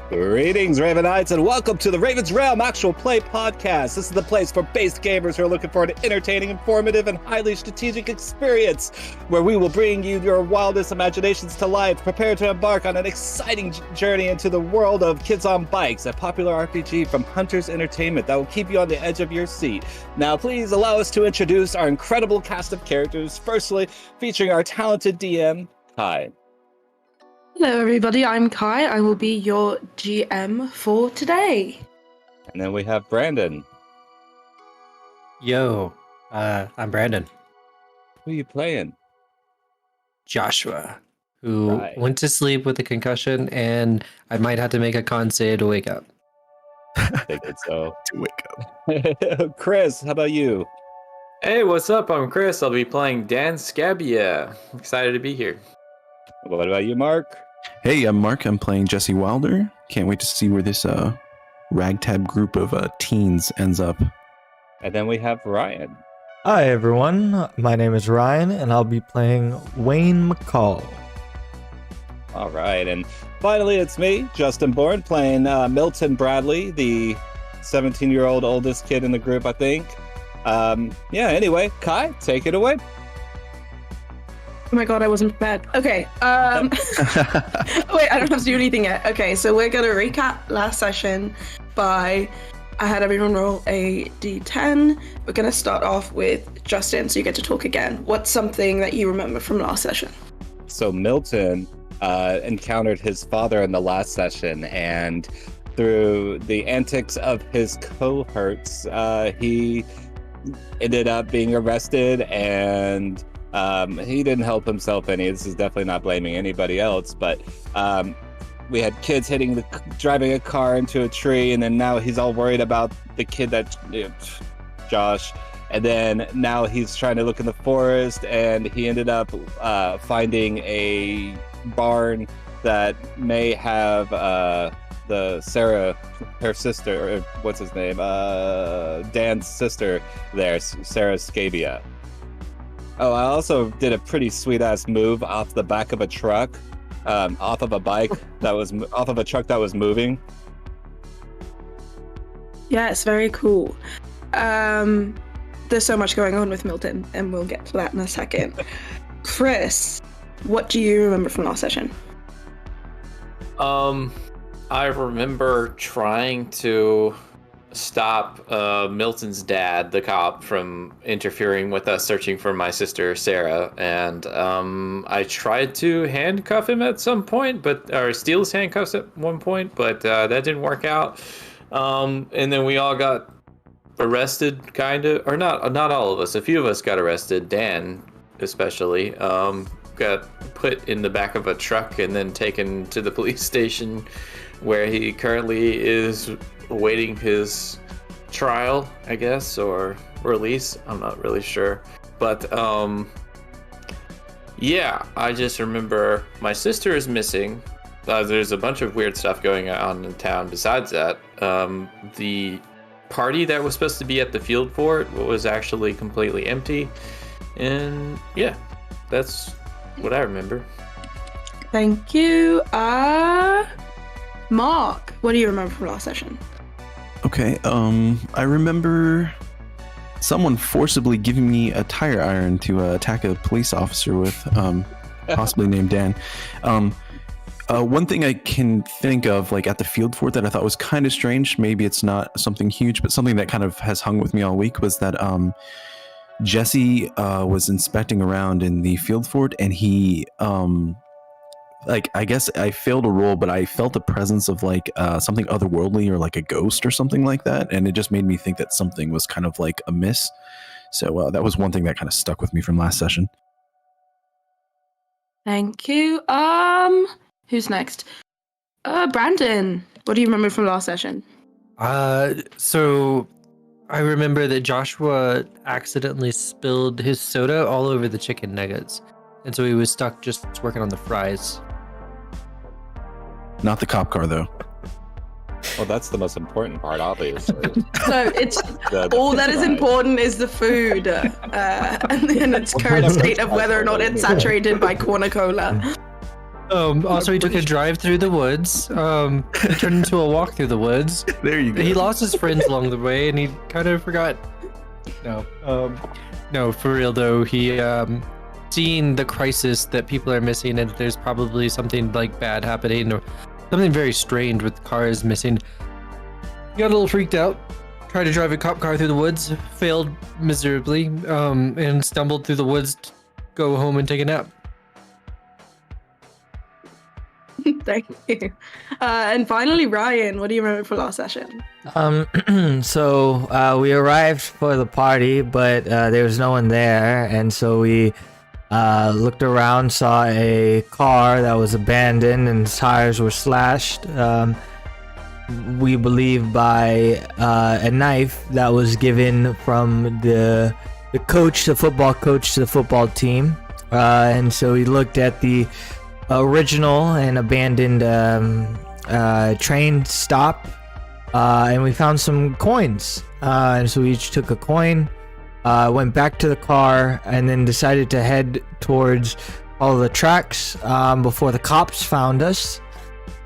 Greetings, Ravenites, and welcome to the Ravens Realm Actual Play Podcast. This is the place for base gamers who are looking for an entertaining, informative, and highly strategic experience where we will bring you your wildest imaginations to life. Prepare to embark on an exciting journey into the world of Kids on Bikes, a popular RPG from Hunters Entertainment that will keep you on the edge of your seat. Now, please allow us to introduce our incredible cast of characters, firstly featuring our talented DM, Kai. Hello everybody, I'm Kai. I will be your GM for today. And then we have Brandon. Yo, I'm Brandon. Who are you playing? Joshua, who went to sleep with a concussion, and I might have to make a con save to wake up. I think it's so. To wake up. Chris, how about you? Hey, what's up? I'm Chris. I'll be playing Dan Scabia. Excited to be here. What about you, Mark? Hey, I'm Mark. I'm playing Jesse Wilder. Can't wait to see where this ragtag group of teens ends up. And then we have Ryan. Hi everyone, my name is Ryan and I'll be playing Wayne McCall. All right, and finally it's me, Justin Bourne, playing Milton Bradley, the 17-year-old oldest kid in the group, I think. Anyway, Kai, take it away. Oh my god, I wasn't prepared. Okay, wait, I don't have to do anything yet. Okay, so we're gonna recap last session by, I had everyone roll a d10. We're gonna start off with Justin, so you get to talk again. What's something that you remember from last session? So Milton encountered his father in the last session, and through the antics of his cohorts, he ended up being arrested, and he didn't help himself any. This is definitely not blaming anybody else, but we had kids driving a car into a tree, and then now he's all worried about the kid Josh, and then now he's trying to look in the forest, and he ended up finding a barn that may have the Sarah, her sister, or what's his name, Dan's sister there, Sarah Scabia. Oh, I also did a pretty sweet-ass move off the back of a truck, off of a bike that was off of a truck that was moving. Yeah, it's very cool. There's so much going on with Milton, and we'll get to that in a second. Chris, what do you remember from last session? I remember trying to stop Milton's dad, the cop, from interfering with us searching for my sister Sarah, and I tried to handcuff him at some point, or steal his handcuffs at one point, but that didn't work out. And then we all got arrested, kind of, or not all of us. A few of us got arrested. Dan, especially, got put in the back of a truck and then taken to the police station, where he currently is awaiting his trial, I guess, or release. I'm not really sure. But yeah, I just remember my sister is missing. There's a bunch of weird stuff going on in town besides that. The party that was supposed to be at the field fort was actually completely empty. And yeah, that's what I remember. Thank you. Mark, what do you remember from last session? Okay, I remember someone forcibly giving me a tire iron to attack a police officer with, possibly named Dan. One thing I can think of, like at the field fort, that I thought was kind of strange, maybe it's not something huge, but something that kind of has hung with me all week, was that Jesse was inspecting around in the field fort, and he I guess I failed a roll, but I felt a presence of something otherworldly, or like a ghost or something like that, and it just made me think that something was kind of like amiss. So that was one thing that kind of stuck with me from last session. Thank you. Who's next? Brandon, what do you remember from last session? So I remember that Joshua accidentally spilled his soda all over the chicken nuggets, and so he was stuck just working on the fries. Not the cop car, though. Well, that's the most important part, obviously. So it's all that is important is the food, and its current state of whether or not it's saturated by cornucola. Also, he took a drive through the woods. It turned into a walk through the woods. There you go. He lost his friends along the way, and he kind of forgot. No, for real though. He seeing the crisis that people are missing, and there's probably something like bad happening or something very strange with cars missing. He got a little freaked out. Tried to drive a cop car through the woods, failed miserably, and stumbled through the woods to go home and take a nap. Thank you. And finally, Ryan, what do you remember for last session? So we arrived for the party, but there was no one there, and so we looked around, saw a car that was abandoned and tires were slashed. We believe by a knife that was given from the coach, the football coach to the football team, and so we looked at the original and abandoned train stop, and we found some coins, and so we each took a coin, went back to the car, and then decided to head towards all the tracks before the cops found us.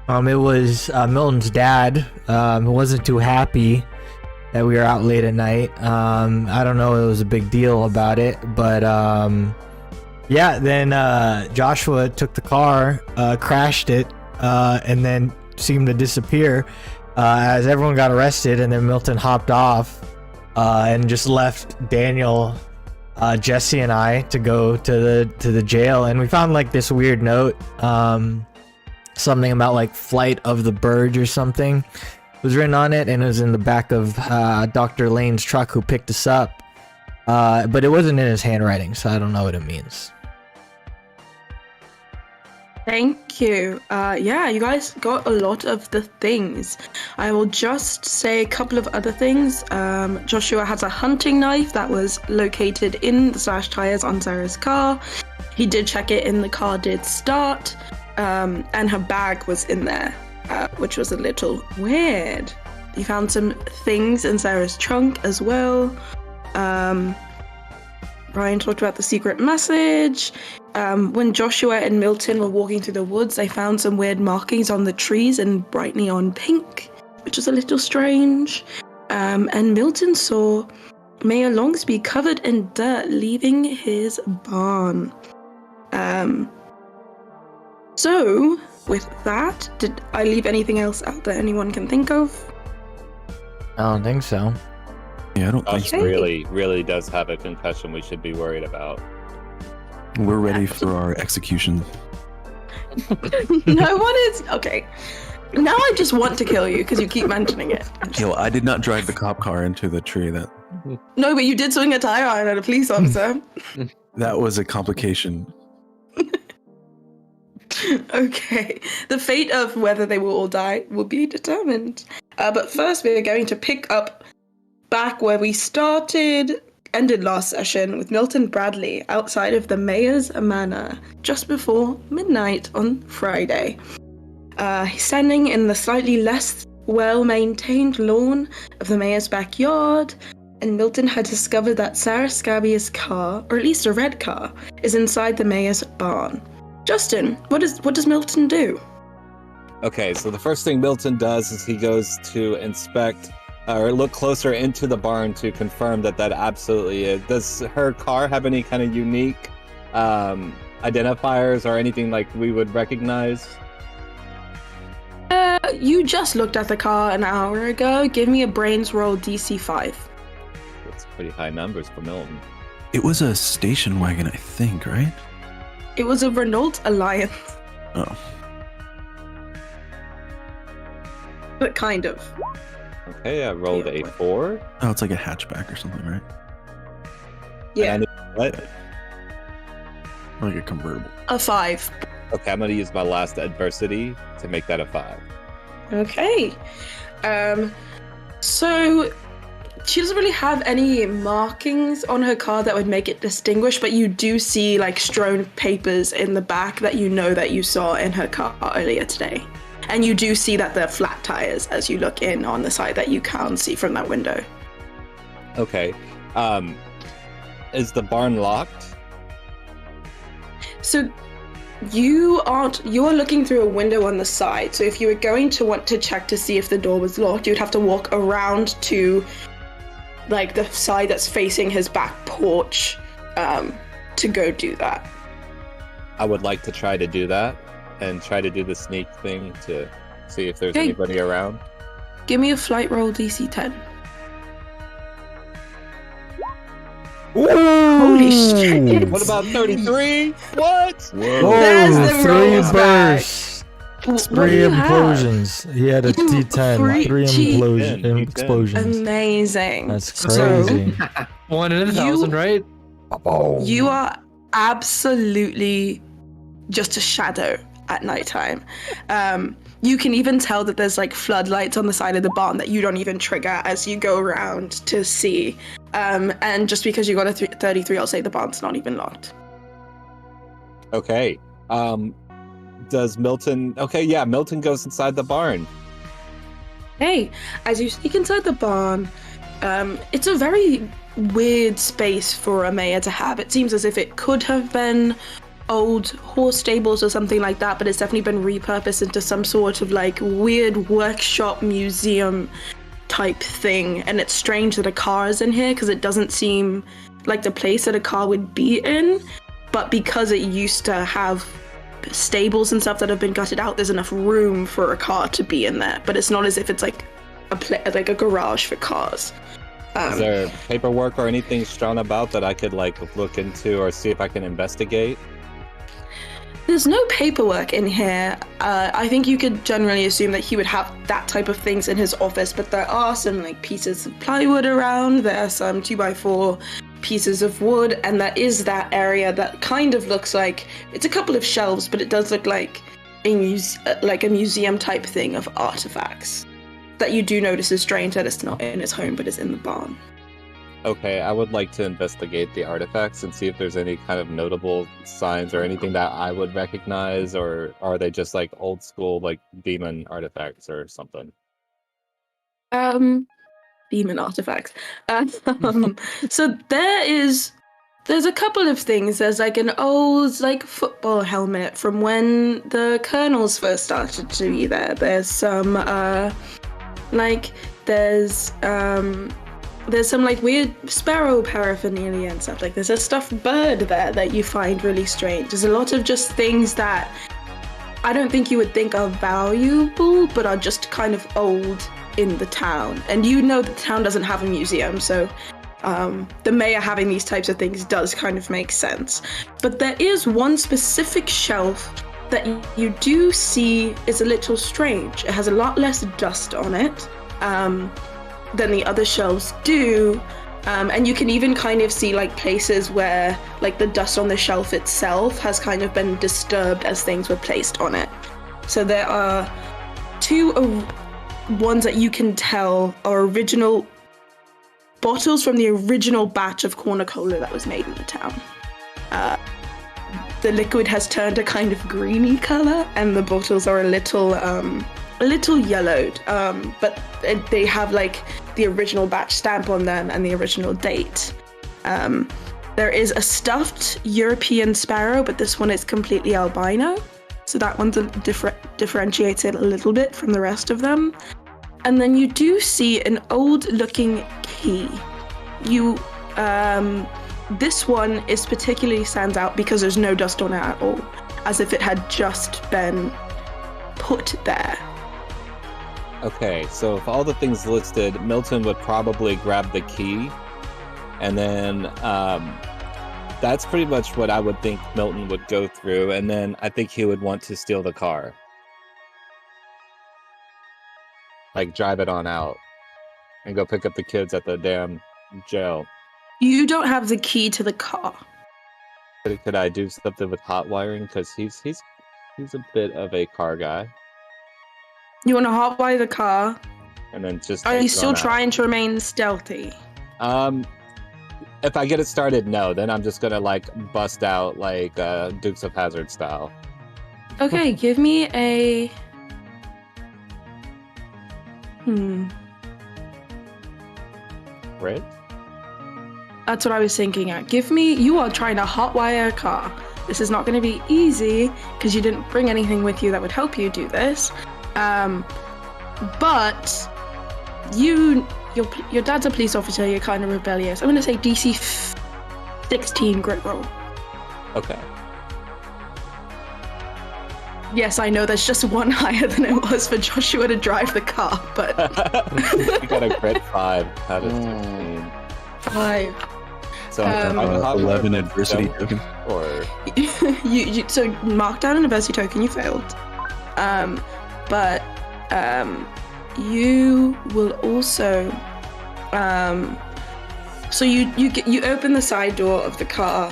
It was Milton's dad, who wasn't too happy that we were out late at night. I don't know, it was a big deal about it, but yeah, then Joshua took the car, crashed it, and then seemed to disappear as everyone got arrested, and then Milton hopped off and just left Daniel, Jesse, and I to go to the jail. And we found like this weird note, something about like flight of the birds or something was written on it, and it was in the back of Dr. Lane's truck who picked us up, but it wasn't in his handwriting, so I don't know what it means. Thank you. Yeah, you guys got a lot of the things. I will just say a couple of other things. Joshua has a hunting knife that was located in the slashed tires on Sarah's car. He did check it and the car did start, and her bag was in there, which was a little weird. You found some things in Sarah's trunk as well. Ryan talked about the secret message. When Joshua and Milton were walking through the woods, they found some weird markings on the trees in bright neon pink, which was a little strange. And Milton saw Mayor Longsby covered in dirt leaving his barn. So, with that, did I leave anything else out that anyone can think of? I don't think so. Yeah, I don't think Josh so. really does have a concussion we should be worried about. We're ready for our execution. No one is. Okay. Now I just want to kill you because you keep mentioning it. Yo, I did not drive the cop car into the tree. No, but you did swing a tire iron at a police officer. That was a complication. Okay. The fate of whether they will all die will be determined. But first, we are going to pick up back where we ended last session with Milton Bradley outside of the Mayor's Manor just before midnight on Friday. He's standing in the slightly less well-maintained lawn of the Mayor's backyard, and Milton had discovered that Sarah Scabia's car, or at least a red car, is inside the Mayor's barn. Justin, what does Milton do? Okay, so the first thing Milton does is he goes to inspect or look closer into the barn to confirm that absolutely is. Does her car have any kind of unique identifiers or anything like we would recognize? You just looked at the car an hour ago. Give me a brains roll DC 5. That's pretty high numbers for Milton. It was a station wagon, I think, right? It was a Renault Alliance. Oh. But kind of. Okay, I rolled a 4. Oh, it's like a hatchback or something, right? Yeah. And what? Like a convertible. A 5. Okay, I'm going to use my last adversity to make that a 5. Okay. So she doesn't really have any markings on her car that would make it distinguished, but you do see like strewn papers in the back that you know that you saw in her car earlier today. And you do see that they're flat tires as you look in on the side that you can see from that window. Okay. Is the barn locked? So You are looking through a window on the side. So if you were going to want to check to see if the door was locked, you'd have to walk around to like the side that's facing his back porch to go do that. I would like to try to do that and try to do the sneak thing to see if there's anybody around. Give me a flight roll DC 10. Holy shit. What about 33? What? Whoa. There's the 3 rolls back. bursts. What 3 do you have? implosions. He had a D10. 3 D10. explosions. Amazing. That's So- crazy. 1 in 1,000, right? You are absolutely just a shadow at nighttime. You can even tell that there's like floodlights on the side of the barn that you don't even trigger as you go around to see. And just because you got a 33, I'll say the barn's not even locked. Okay. Does Milton... Okay, yeah, Milton goes inside the barn. Hey, as you sneak inside the barn, it's a very weird space for a mayor to have. It seems as if it could have been old horse stables or something like that, but it's definitely been repurposed into some sort of like weird workshop museum type thing. And it's strange that a car is in here because it doesn't seem like the place that a car would be in, but because it used to have stables and stuff that have been gutted out, there's enough room for a car to be in there, but it's not as if it's like a garage for cars. Is there paperwork or anything strewn about that I could like look into or see if I can investigate? There's no paperwork in here. I think you could generally assume that he would have that type of things in his office, but there are some like pieces of plywood around, there are some 2x4 pieces of wood, and there is that area that kind of looks like it's a couple of shelves, but it does look like a museum type thing of artifacts that you do notice is strange that it's not in his home but is in the barn. Okay, I would like to investigate the artifacts and see if there's any kind of notable signs or anything that I would recognize, or are they just like old school like demon artifacts or something? Demon artifacts. So there's a couple of things. There's like an old like football helmet from when the Colonels first started to be there. There's some there's some like weird Sparrow paraphernalia and stuff. Like there's a stuffed bird there that you find really strange. There's a lot of just things that I don't think you would think are valuable, but are just kind of old in the town. And you know the town doesn't have a museum, so the mayor having these types of things does kind of make sense. But there is one specific shelf that you do see is a little strange. It has a lot less dust on it than the other shelves do, and you can even kind of see like places where like the dust on the shelf itself has kind of been disturbed as things were placed on it. So there are 2 ones that you can tell are original bottles from the original batch of corn cola that was made in the town. The liquid has turned a kind of greeny color, and the bottles are a little yellowed, but they have like the original batch stamp on them and the original date. There is a stuffed European sparrow, but this one is completely albino, so that one's differentiated a little bit from the rest of them. And then you do see an old-looking key. This one is particularly stands out because there's no dust on it at all, as if it had just been put there. Okay, so if all the things listed, Milton would probably grab the key, and then that's pretty much what I would think Milton would go through, and then I think he would want to steal the car. Like, drive it on out, and go pick up the kids at the damn jail. You don't have the key to the car. Could I do something with hot wiring? Because he's a bit of a car guy. You want to hotwire the car? And then just Are take you it still on out. trying to remain stealthy? If I get it started, no. Then I'm just gonna like bust out like Dukes of Hazzard style. Okay, give me a... Right? That's what I was thinking at. You are trying to hotwire a car. This is not going to be easy because you didn't bring anything with you that would help you do this. But your dad's a police officer. You're kind of rebellious. I'm going to say DC 16 grit roll. Okay. Yes, I know there's just one higher than it was for Joshua to drive the car, but You got a crit 5 out of 16. 5. So 11 adversity token. Or you so mark down an adversity token. You failed. But you will also. So you open the side door of the car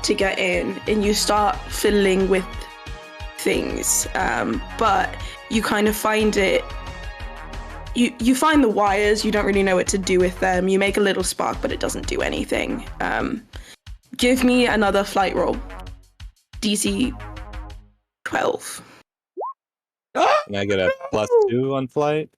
to get in, and you start fiddling with things, but you kind of find it. You find the wires. You don't really know what to do with them. You make a little spark, but it doesn't do anything. Give me another flight roll. DC 12. can I get a +2 on flight?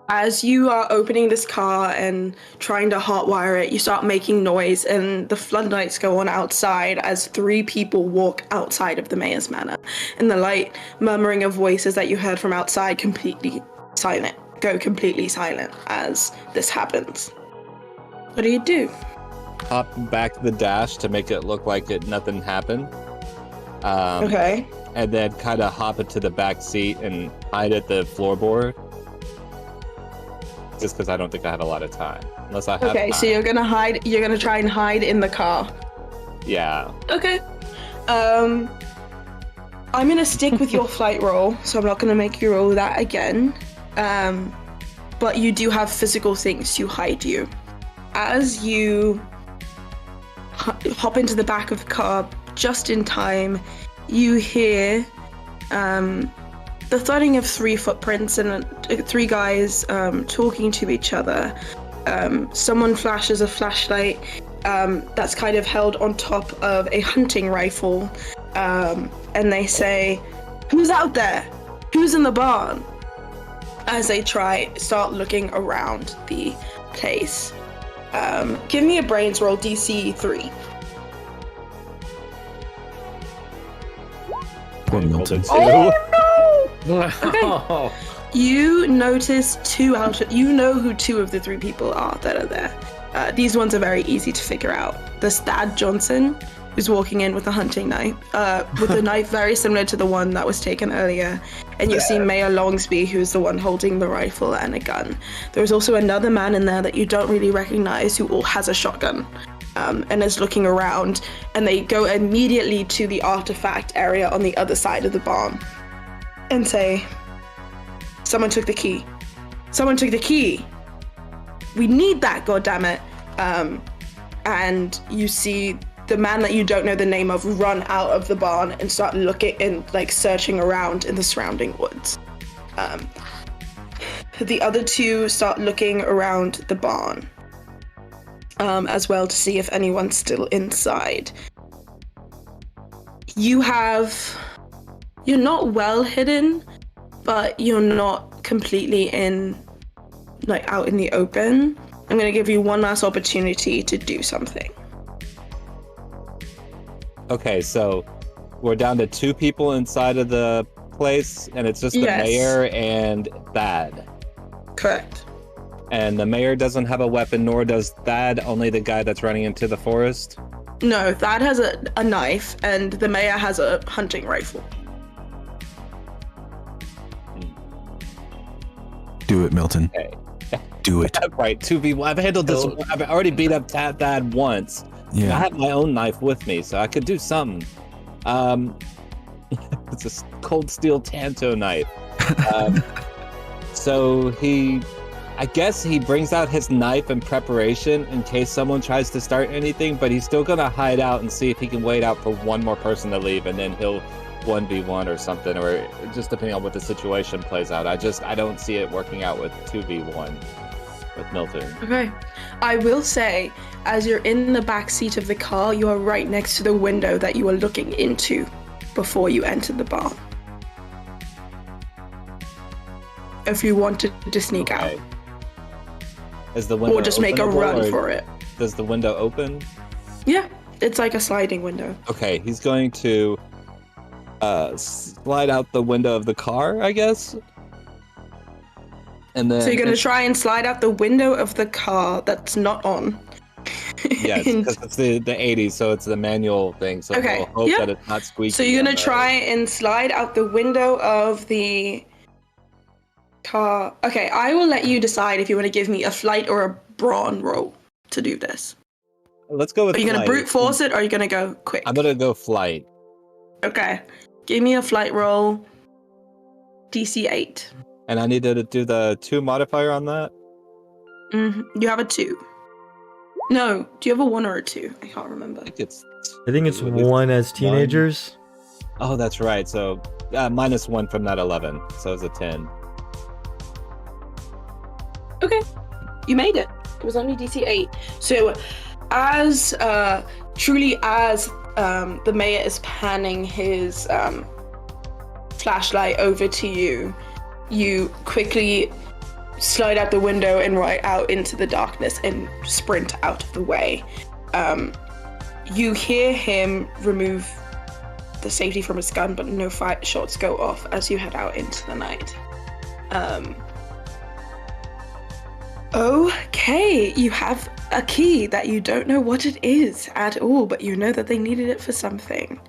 As you are opening this car and trying to hotwire it, you start making noise, and the floodlights go on outside as 3 people walk outside of the mayor's manor. And the light murmuring of voices that you heard from outside go completely silent as this happens. What do you do? Hop back the dash to make it look like nothing happened. Okay. And then kind of hop into the back seat and hide at the floorboard. Just because I don't think I have a lot of time. Unless I have Okay, time. so you're gonna try and hide in the car. Yeah. Okay. I'm gonna stick with your flight roll, so I'm not gonna make you roll that again. But you do have physical things to hide you. As you hop into the back of the car just in time, you hear the thudding of 3 footprints and 3 guys talking to each other. Someone flashes a flashlight that's kind of held on top of a hunting rifle, and they say, "Who's out there? Who's in the barn?" As they start looking around the place. Give me a brains roll, DC 3. Poor Milton. Oh, You notice you know who 2 of the 3 people are that are there. These ones are very easy to figure out. There's Thad Johnson, who's walking in with a hunting knife, with a knife very similar to the one that was taken earlier. And you see Mayor Longsby, who's the one holding the rifle and a gun. There's also another man in there that you don't really recognize who has a shotgun. And is looking around, and they go immediately to the artifact area on the other side of the barn and say, "Someone took the key. Someone took the key. We need that, goddammit." And you see the man that you don't know the name of run out of the barn and start looking and searching around in the surrounding woods. The other 2 start looking around the barn. As well to see if anyone's still inside. You're not well hidden, but you're not completely out in the open. I'm gonna give you one last opportunity to do something. Okay, so we're down to 2 people inside of the place, and it's just the Yes. mayor and Thad. Correct. And the mayor doesn't have a weapon, nor does Thad, only the guy that's running into the forest. No, Thad has a knife, and the mayor has a hunting rifle. Do it, Milton. Okay. Do it. Right, 2v1. I've handled this. I've already beat up Thad once. I Yeah. have my own knife with me, so I could do something. It's a cold steel Tanto knife. So I guess he brings out his knife in preparation in case someone tries to start anything, but he's still gonna hide out and see if he can wait out for one more person to leave, and then he'll 1v1 or something, or just depending on what the situation plays out. I don't see it working out with 2v1 with Milton. Okay. I will say, as you're in the back seat of the car, you are right next to the window that you were looking into before you entered the barn. If you wanted to sneak out. Is the window Or just make a openable, run or for it. Does the window open? Yeah, It's like a sliding window. Okay, he's going to slide out the window of the car, I guess. And then So you're gonna try and slide out the window of the car that's not on. yes, And- because it's the 80s, so it's the manual thing. So Okay, we'll hope yeah. that it's not squeaky. So you're on gonna the- try and slide out the window of the car. Okay, I will let you decide if you want to give me a flight or a brawn roll to do this. Let's go with. Are you gonna flight. brute force it, or are you gonna go quick? I'm gonna go flight. Okay, give me a flight roll. DC 8. And I need to do the 2 modifier on that. You have a 2. No, do you have a 1 or a 2? I can't remember. I think it's. I think it's 2, at least. one as teenagers. Oh, that's right. So -1 from that 11. So it's a 10. Okay, you made it. It was only DC 8. So, as truly as the mayor is panning his flashlight over to you, you quickly slide out the window and right out into the darkness and sprint out of the way. You hear him remove the safety from his gun, but no fire shots go off as you head out into the night. Okay, you have a key that you don't know what it is at all, but you know that they needed it for something.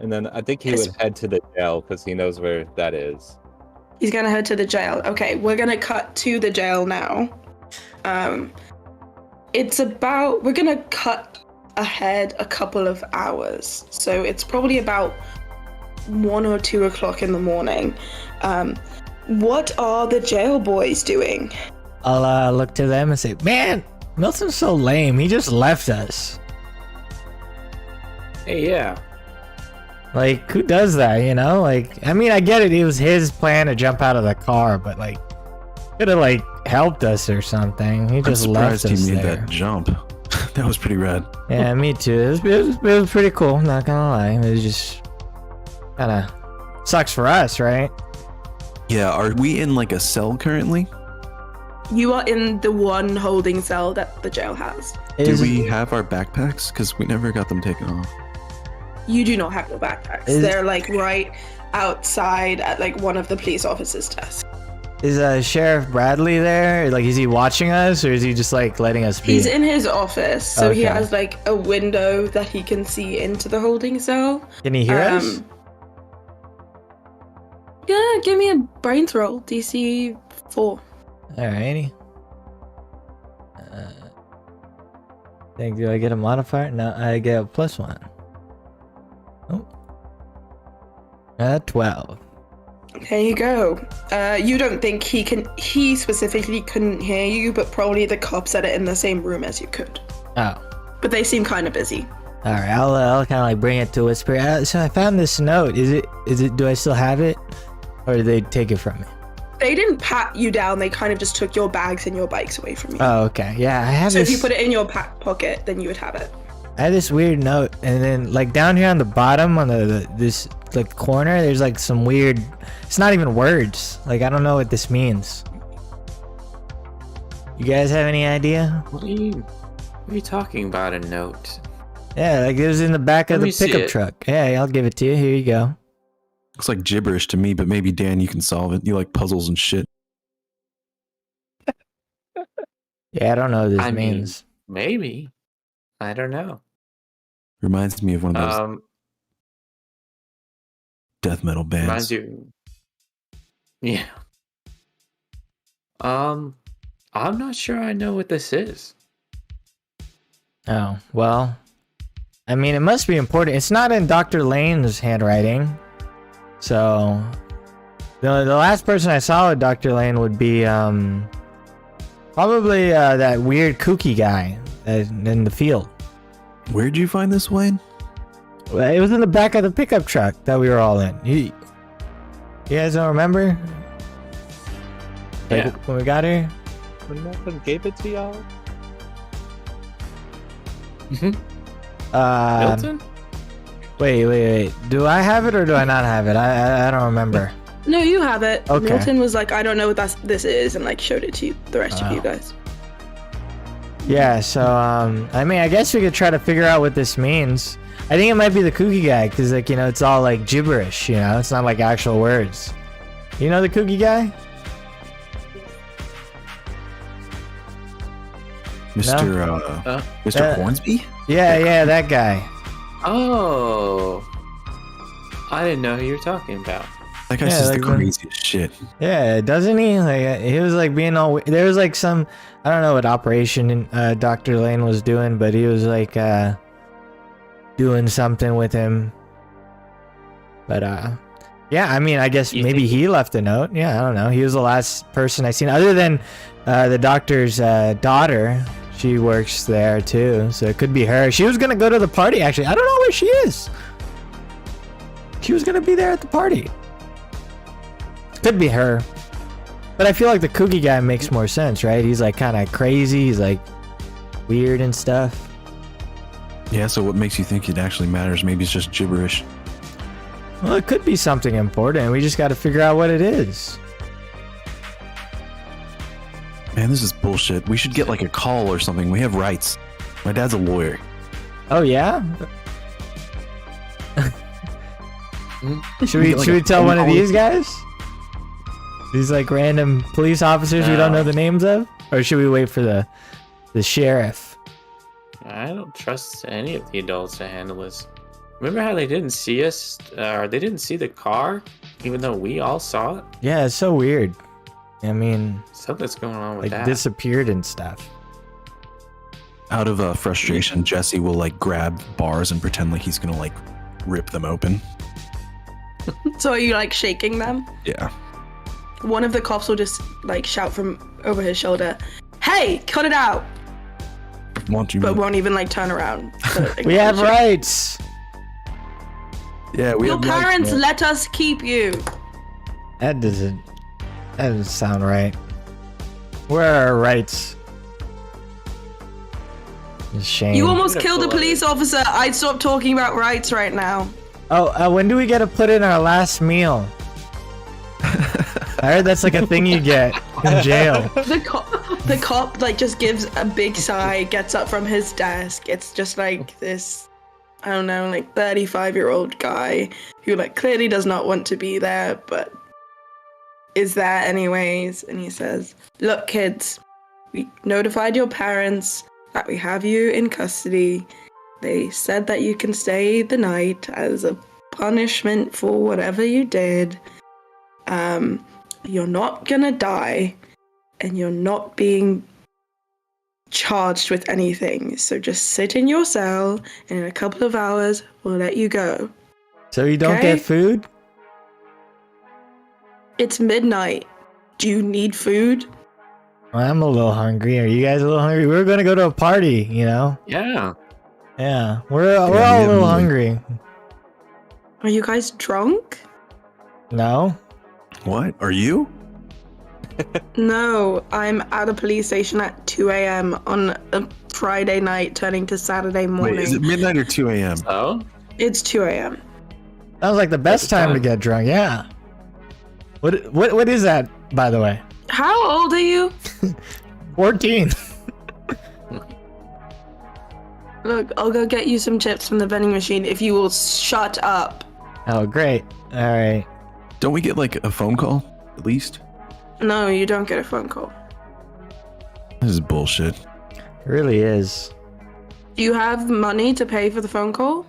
And then I think he Yes. would head to the jail because he knows where that is. He's gonna head to the jail. Okay, we're gonna cut to the jail now. We're gonna cut ahead a couple of hours. So it's probably about 1 or 2 o'clock in the morning. What are the jail boys doing? I'll look to them and say, "Man, Milton's so lame. He just left us. Hey, yeah. Like, who does that? You know? Like, I mean, I get it. It was his plan to jump out of the car, but like, could have like helped us or something. He I'm just left surprised us he made there. that jump. That was pretty rad. Yeah, me too. It was pretty cool. Not gonna lie. It was just kind of sucks for us, right? Yeah, are we in like a cell currently? You are in the one holding cell that the jail has. Do we have our backpacks? Because we never got them taken off. You do not have your backpacks. Is- They're like right outside at like one of the police officers' desks. Is Sheriff Bradley there? Like, is he watching us, or is he just like letting us be? He's in his office, so he Okay. has like a window that he can see into the holding cell. Can he hear us? Yeah, give me a brains roll, DC 4. Alrighty. Think, do I get a modifier? No, I get a +1. Oh. 12. There you go. You don't think he specifically couldn't hear you, but probably the cops at it in the same room as you could. Oh. But they seem kind of busy. Alright, I'll kind of like bring it to a whisper. So I found this note. Is it, do I still have it? Or did they take it from me? They didn't pat you down, they kind of just took your bags and your bikes away from you. Oh, okay. Yeah, I have So this. if you put it in your pocket, then you would have it. I had this weird note, and then like down here on the bottom on this like corner, there's like some weird. It's not even words. Like, I don't know what this means. You guys have any idea? What are you talking about, a note? Yeah, like it was in the back of Let the me see pickup it. truck. Yeah, I'll give it to you. Here you go. Looks like gibberish to me, but maybe Dan, you can solve it. You like puzzles and shit. Yeah, I don't know what this I mean, means. Maybe. I don't know. Reminds me of one of those death metal bands. Reminds you. Yeah. I'm not sure I know what this is. Oh, well. I mean, it must be important. It's not in Dr. Lane's handwriting. So, the last person I saw with Dr. Lane would be probably that weird kooky guy in the field. Where'd you find this, Wayne? Well, it was in the back of the pickup truck that we were all in. You guys don't remember? Like, Yeah. when we got here? When Malcolm gave it to y'all? Milton? Wait. Do I have it or do I not have it? I don't remember. No, you have it. Okay. Milton was like, I don't know what this is, and like showed it to you, the rest of you Oh. guys. Yeah, so I mean, I guess we could try to figure out what this means. I think it might be the kooky guy, because like, you know, it's all like gibberish, you know, it's not like actual words. You know the kooky guy? Mr. Hornsby? Yeah, that guy. Oh, I didn't know who you're talking about. That guy says the craziest shit. Yeah, doesn't he? Like, he was like being all. There was like some, I don't know what operation Dr. Lane was doing, but he was like doing something with him. But yeah, I mean, I guess maybe he left a note. Yeah, I don't know. He was the last person I seen, other than the doctor's daughter. She works there too, so it could be her. She was gonna go to the party. Actually, I don't know where she is. She was gonna be there at the party. Could be her. But I feel like the kooky guy makes more sense, right? He's like kind of crazy. He's like weird and stuff. Yeah, so what makes you think it actually matters? Maybe it's just gibberish. Well, it could be something important. We just got to figure out what it is. Man, this is bullshit. We should get like a call or something. We have rights. My dad's a lawyer. Oh, yeah? Should we tell one of these guys? These like random police officers we don't know the names of? Or should we wait for the sheriff? I don't trust any of the adults to handle this. Remember how they didn't see us, or they didn't see the car, even though we all saw it? Yeah, it's so weird. I mean, something's going on with like that. Disappeared and stuff. Out of frustration, Jesse will like grab bars and pretend like he's gonna like rip them open. So are you like shaking them? Yeah. One of the cops will just like shout from over his shoulder, "Hey, cut it out!" But won't even like turn around. We have rights. Yeah, we Your have parents rights, let us keep you. That doesn't sound right. Where are our rights? Shame. You almost killed a police officer. I'd stop talking about rights right now. Oh, when do we get to put in our last meal? I heard that's like a thing you get in jail. The cop like just gives a big sigh, gets up from his desk. It's just like this, I don't know, like 35-year-old guy who like clearly does not want to be there, but is there anyways. And he says, "Look, kids, we notified your parents that we have you in custody. They said that you can stay the night as a punishment for whatever you did. You're not gonna die, and you're not being charged with anything. So just sit in your cell, and in a couple of hours, we'll let you go." So you don't get food? It's midnight. Do you need food? Well, I'm a little hungry. Are you guys a little hungry? We're gonna go to a party, you know? Yeah. Yeah, we're all a little hungry. Are you guys drunk? No? What? Are you? No, I'm at a police station at 2 a.m. on a Friday night turning to Saturday morning. Wait, is it midnight or 2 a.m.? Oh? It's 2 a.m. Sounds like the best time to get drunk, yeah. What is that, by the way? How old are you? 14. Look, I'll go get you some chips from the vending machine if you will shut up. Oh, great. All right. Don't we get like a phone call, at least? No, you don't get a phone call. This is bullshit. It really is. Do you have money to pay for the phone call?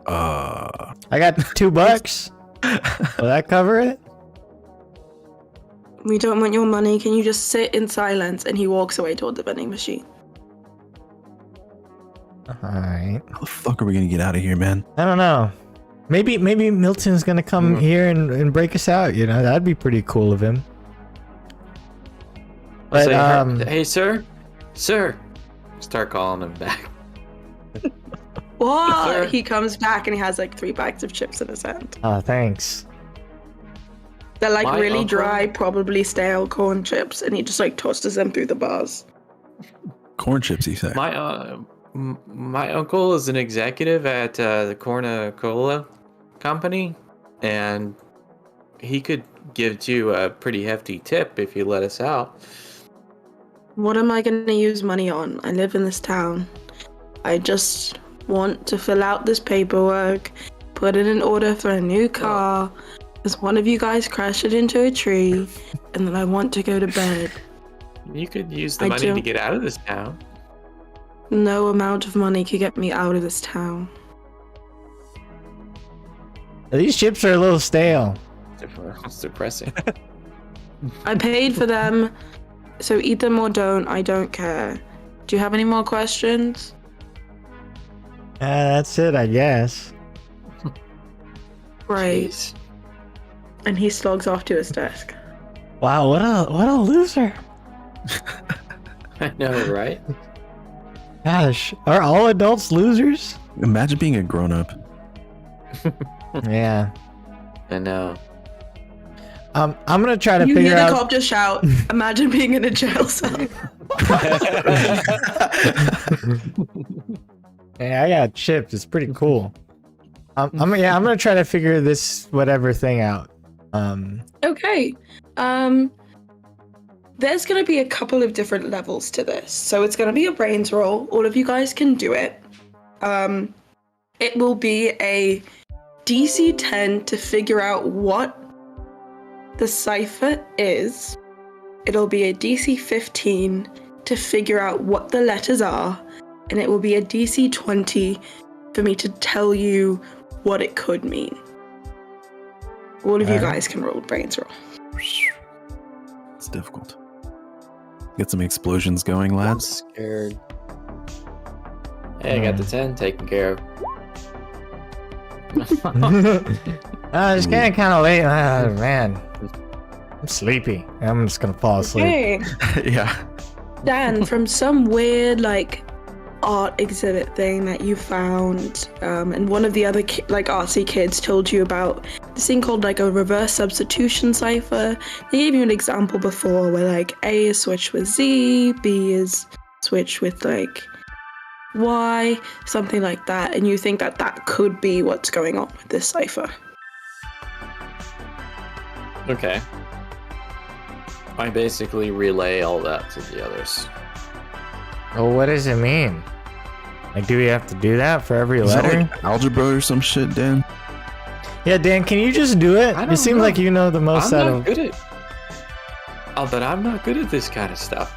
I got $2. Will that cover it? We don't want your money. Can you just sit in silence? And he walks away toward the vending machine. Alright. How the fuck are we gonna get out of here, man? I don't know. Maybe Milton's gonna come here and break us out, you know? That'd be pretty cool of him. But, hey, sir? Start calling him back. What? Sir? He comes back and he has like 3 bags of chips in his hand. Oh, thanks. They're like My really uncle- dry, probably stale corn chips, and he just like tosses them through the bars. Corn chips, he said. My uncle is an executive at the Coca-Cola company, and he could give you a pretty hefty tip if you let us out. What am I going to use money on? I live in this town. I just want to fill out this paperwork, put it in order for a new car, because one of you guys crashed it into a tree, and then I want to go to bed. You could use the money to get out of this town. No amount of money could get me out of this town. These chips are a little stale. It's depressing. I paid for them, so eat them or don't. I don't care. Do you have any more questions? That's it, I guess. Great. Jeez. And he slogs off to his desk. Wow, what a loser. I know, right? Gosh, are all adults losers? Imagine being a grown-up. Yeah. I know. I'm gonna try to You figure hear the out. cop just shout, imagine being in a jail cell. Yeah, I got chipped. It's pretty cool. I'm gonna try to figure this whatever thing out. Okay. There's gonna be a couple of different levels to this. So it's gonna be a brains roll. All of you guys can do it. It will be a DC 10 to figure out what the cipher is. It'll be a DC 15 to figure out what the letters are. And it will be a DC 20 for me to tell you what it could mean. All of you guys can roll brains roll. It's difficult. Get some explosions going, I'm lads. scared. Hey, I got the 10 taken care of. It's getting kind of late. Man, I'm sleepy. I'm just gonna fall asleep. Okay. Yeah. Dan, from some weird art exhibit thing that you found, and one of the other artsy kids told you about this thing called a reverse substitution cipher. They gave you an example before where A is switched with Z, B is switched with Y, something like that, and you think that that could be what's going on with this cipher. Okay. I basically relay all that to the others. Well, what does it mean? Do we have to do that for every Is that letter? like algebra or some shit, Dan? Yeah, Dan, can you just do it? I It don't seems know. like you know the most I'm out not of. good at. Oh, but I'm not good at this kind of stuff.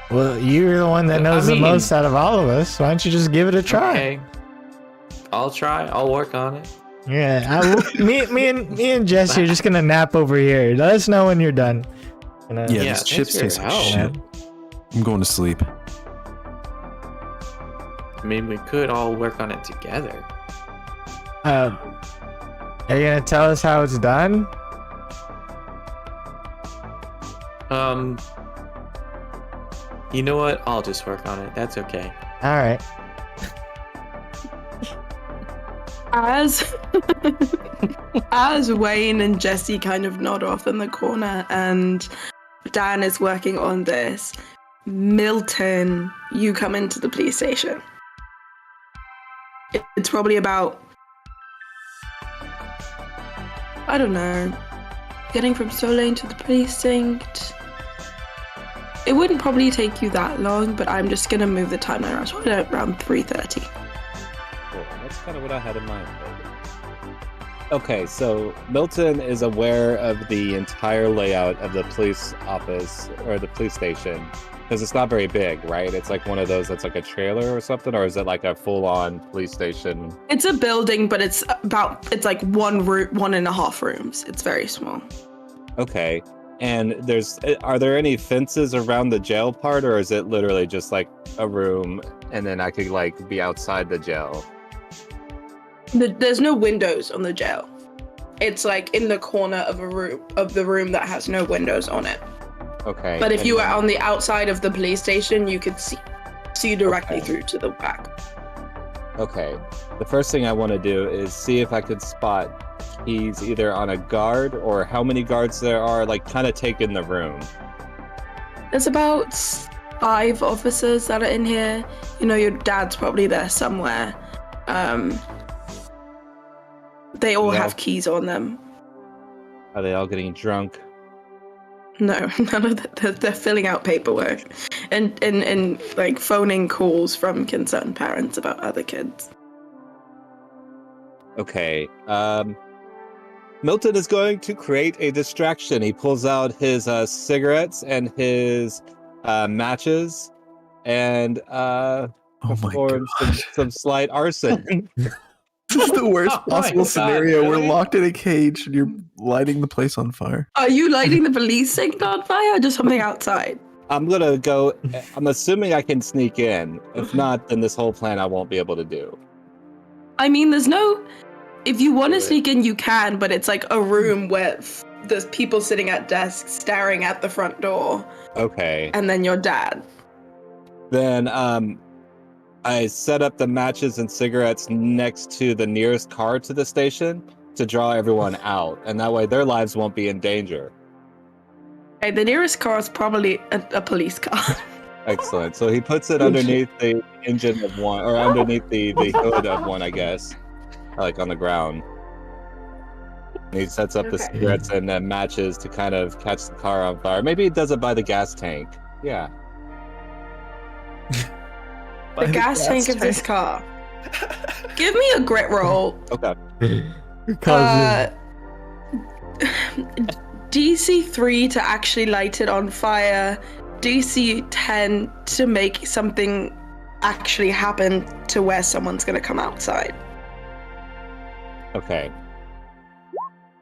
Well, you're the one that knows I mean- the most out of all of us. Why don't you just give it a try? Okay. I'll try. I'll work on it. Yeah, me and Jesse are just gonna nap over here. Let us know when you're done. Yeah, Yeah, these thanks chips for your taste like help. shit. I'm going to sleep. I mean, we could all work on it together. Are you gonna tell us how it's done? You know what? I'll just work on it. That's okay. All right. As Wayne and Jesse kind of nod off in the corner and Dan is working on this, Milton, you come into the police station. It's probably about, I don't know, getting from Solane to the precinct. It wouldn't probably take you that long, but I'm just gonna move the timeline around. So around 3:30. Cool. That's kind of what I had in mind. Okay, so Milton is aware of the entire layout of the police office or the police station because it's not very big, right? It's like one of those that's like a trailer or something, or is it like a full-on police station? It's a building, but it's like 1.5 rooms. It's very small. Okay, and are there any fences around the jail part, or is it literally just like a room and then I could be outside the jail? There's no windows on the jail. It's in the corner of the room that has no windows on it. Okay. But if and you were then- on the outside of the police station, you could see directly through to the back. Okay. The first thing I want to do is see if I could spot keys either on a guard or how many guards there are, kind of take in the room. There's about 5 officers that are in here. Your dad's probably there somewhere. They all Yeah. have keys on them. Are they all getting drunk? No, none of that. They're filling out paperwork and like phoning calls from concerned parents about other kids. Okay. Milton is going to create a distraction. He pulls out his cigarettes and his matches and Oh my performs god. some slight arson. This is the worst Oh my possible God, scenario. really? We're locked in a cage and you're lighting the place on fire. Are you lighting the police station on fire or just something outside? I'm gonna go. I'm assuming I can sneak in. If not, then this whole plan I won't be able to do. I mean, there's no. If you want to Do it. sneak in, you can, but it's like a room where there's people sitting at desks staring at the front door, Okay. and then your dad. Then I set up the matches and cigarettes next to the nearest car to the station to draw everyone out, and that way their lives won't be in danger. Okay, the nearest car is probably a police car. Excellent. So he puts it underneath the engine of one, or underneath the hood of one, I guess, like on the ground. And he sets up the Okay. cigarettes and matches to kind of catch the car on fire. Maybe he does it by the gas tank. Yeah. The gas tank of this car. Give me a grit roll. Okay. DC 3 to actually light it on fire. DC 10 to make something actually happen to where someone's gonna come outside. Okay.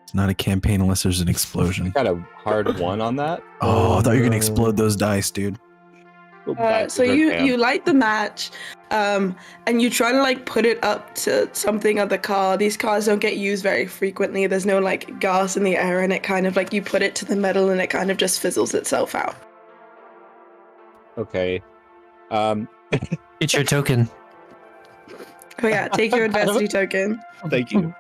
It's not a campaign unless there's an explosion. Got a hard one on that. Oh, I thought you were gonna explode those dice, dude. So you light the match, and you try to like put it up to something of the car. These cars don't get used very frequently. There's no like gas in the air, and it kind of like you put it to the metal, and it kind of just fizzles itself out. Okay. Get your token. Oh yeah, take your adversity token. Thank you.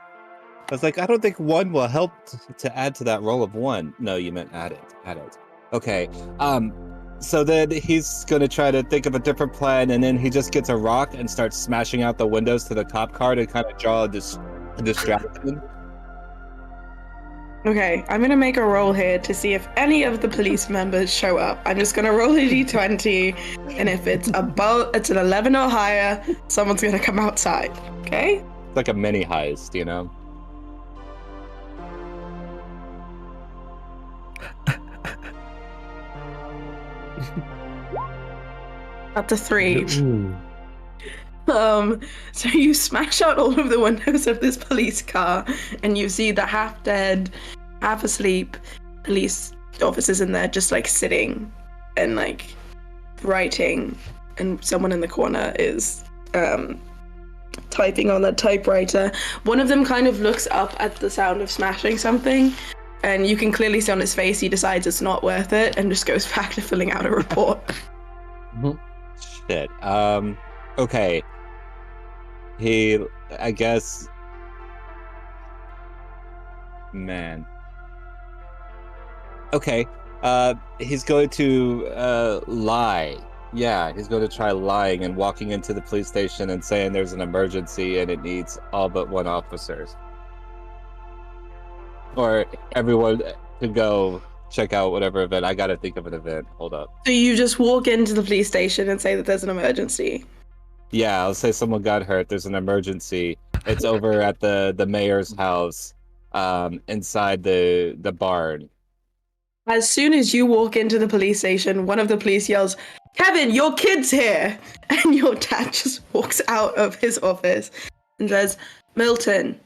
I was like, I don't think one will help to add to that roll of one. No, you meant add it. Add it. Okay. So then he's going to try to think of a different plan, and then he just gets a rock and starts smashing out the windows to the cop car to kind of draw a distraction. Okay, I'm gonna make a roll here to see if any of the police members show up. I'm just gonna roll a d20, and if it's an 11 or higher, someone's gonna come outside. Okay? It's like a mini heist, you know? That's a 3. So you smash out all of the windows of this police car, and you see the half dead, half asleep police officers in there just like sitting and like writing, and someone in the corner is typing on the typewriter. One of them kind of looks up at the sound of smashing something, and you can clearly see on his face he decides it's not worth it and just goes back to filling out a report. Shit. Okay. I guess... Man. Okay. He's going to lie. Yeah, he's going to try lying and walking into the police station and saying there's an emergency and it needs all but one officer. Or everyone to go check out whatever event. I gotta think of an event. Hold up. So you just walk into the police station and say that there's an emergency. Yeah, I'll say someone got hurt. There's an emergency. It's over at the mayor's house, inside the barn. As soon as you walk into the police station, one of the police yells, "Kevin, your kid's here!" And your dad just walks out of his office and says, "Milton,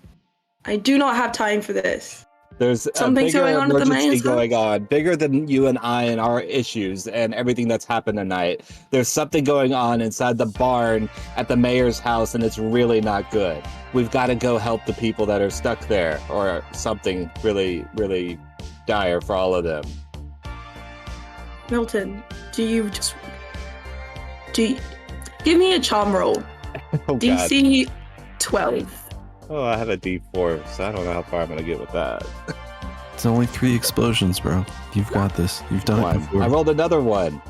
I do not have time for this." There's Something's a bigger going on at the emergency mayor's going on, bigger than you and I and our issues and everything that's happened tonight. There's something going on inside the barn at the mayor's house, and it's really not good. We've got to go help the people that are stuck there, or something really, really dire for all of them. Milton, give me a charm roll. Oh, God. DC 12. Oh, I have a D4, so I don't know how far I'm gonna get with that. It's only 3 explosions, bro. You've got this. You've done Come it on. before. I rolled another one.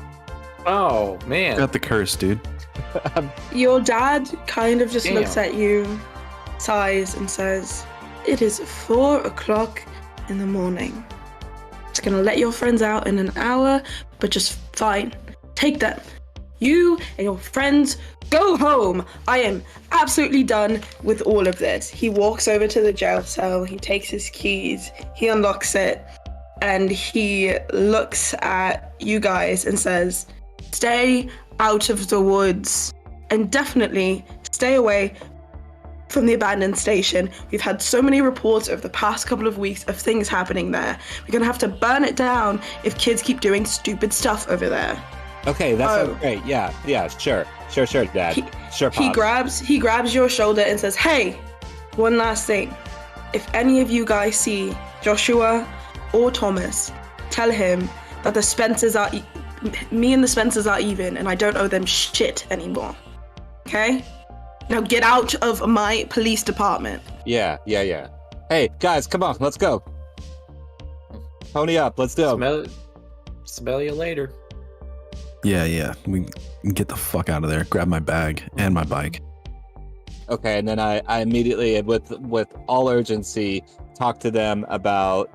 Oh, You man. got the curse, dude. Your dad kind of just Damn. looks at you, sighs, and says, "It is 4 o'clock in the morning. just gonna let your friends out in an hour, but just fine. Take them. You and your friends go home. I am absolutely done with all of this. He walks over to the jail cell. He takes his keys. He unlocks it. And he looks at you guys and says, stay out of the woods. And definitely stay away from the abandoned station. We've had so many reports over the past couple of weeks of things happening there. We're gonna have to burn it down if kids keep doing stupid stuff over there. Okay, that's great. Yeah, sure, Dad. Sure, Pops. He grabs your shoulder and says, hey, one last thing. If any of you guys see Joshua or Thomas, tell him that the Spencers are me and the Spencers are even, and I don't owe them shit anymore. Okay? Now get out of my police department. Yeah. Hey, guys, come on, let's go. Pony up, let's go. Smell you later. Yeah. We can get the fuck out of there. Grab my bag and my bike. Okay, and then I immediately, with all urgency, talk to them about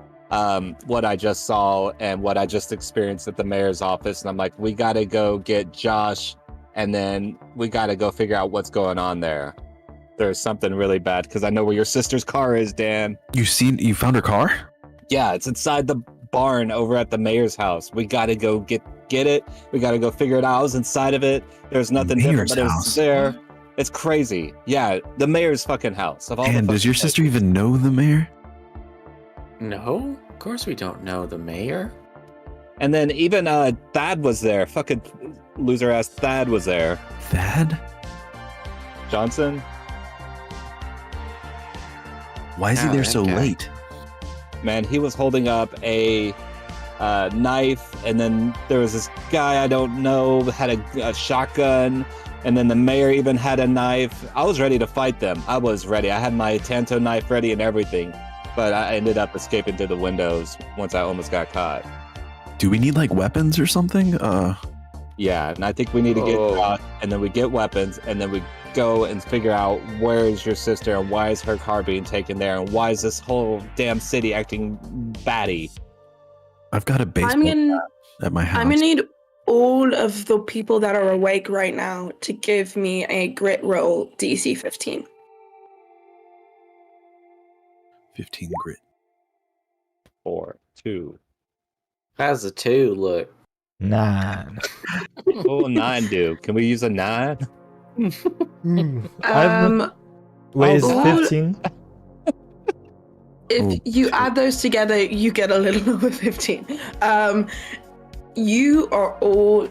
what I just saw and what I just experienced at the mayor's office. And I'm like, we got to go get Josh, and then we got to go figure out what's going on there. There's something really bad, because I know where your sister's car is, Dan. You found her car? Yeah, it's inside the barn over at the mayor's house. We got to go get it. We got to go figure it out. I was inside of it. There's nothing different, but it was there. It's crazy. Yeah, the mayor's fucking house. And does your sister even know the mayor? No, of course we don't know the mayor. And then even Thad was there. Fucking loser ass Thad was there. Thad? Johnson? Why is he there so late? Man, he was holding up a knife, and then there was this guy I don't know had a shotgun, and then the mayor even had a knife. I was ready to fight them. I was ready. I had my Tanto knife ready and everything, but I ended up escaping through the windows once I almost got caught. Do we need like weapons or something? Yeah, and I think we need to get caught, and then we get weapons, and then we go and figure out where is your sister and why is her car being taken there, and why is this whole damn city acting batty. I've got a baseball bat at my house. I'm gonna need all of the people that are awake right now to give me a grit roll DC 15. 15 grit. 4, 2. How's the 2 look? 9. Oh, 9 do. Can we use a 9? Wait, is 15? If you add those together, you get a little over 15. You are all,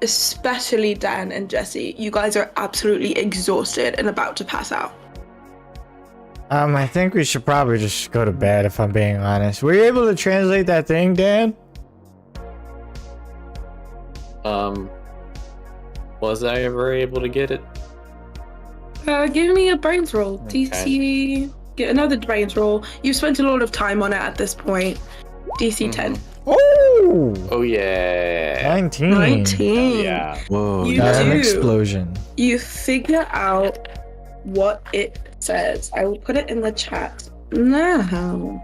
especially Dan and Jesse, you guys are absolutely exhausted and about to pass out. I think we should probably just go to bed, if I'm being honest. Were you able to translate that thing, Dan? Was I ever able to get it? Give me a brains roll. Okay. DC, get another brains roll. You've spent a lot of time on it at this point. DC 10. Oh, yeah. 19. 19. Yeah. Whoa. You Got an do. explosion. You figure out what it says. I will put it in the chat now.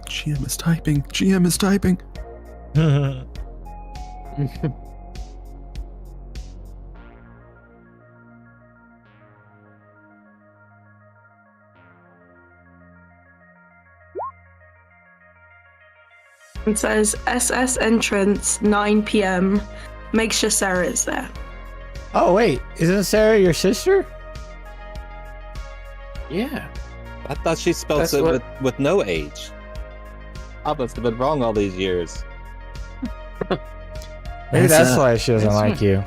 GM is typing. GM is typing. It says SS entrance 9 p.m. Make sure Sarah is there. Oh, wait. Isn't Sarah your sister? Yeah. I thought she spelled That's it what- with no H. I must have been wrong all these years. Maybe That's, that's why she doesn't that's- like you.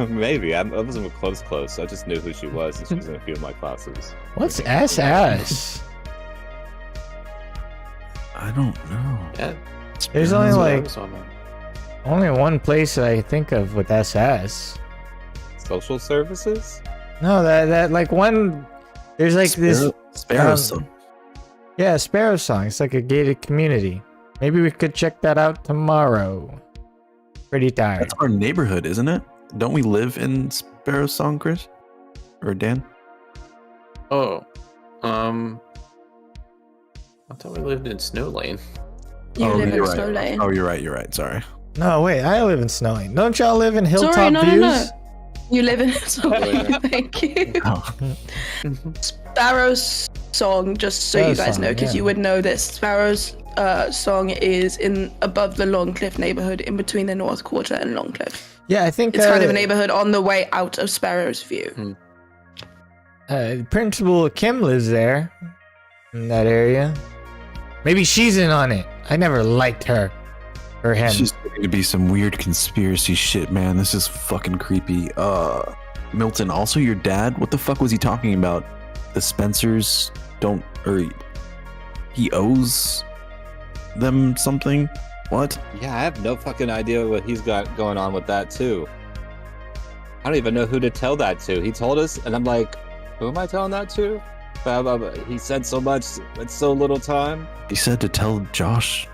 Maybe. I wasn't close. I just knew who she was, and she was in a few of my classes. What's SS? I don't know. Yeah. There's only that's what I like was on there. only one place that I think of with SS. Social services? No, that like one. There's like this. Sparrow um, song. Yeah, Sparrow song. It's like a gated community. Maybe we could check that out tomorrow. Pretty tired. That's our neighborhood, isn't it? Don't we live in Sparrow song, Chris? Or Dan? Oh, I thought we lived in Snow Lane. You live in you're Snow Lane. Oh, you're right. Sorry. No, wait, I live in Snow Lane. Don't y'all live in Hilltop Sorry, no. Views? You live in Snow Lane. Thank you. Oh. Sparrow's song, just so you Sparrow's guys song, know, because yeah. you would know this. Sparrow's song is in above the Longcliff neighborhood, in between the North Quarter and Longcliff. Yeah, I think It's kind of a neighborhood on the way out of Sparrow's view. Principal Kim lives there, in that area. Maybe she's in on it. I never liked her or him. It's just going to be some weird conspiracy shit, man. This is fucking creepy. Milton, also your dad? What the fuck was he talking about? The Spencers don't, or he owes them something? What? Yeah, I have no fucking idea what he's got going on with that too. I don't even know who to tell that to. He told us, and I'm like, who am I telling that to? He said so much in so little time. He said to tell Josh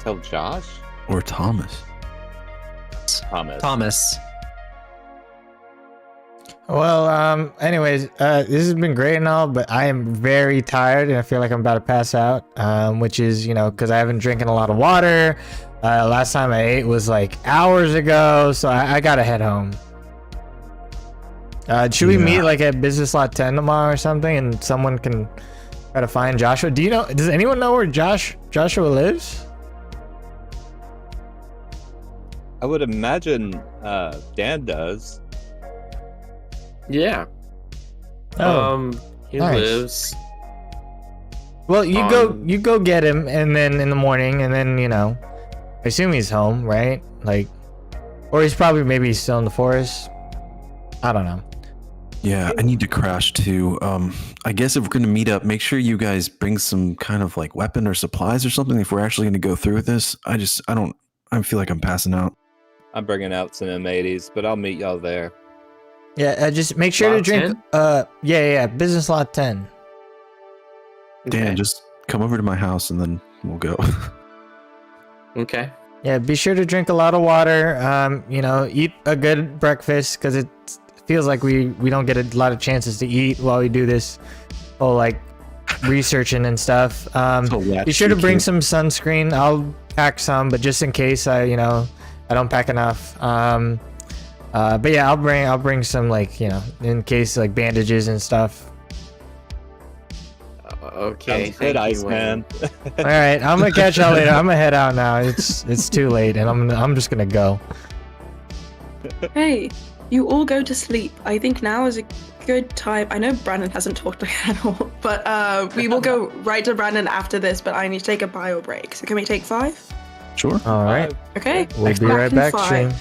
Tell Josh? or Thomas. Thomas. Well, anyways, this has been great and all, but I am very tired and I feel like I'm about to pass out, which is, because I haven't drinking a lot of water. Last time I ate was like hours ago, so I gotta head home. Should we meet like at Business Lot 10 tomorrow or something, and someone can try to find Joshua? Does anyone know where Joshua lives? I would imagine Dan does. Yeah. Oh, He nice. lives. well, you go get him, and then in the morning, and then I assume he's home, right? Like, or he's probably maybe still in the forest. I don't know. Yeah, I need to crash too. I guess if we're gonna meet up, make sure you guys bring some kind of like weapon or supplies or something if we're actually gonna go through with this. I feel like I'm passing out. I'm bringing out some M80s, but I'll meet y'all there. Yeah, just make sure to Lot drink. 10? Yeah, Business Lot 10. Dan, just come over to my house and then we'll go. Okay. Yeah, be sure to drink a lot of water. Eat a good breakfast, because it feels like we don't get a lot of chances to eat while we do this whole like researching and stuff. Be sure to bring some sunscreen. I'll pack some, but just in case I don't pack enough. But yeah, I'll bring some, like, in case, like, bandages and stuff. Okay. Sounds good, Iceman. All right, I'm gonna catch y'all later. I'm gonna head out now. It's too late, and I'm just gonna go. Hey, you all go to sleep. I think now is a good time. I know Brandon hasn't talked at all, but we will go right to Brandon after this, but I need to take a bio break. So can we take 5? Sure. All right, Okay. we'll be right in back, 5. stream.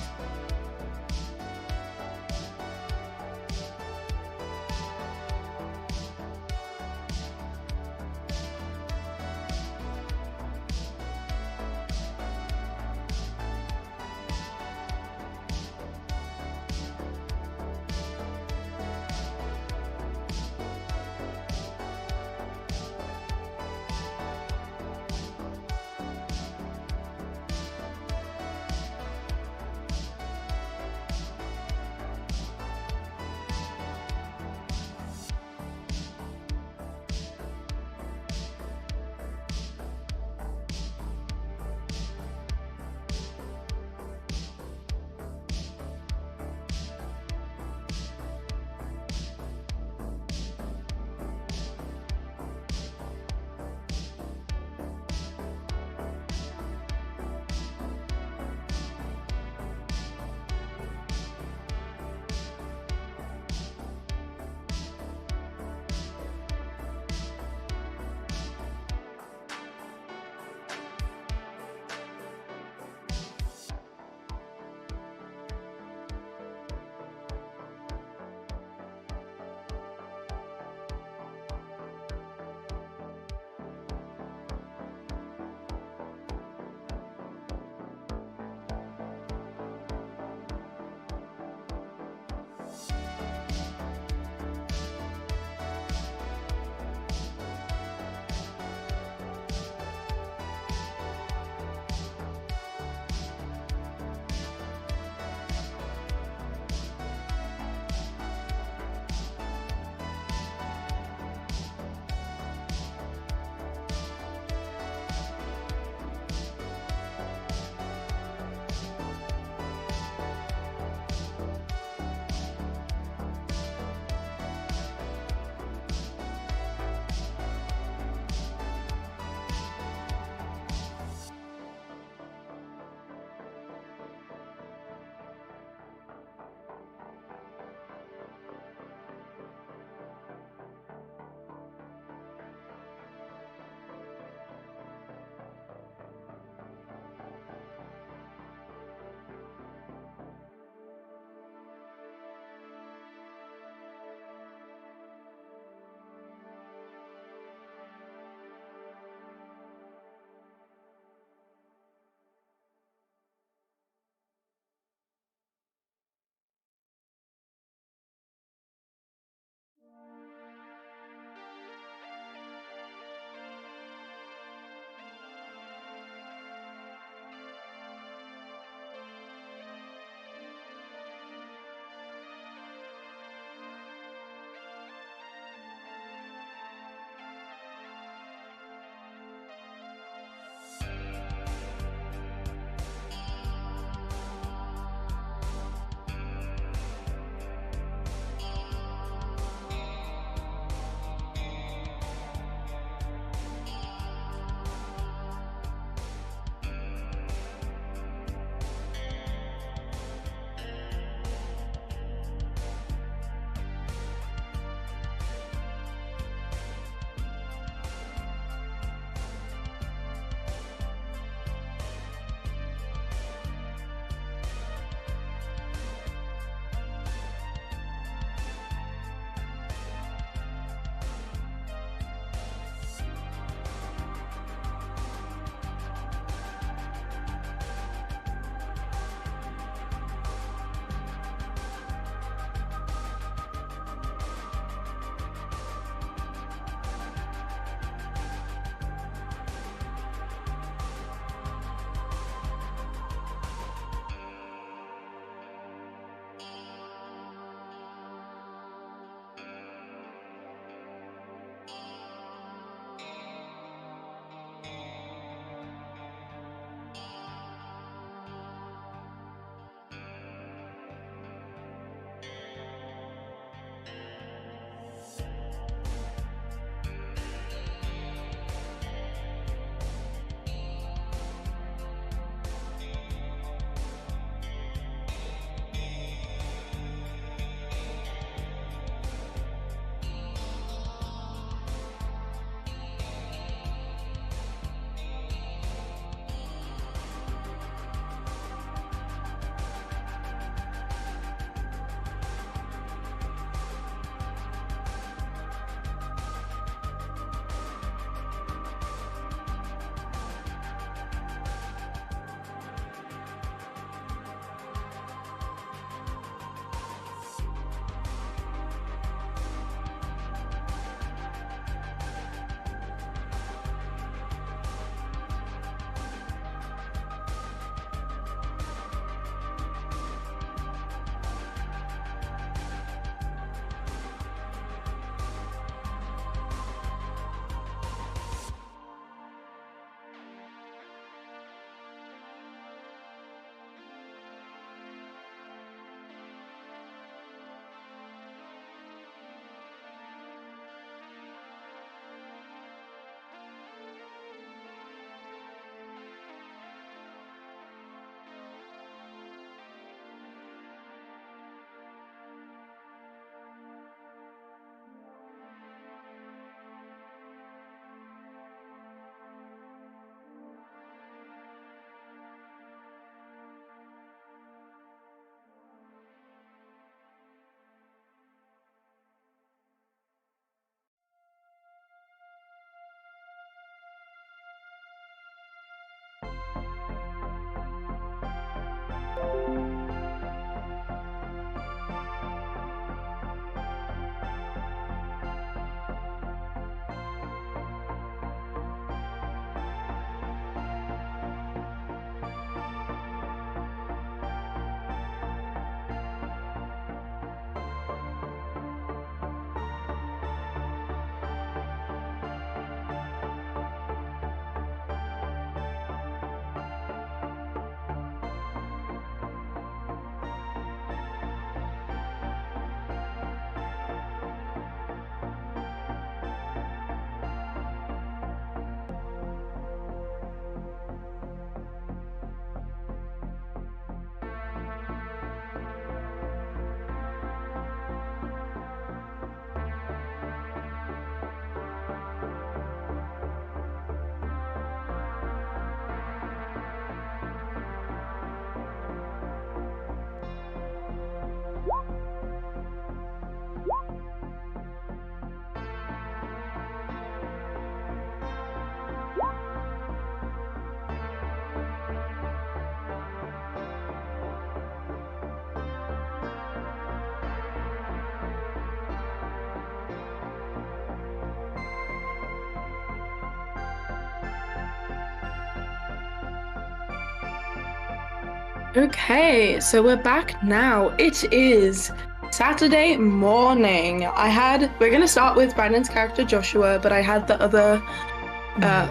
Okay, so we're back now. It is Saturday morning. We're gonna start with Brandon's character Joshua, but I had the other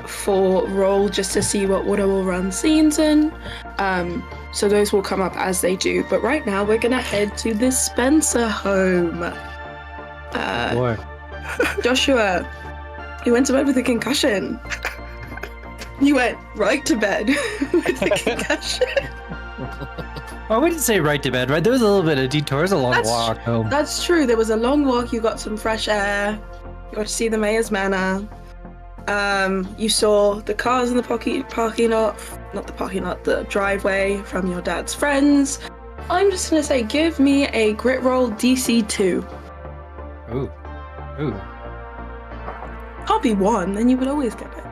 4 roll just to see what order we'll run scenes in. So those will come up as they do. But right now we're gonna head to the Spencer home. Joshua, you went to bed with a concussion. You went right to bed with a concussion. I wouldn't say right to bed, right? There was a little bit of detour. It was a long walk home. That's true. There was a long walk. You got some fresh air. You got to see the mayor's manor. You saw the cars in the parking lot. Not the parking lot, the driveway from your dad's friends. I'm just going to say, give me a grit roll DC 2. Ooh. Can't be 1, then you would always get it.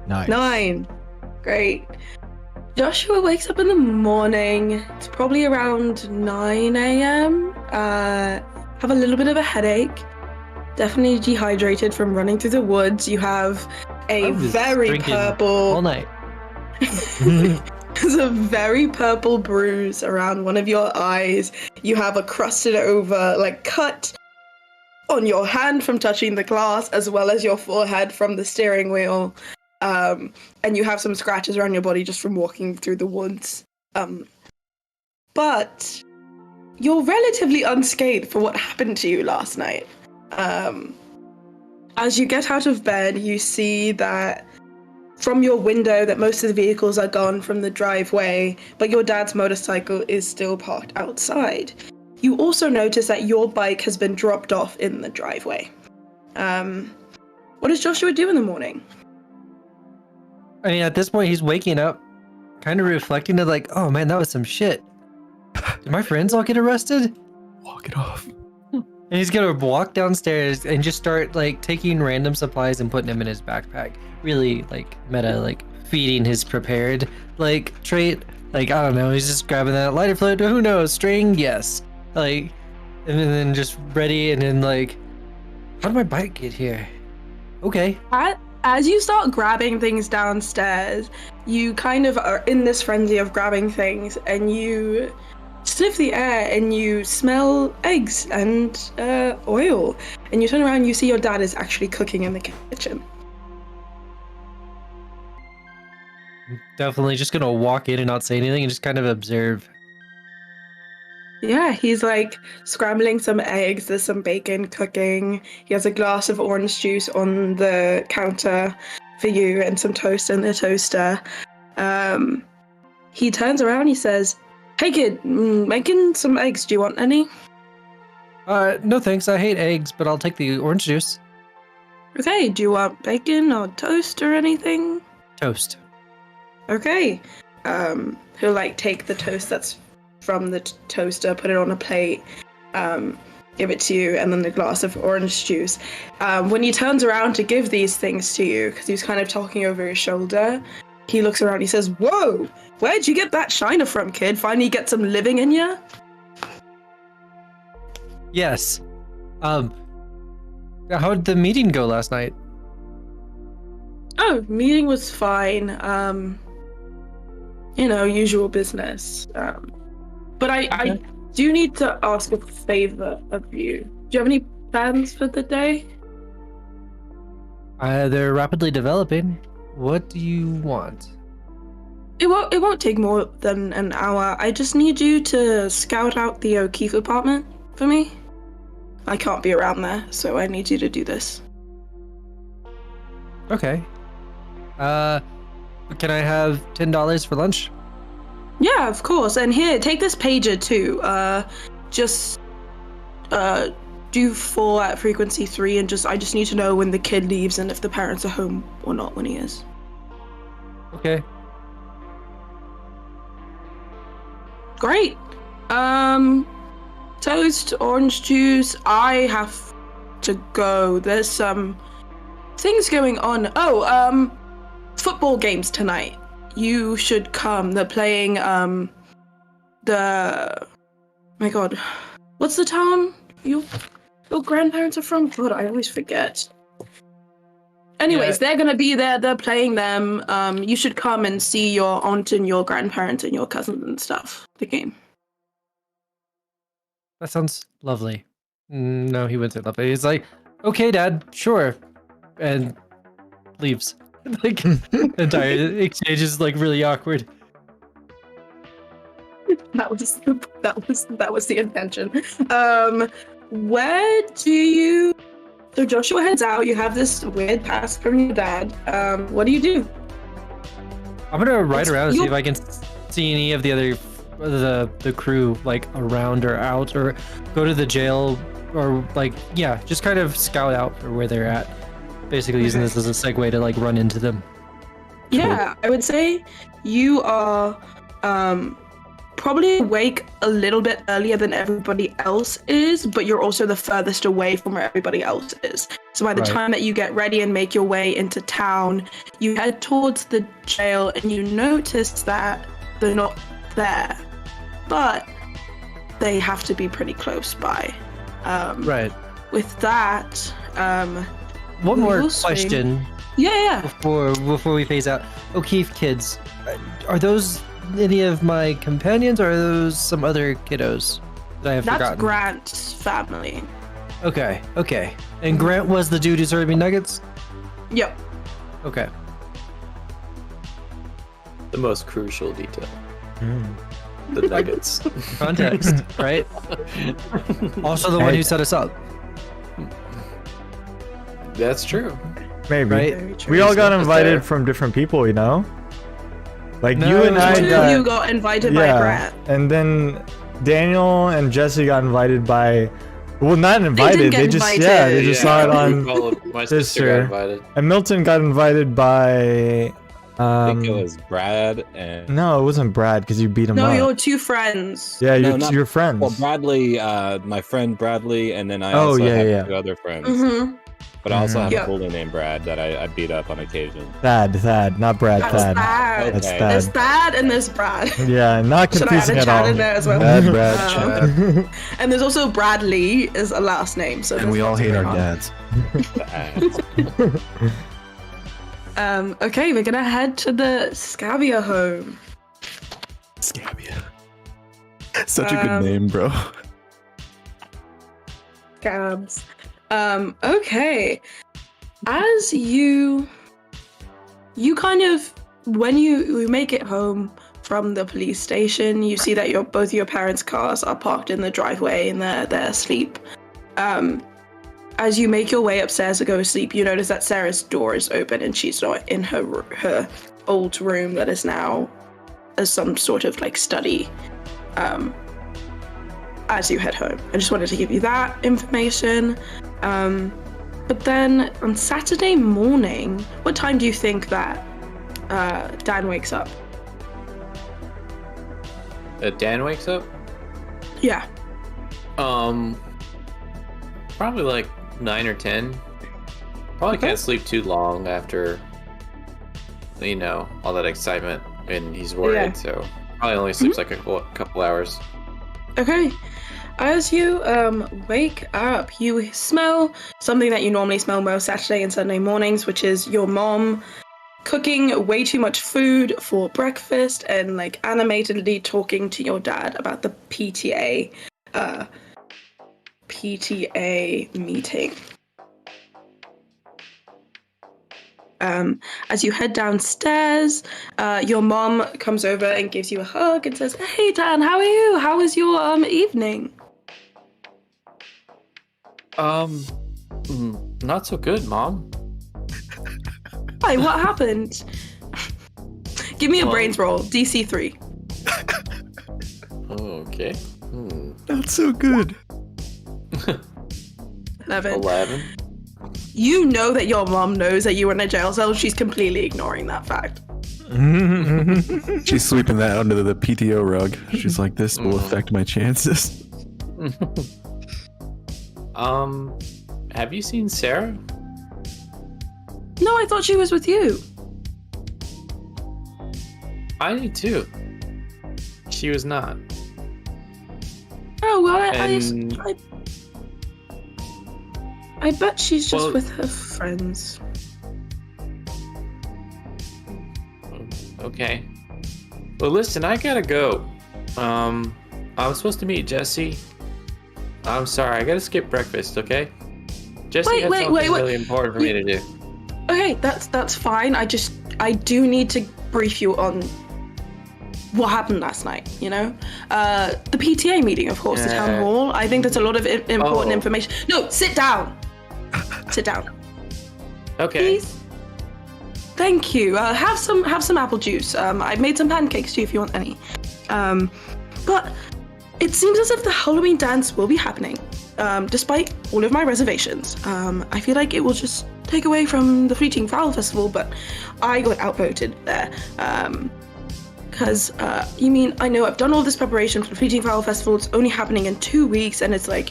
Nice. 9. Great. Joshua wakes up in the morning. It's probably around 9 a.m. Have a little bit of a headache. Definitely dehydrated from running through the woods. You have a very purple... all night. There's a very purple bruise around one of your eyes. You have a crusted over, cut on your hand from touching the glass, as well as your forehead from the steering wheel. And you have some scratches around your body just from walking through the woods. But you're relatively unscathed for what happened to you last night. As you get out of bed, you see that from your window that most of the vehicles are gone from the driveway, but your dad's motorcycle is still parked outside. You also notice that your bike has been dropped off in the driveway. What does Joshua do in the morning? I mean, at this point, he's waking up, kind of reflecting of oh man, that was some shit. Did my friends all get arrested? Walk it off. And he's gonna walk downstairs and just start taking random supplies and putting them in his backpack. Really meta, feeding his prepared trait. I don't know, he's just grabbing that lighter fluid, who knows, string, yes. And then just ready, and then how did my bike get here? Okay. As you start grabbing things downstairs, you kind of are in this frenzy of grabbing things, and you sniff the air and you smell eggs and oil. And you turn around and you see your dad is actually cooking in the kitchen. Definitely just gonna walk in and not say anything and just kind of observe. Yeah, he's scrambling some eggs, there's some bacon cooking, he has a glass of orange juice on the counter for you and some toast in the toaster. He turns around, he says, "Hey kid, making some eggs, do you want any?" No thanks, I hate eggs, but I'll take the orange juice. Okay, do you want bacon or toast or anything? Toast. Okay. He'll take the toast that's from the toaster, put it on a plate, give it to you, and then the glass of orange juice. When he turns around to give these things to you, because he's kind of talking over his shoulder, he looks around, he says, "Whoa, where'd you get that shiner from, kid? Finally get some living in ya?" Yes. How did the meeting go last night? Oh, meeting was fine. Usual business. But I do need to ask a favor of you. Do you have any plans for the day? They're rapidly developing. What do you want? It won't take more than an hour. I just need you to scout out the O'Keefe apartment for me. I can't be around there, so I need you to do this. Okay. Can I have $10 for lunch? Yeah, of course. And here, take this pager too. Do 4 at frequency 3, and I just need to know when the kid leaves and if the parents are home or not when he is. Okay. Great. Toast, orange juice. I have to go. There's some things going on. Football games tonight. You should come. They're playing my god, what's the town your grandparents are from? God, I always forget. Anyways, they're gonna be there. They're playing them. You should come and see your aunt and your grandparents and your cousins and stuff. The game. That sounds lovely. No, he wouldn't say lovely. He's like, okay, Dad, sure, and leaves. Like, the entire exchange is like really awkward. That was the intention. Where do you? So Joshua heads out. You have this weird pass from your dad. What do you do? I'm gonna ride around and see if I can see any of the other the crew like around or out, or go to the jail, or like just kind of scout out for where they're at. Basically using this as a segue to like run into them. Yeah, I would say you are probably awake a little bit earlier than everybody else is, but you're also the furthest away from where everybody else is. So by the time that you get ready and make your way into town, you head towards the jail and you notice that they're not there, but they have to be pretty close by. Right. With that, one more question. Yeah. Before we phase out, O'Keefe kids, are those any of my companions, or are those some other kiddos that I have forgotten? That's Grant's family. Okay. And Grant was the dude who served me nuggets? Yep. Okay. The most crucial detail. The nuggets. Context, right? Also the one who set us up. That's true. Maybe. Right? We all got invited from different people, you know? Like you and I you got invited by Grant. And then Daniel and Jesse got invited by, well, not invited. They just saw it on my sister got invited. And Milton got invited by I think it was Brad and no, it wasn't Brad because you beat him up. No, your two friends. Yeah, your friends. Well, Bradley, my friend Bradley, and then I also have two other friends. Mm-hmm. But I also have a bully named Brad that I beat up on occasion. Thad, not Brad. Thad. Okay. That's Thad. There's Thad and there's Brad. Yeah, not confusing Should I add a Chad in there as well? Brad. And there's also Bradley is a last name. So And we all hate our dads. Okay, we're gonna head to the Scabia home. Scabia. Such a good name, bro. Scabs. Okay. As you kind of, when you make it home from the police station, you see that both your parents' cars are parked in the driveway and they're asleep. As you make your way upstairs to go to sleep, you notice that Sarah's door is open and she's not in her old room that is now as some sort of like study. As you head home, I just wanted to give you that information. But then on Saturday morning, what time do you think that Dan wakes up? Dan wakes up? Yeah. Probably like 9 or 10. Probably can't sleep too long after, all that excitement, and he's worried, so probably only sleeps like a couple hours. Okay. As you wake up, you smell something that you normally smell most Saturday and Sunday mornings, which is your mom cooking way too much food for breakfast and like animatedly talking to your dad about the PTA meeting. As you head downstairs, your mom comes over and gives you a hug and says, "Hey Dan, how are you? How was your evening?" Not so good, Mom. Why? What happened? Give me a brains roll, DC 3. Okay. Not so good. 11. You know that your mom knows that you were in a jail cell. She's completely ignoring that fact. She's sweeping that under the PTO rug. She's like, this will affect my chances. Have you seen Sarah? No, I thought she was with you. I did too. She was not. Oh, well, I bet she's just with her friends. Okay. Well, listen, I gotta go. I was supposed to meet Jesse. I'm sorry, I gotta skip breakfast, okay? Jesse had something really important for me to do. Okay, that's fine. I do need to brief you on what happened last night, you know? The PTA meeting, of course, the town hall. I think that's a lot of important information. No, sit down. Sit down. Okay. Please. Thank you. Have some apple juice. I've made some pancakes too if you want any. But it seems as if the Halloween dance will be happening, despite all of my reservations. I feel like it will just take away from the Fleeting Fowl Festival, but I got outvoted there. Because, I know I've done all this preparation for the Fleeting Fowl Festival. It's only happening in 2 weeks, and it's like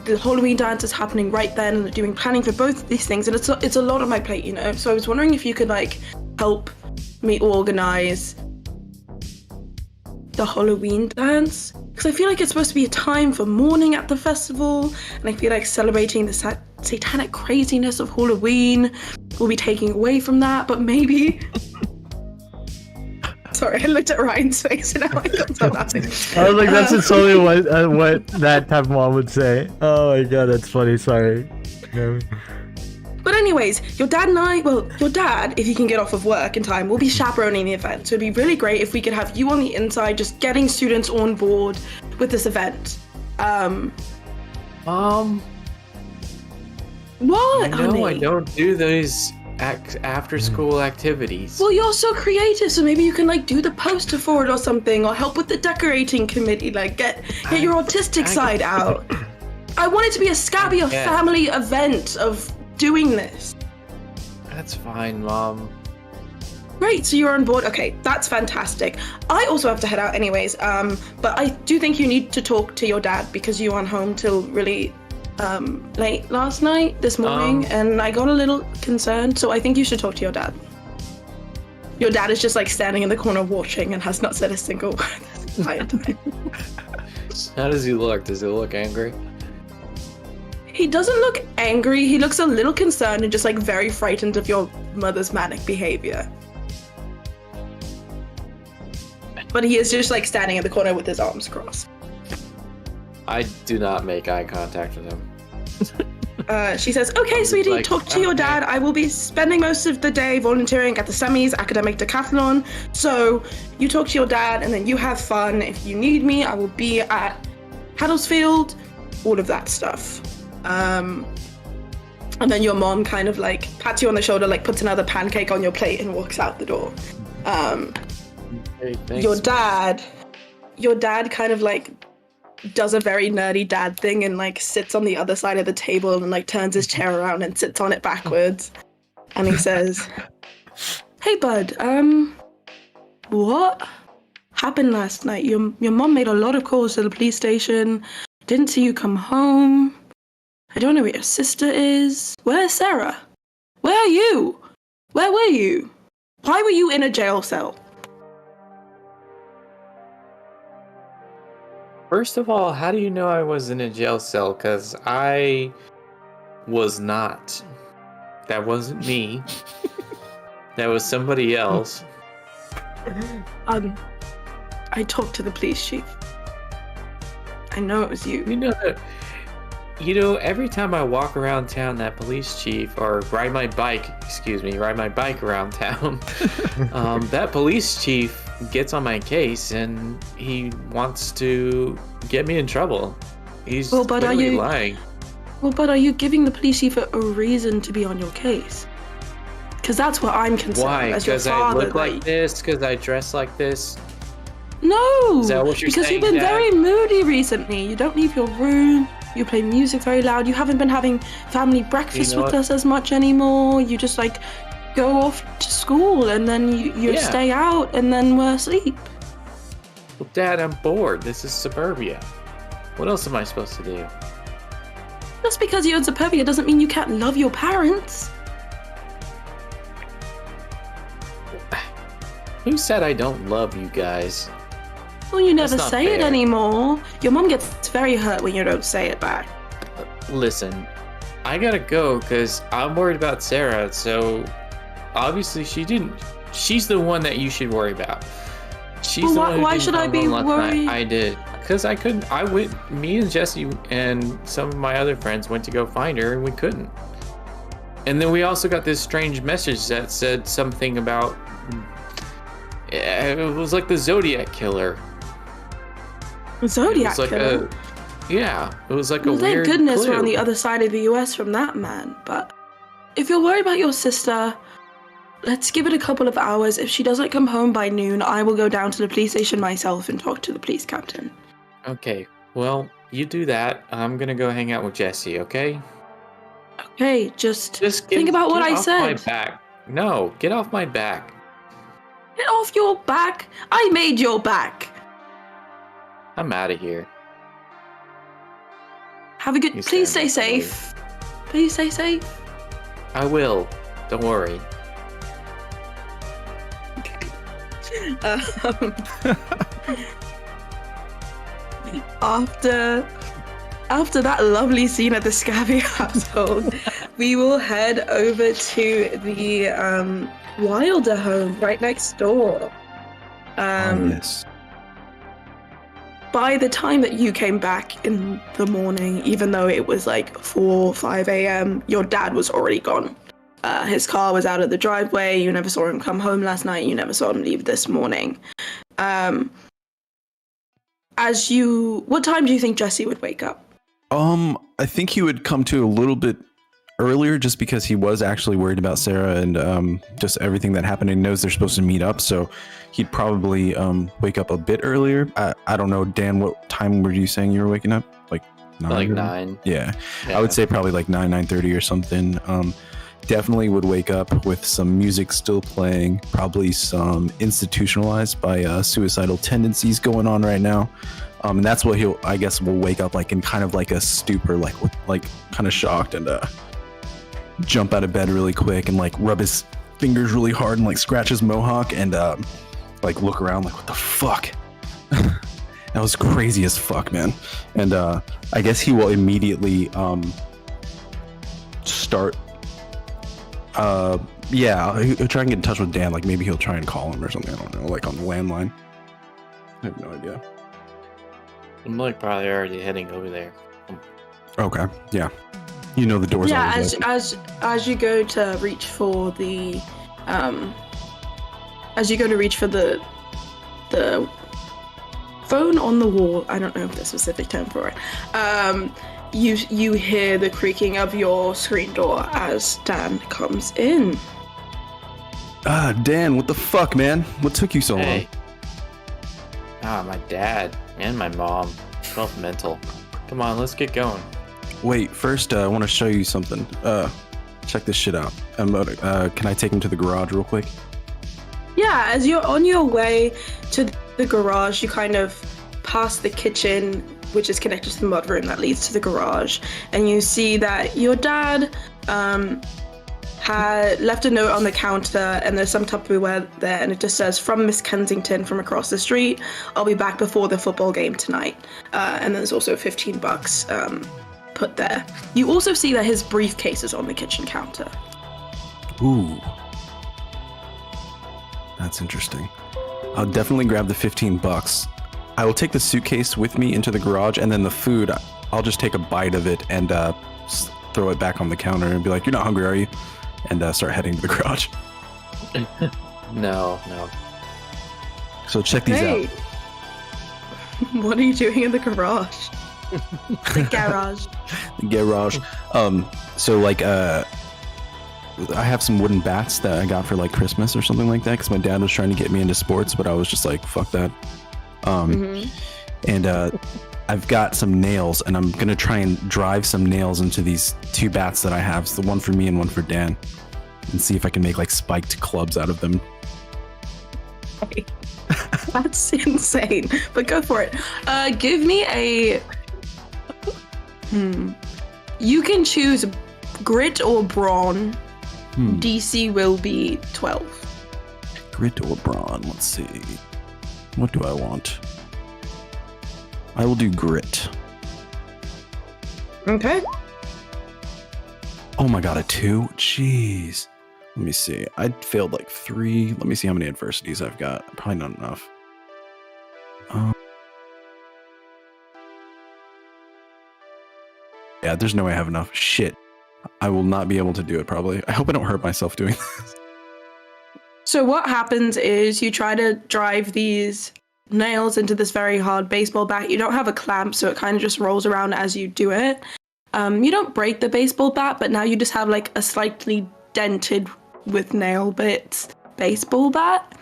the Halloween dance is happening right then, and they're doing planning for both of these things, and it's a lot on my plate, you know? So I was wondering if you could, like, help me organize the Halloween dance, because I feel like it's supposed to be a time for mourning at the festival, and I feel like celebrating the satanic craziness of Halloween will be taking away from that, but maybe... Sorry, I looked at Ryan's face and now I got so laughing. I was like, that's just totally what that type of mom would say. Oh my god, that's funny, sorry. But anyways, your dad, if he can get off of work in time, will be chaperoning the event. So it'd be really great if we could have you on the inside, just getting students on board with this event. What? No, I don't do those after school activities. Well, you're so creative, so maybe you can like do the poster for it or something, or help with the decorating committee, like get your autistic side out. I want it to be a scabby family event of doing this. That's fine, Mom. Great, so you're on board. Okay, that's fantastic. I also have to head out anyways, but I do think you need to talk to your dad because you weren't home till really late this morning, and I got a little concerned, so I think you should talk to your dad. Your dad is just like standing in the corner watching and has not said a single word this entire time. How does he look? Does he look angry? He doesn't look angry, he looks a little concerned and just like very frightened of your mother's manic behavior. But he is just like standing in the corner with his arms crossed. I do not make eye contact with him. She says, okay, sweetie, like, talk to your dad. I will be spending most of the day volunteering at the Semis Academic Decathlon. So you talk to your dad and then you have fun. If you need me, I will be at Haddlesfield, all of that stuff. And then your mom kind of like pats you on the shoulder, like puts another pancake on your plate and walks out the door. Hey, thanks. Your dad kind of like does a very nerdy dad thing and like sits on the other side of the table and like turns his chair around and sits on it backwards. And he says, hey bud, what happened last night? Your mom made a lot of calls to the police station. Didn't see you come home. I don't know where your sister is. Where's Sarah? Where are you? Where were you? Why were you in a jail cell? First of all, how do you know I was in a jail cell? Because I was not. That wasn't me. That was somebody else. I talked to the police chief. I know it was you. You know, every time I walk around town, that police chief, or ride my bike around town, that police chief gets on my case and he wants to get me in trouble. He's literally lying. Well, but are you giving the police chief a reason to be on your case? Because that's what I'm concerned. Why? Because I look like this? Because I dress like this? No! Is that what you're because saying, you've been Dad? very moody recently. You don't leave your room. You play music very loud. You haven't been having family breakfast with us as much anymore. You just like go off to school and then you stay out and then we're asleep. Well, Dad, I'm bored. This is suburbia. What else am I supposed to do? Just because you're in suburbia doesn't mean you can't love your parents. Who said I don't love you guys? Well, you never That's not say it fair. anymore. Your mom gets very hurt when you don't say it back. Listen, I gotta go because I'm worried about Sarah, so obviously she didn't She's the one that you should worry about. She's Well, the one who why didn't should I come be home last worried? night. I did. Because I couldn't. Me and Jesse and some of my other friends went to go find her, and we couldn't. And then we also got this strange message that said something about. It was like the Zodiac killer. Zodiac It was like killer? it was like Well, a weird thank goodness we're clue. on the other side of the US from that man. But if you're worried about your sister, let's give it a couple of hours. If she doesn't come home by noon, I will go down to the police station myself and talk to the police captain. Okay, well, you do that. I'm gonna go hang out with Jesse, okay? Okay, just Just think about what I off my said. back. No, get off my back. Get off your back. I made your back. I'm out of here. Have a good. You Please stay stand up, safe. Please stay safe. I will. Don't worry. Um, after that lovely scene at the Scabby household, we will head over to the Wilder home right next door. Yes. By the time that you came back in the morning, even though it was like 4, 5 a.m., your dad was already gone. His car was out of the driveway. You never saw him come home last night. You never saw him leave this morning. What time do you think Jesse would wake up? I think he would come to a little bit earlier just because he was actually worried about Sarah and just everything that happened and knows they're supposed to meet up. So he'd probably wake up a bit earlier. I don't know, Dan, what time were you saying you were waking up? Like 9? Like 9. Yeah. I would say probably like 9:30 or something. Definitely would wake up with some music still playing, probably some institutionalized by suicidal tendencies going on right now. And that's what will wake up like in kind of like a stupor, like kind of shocked and jump out of bed really quick and like rub his fingers really hard and like scratch his mohawk and like look around like, what the fuck? That was crazy as fuck, man. And I guess he will immediately start he'll try and get in touch with Dan. Like maybe he'll try and call him or something. I don't know, like on the landline. I have no idea. I'm like probably already heading over there. Okay, yeah. You know the door's always open. As you go to reach for the the phone on the wall, I don't know if there's a specific term for it. You hear the creaking of your screen door as Dan comes in. Dan, what the fuck, man? What took you so long? My dad and my mom, both mental. Come on, let's get going. Wait, first I want to show you something. Check this shit out. Can I take him to the garage real quick? Yeah, as you're on your way to the garage, you kind of pass the kitchen, which is connected to the mudroom that leads to the garage, and you see that your dad had left a note on the counter, and there's some Tupperware there, and it just says, "From Miss Kensington from across the street. I'll be back before the football game tonight." And there's also $15 put there. You also see that his briefcase is on the kitchen counter. Ooh. That's interesting. I'll definitely grab the $15. I will take the suitcase with me into the garage, and then the food, I'll just take a bite of it and throw it back on the counter and be like, "You're not hungry, are you?" And start heading to the garage. No. So check these out. What are you doing in the garage? The garage. The garage. So like I have some wooden bats that I got for like Christmas or something like that because my dad was trying to get me into sports, but I was just like, fuck that. And I've got some nails, and I'm gonna try and drive some nails into these 2 bats that I have. It's the one for me and one for Dan, and see if I can make like spiked clubs out of them. That's insane, but go for it. Give me a... You can choose grit or brawn. DC will be 12. Grit or brawn, let's see. What do I want? I will do grit. Okay. Oh my god, a 2? Jeez. Let me see. I failed like 3. Let me see how many adversities I've got. Probably not enough. Yeah, there's no way I have enough. Shit. I will not be able to do it probably. I hope I don't hurt myself doing this. So what happens is you try to drive these nails into this very hard baseball bat. You don't have a clamp, so it kind of just rolls around as you do it. You don't break the baseball bat, but now you just have like a slightly dented with nail bits baseball bat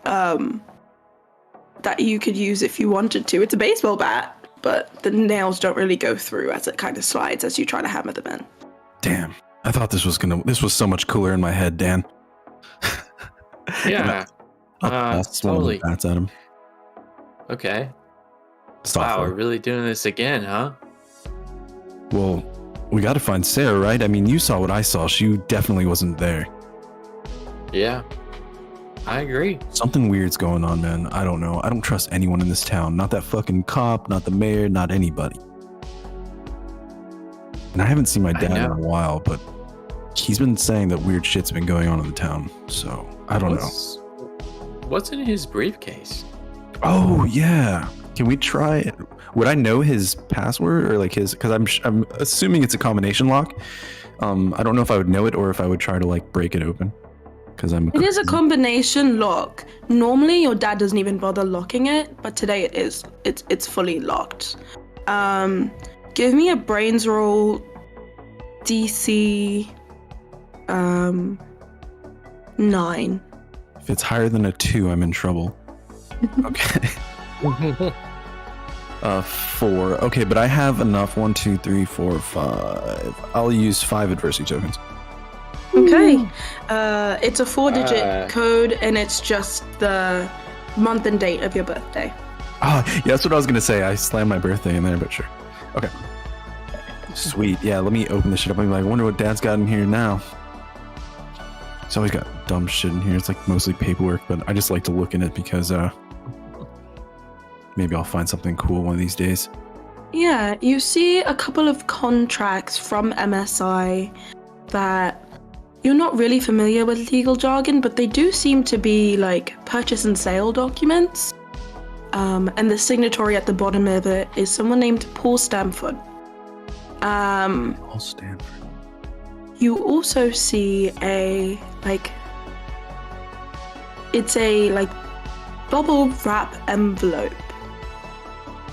that you could use if you wanted to. It's a baseball bat, but the nails don't really go through as it kind of slides as you try to hammer them in. Damn. I thought this was so much cooler in my head, Dan. Yeah. That's totally. One of the bats at him. Okay. Stop Wow, them. we're really doing this again, huh? Well, we got to find Sarah, right? I mean, you saw what I saw. She definitely wasn't there. Yeah. I agree. Something weird's going on, man. I don't know. I don't trust anyone in this town. Not that fucking cop, not the mayor, not anybody. And I haven't seen my dad in a while, but he's been saying that weird shit's been going on in the town. So I don't know. What's in his briefcase? Oh yeah. Can we try it? Would I know his password or like his? Because I'm assuming it's a combination lock. I don't know if I would know it or if I would try to like break it open. Because It is a combination lock. Normally your dad doesn't even bother locking it, but today it is. It's fully locked. Give me a brains roll, DC 9. If it's higher than a 2, I'm in trouble. Okay. 4. Okay, but I have enough. 1, 2, 3, 4, 5. I'll use 5 adversity tokens. Okay. It's a 4-digit code, and it's just the month and date of your birthday. Oh, yeah, that's what I was gonna say. I slammed my birthday in there, but sure. Okay. Sweet. Yeah, let me open this shit up. I'm like, I wonder what Dad's got in here now. He's always got dumb shit in here. It's like mostly paperwork, but I just like to look in it because maybe I'll find something cool one of these days. Yeah, you see a couple of contracts from MSI that you're not really familiar with legal jargon, but they do seem to be like purchase and sale documents. And the signatory at the bottom of it is someone named Paul Stamford. Paul Stanford. You also see it's a bubble wrap envelope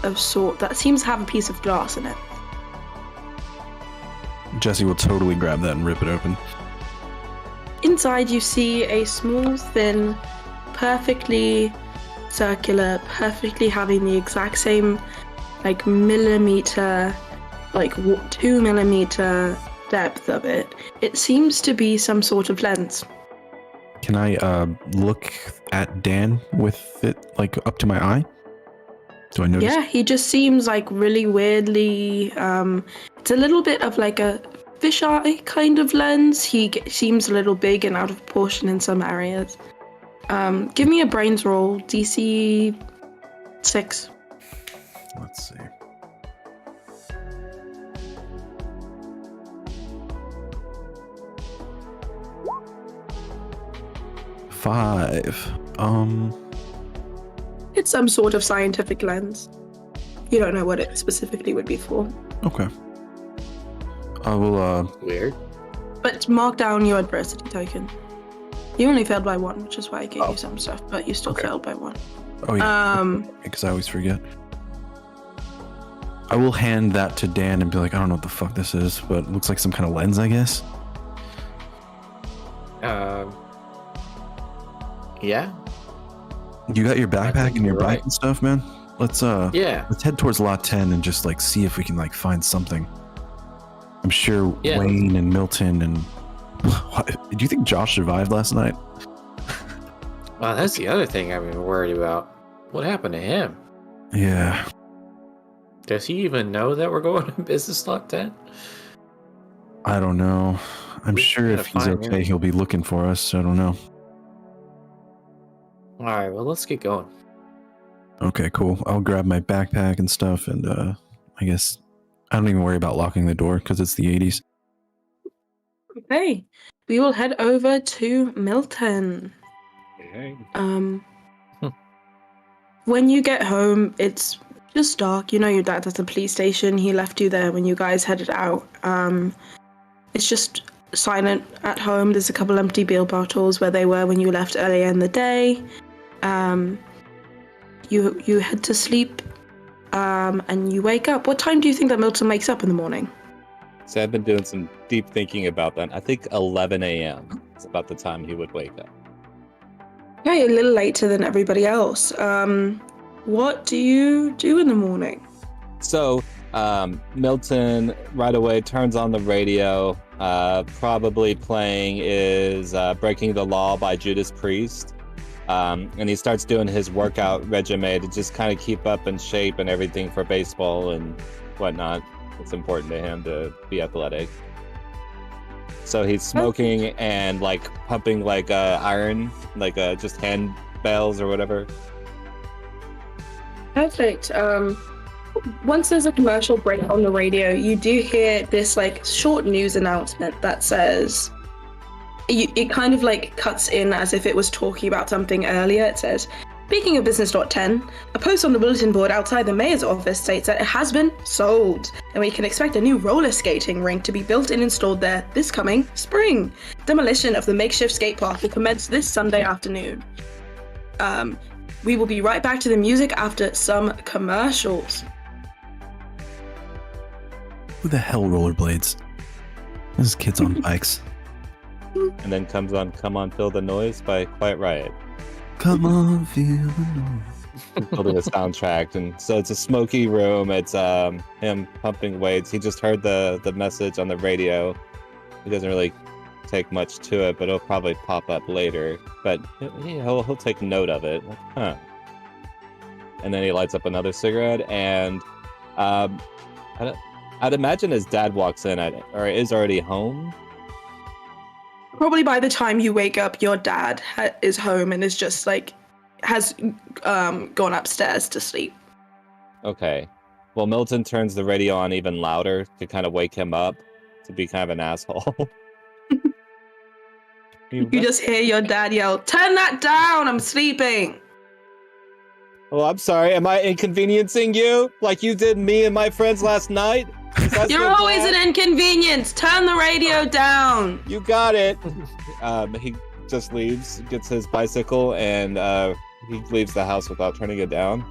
of sort that seems to have a piece of glass in it. Jesse will totally grab that and rip it open. Inside you see a small, thin, perfectly circular, perfectly having the exact same millimeter, 2 millimeter depth of it. It seems to be some sort of lens. Can I look at Dan with it up to my eye? Do I notice? Yeah, he just seems really weirdly. It's a little bit of a fisheye kind of lens. He seems a little big and out of proportion in some areas. Give me a brains roll, DC 6. Let's see. 5. It's some sort of scientific lens. You don't know what it specifically would be for. Okay. I will, Weird. But mark down your adversity token. You only failed by 1, which is why I gave you some stuff, but you still failed by 1. Oh, yeah. Because I always forget. I will hand that to Dan and be like, I don't know what the fuck this is, but it looks like some kind of lens, I guess. Yeah. You got your backpack and your you're bike right. and stuff, man? Let's head towards lot 10 and just see if we can find something. I'm sure Wayne and Milton and do you think Josh survived last night? Well, that's the other thing I've been worried about. What happened to him? Yeah. Does he even know that we're going to business lot 10? I don't know. I'm We sure gotta if he's find okay, him. he'll be looking for us. I don't know. All right, well, let's get going. Okay, cool. I'll grab my backpack and stuff, and I guess I don't even worry about locking the door because it's the 80s. Okay. we will head over to Milton. Okay. When you get home, it's just dark. You know your dad's at the police station. He left you there when you guys headed out. It's just silent at home. There's a couple empty beer bottles where they were when you left earlier in the day. You head to sleep, and you wake up. What time do you think that Milton wakes up in the morning? So I've been doing some deep thinking about that. I think 11 a.m. is about the time he would wake up. Okay, a little later than everybody else. What do you do in the morning? So Milton right away turns on the radio. Probably playing is Breaking the Law by Judas Priest. And he starts doing his workout regimen to just kind of keep up in shape and everything for baseball and whatnot. It's important to him to be athletic. So he's smoking and like pumping like iron, like just hand bells or whatever. Perfect. Once there's a commercial break on the radio, you do hear this like short news announcement that says, it kind of like cuts in as if it was talking about something earlier. It says, speaking of Business Lot 10, a post on the bulletin board outside the mayor's office states that it has been sold, and we can expect a new roller skating rink to be built and installed there this coming spring. Demolition of the makeshift skate park will commence this Sunday afternoon. We will be right back to the music after some commercials. Who the hell rollerblades? This is kids on bikes. And then comes on Come On Feel the Noise by Quiet Riot. Come on, feel the noise. Building a soundtrack. And so it's a smoky room. It's him pumping weights. He just heard the message on the radio. He doesn't really take much to it, but it'll probably pop up later. But he'll take note of it. Like, huh. And then he lights up another cigarette, and I'd imagine his dad walks in or is already home. Probably by the time you wake up, your dad is home and is just like has gone upstairs to sleep. Okay. Well, Milton turns the radio on even louder to kind of wake him up, to be kind of an asshole. You just hear your dad yell, "Turn that down, I'm sleeping." Oh, I'm sorry. Am I inconveniencing you like you did me and my friends last night? You're always an inconvenience. Turn the radio down. You got it. He just leaves, gets his bicycle, and he leaves the house without turning it down.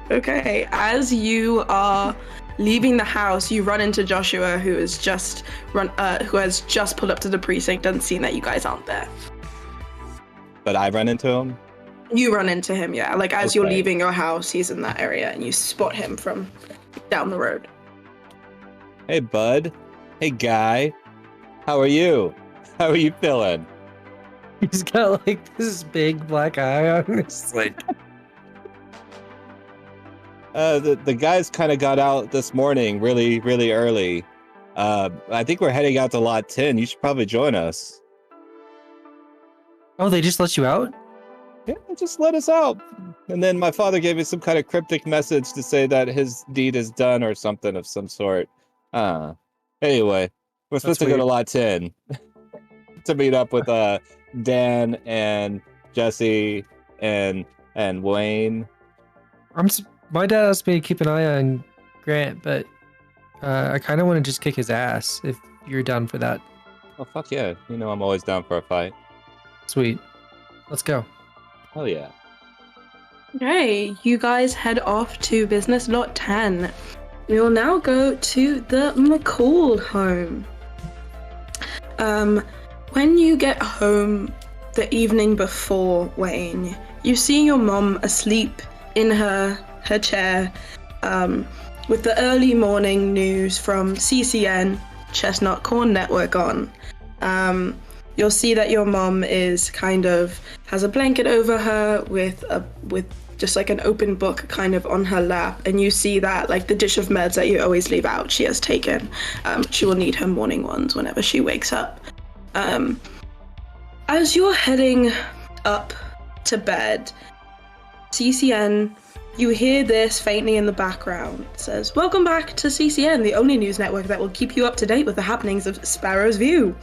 Okay. As you are leaving the house, you run into Joshua, who has just pulled up to the precinct and seen that you guys aren't there. But I run into him? You run into him, yeah. Like as you're leaving your house, he's in that area, and you spot him from down the road. Hey, bud. Hey, guy. How are you? How are you feeling? He's got like this big black eye on his like. The guys kind of got out this morning really, really early. I think we're heading out to Lot 10. You should probably join us. Oh, they just let you out? Yeah, just let us out. And then my father gave me some kind of cryptic message to say that his deed is done or something of some sort. Anyway, we're supposed to go to Lot 10 to meet up with Dan and Jesse and Wayne. My dad asked me to keep an eye on Grant, but I kind of want to just kick his ass if you're down for that. Oh, fuck yeah. You know I'm always down for a fight. Sweet. Let's go. Hell yeah. Okay, you guys head off to Business Lot 10. We will now go to the McCall home. When you get home the evening before, Wayne, you see your mom asleep in her chair with the early morning news from CCN, Chestnut Corn Network on. You'll see that your mom is kind of has a blanket over her with just like an open book kind of on her lap, and you see that like the dish of meds that you always leave out she has taken. She will need her morning ones whenever she wakes up. As you're heading up to bed, CCN, you hear this faintly in the background. It says, "Welcome back to CCN, the only news network that will keep you up to date with the happenings of Sparrow's View."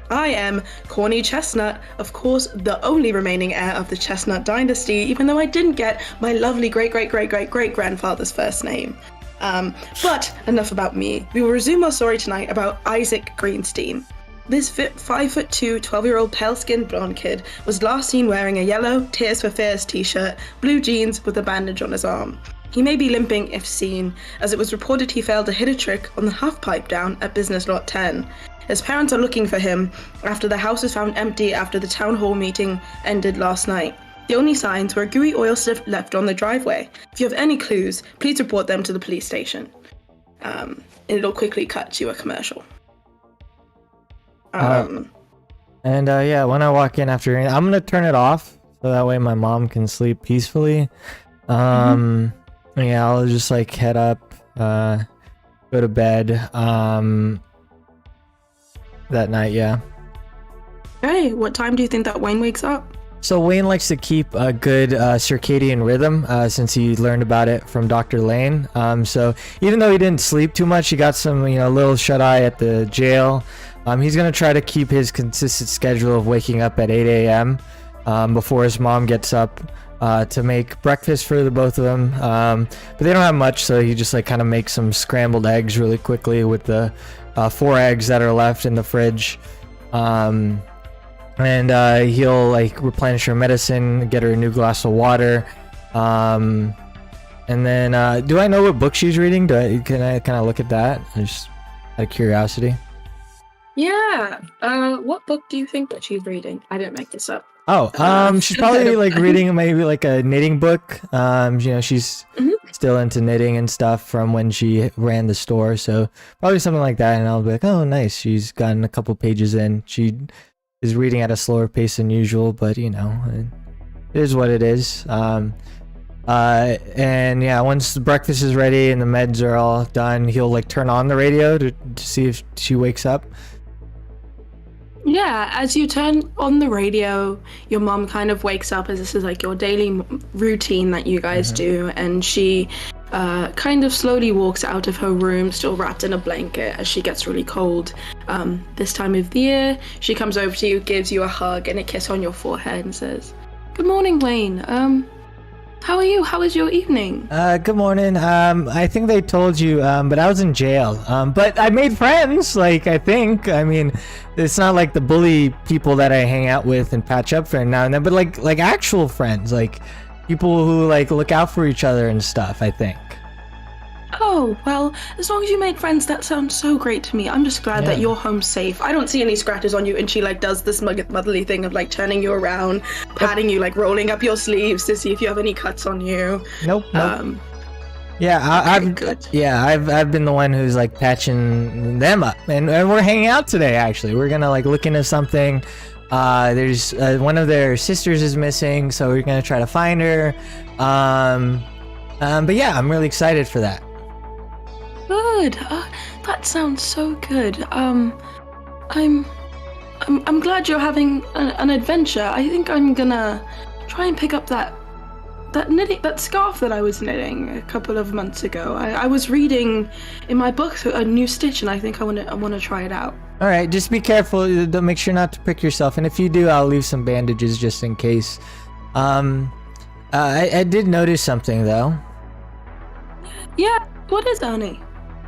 I am Corny Chestnut, of course, the only remaining heir of the Chestnut dynasty, even though I didn't get my lovely great-great-great-great-great-grandfather's first name. But enough about me. We will resume our story tonight about Isaac Greenstein. This 5'2", 12-year-old pale-skinned blonde kid was last seen wearing a yellow Tears for Fears t-shirt, blue jeans with a bandage on his arm. He may be limping if seen, as it was reported he failed to hit a trick on the half-pipe down at Business Lot 10. His parents are looking for him after the house was found empty after the town hall meeting ended last night. The only signs were a gooey oil slick left on the driveway. If you have any clues, please report them to the police station. It'll quickly cut to a commercial. When I walk in after, I'm gonna turn it off so that way my mom can sleep peacefully. Yeah, I'll just like head up, go to bed. That night, yeah. Okay, what time do you think that Wayne wakes up? So Wayne likes to keep a good circadian rhythm since he learned about it from Dr. Lane. So even though he didn't sleep too much, he got some, little shut-eye at the jail. He's going to try to keep his consistent schedule of waking up at 8 a.m. Before his mom gets up to make breakfast for the both of them. But they don't have much, so he just kind of makes some scrambled eggs really quickly with the 4 eggs that are left in the fridge. And he'll replenish her medicine, get her a new glass of water. And then do I know what book she's reading? Can I kind of look at that? Just out of curiosity. Yeah. What book do you think that she's reading? I didn't make this up. She's probably reading maybe a knitting book. She's still into knitting and stuff from when she ran the store, so probably something like that. And I'll be like, oh, nice. She's gotten a couple pages in. She is reading at a slower pace than usual, but it is what it is. And yeah, once the breakfast is ready and the meds are all done, he'll turn on the radio to see if she wakes up. Yeah, as you turn on the radio, your mom kind of wakes up, as this is your daily routine that you guys do, and she kind of slowly walks out of her room, still wrapped in a blanket as she gets really cold. This time of the year, she comes over to you, gives you a hug and a kiss on your forehead and says, "Good morning, Wayne. How are you? How was your evening?" Good morning. I think they told you, but I was in jail. But I made friends, I think. I mean, it's not like the bully people that I hang out with and patch up for now and then, but like actual friends, people who look out for each other and stuff, I think. Oh, well, as long as you made friends, that sounds so great to me. I'm just glad that you're home safe. I don't see any scratches on you. And she does this motherly thing of turning you around, patting you, rolling up your sleeves to see if you have any cuts on you. Nope. I've been the one who's patching them up, and we're hanging out today. Actually, we're gonna look into something. There's one of their sisters is missing, so we're gonna try to find her. But yeah, I'm really excited for that. Good. That sounds so good. I'm glad you're having an adventure. I think I'm gonna try and pick up that scarf that I was knitting a couple of months ago. I was reading in my book a new stitch, and I think I want to try it out. All right, just be careful. Don't make sure not to prick yourself, and if you do, I'll leave some bandages just in case. I did notice something though. Yeah, what is, Annie?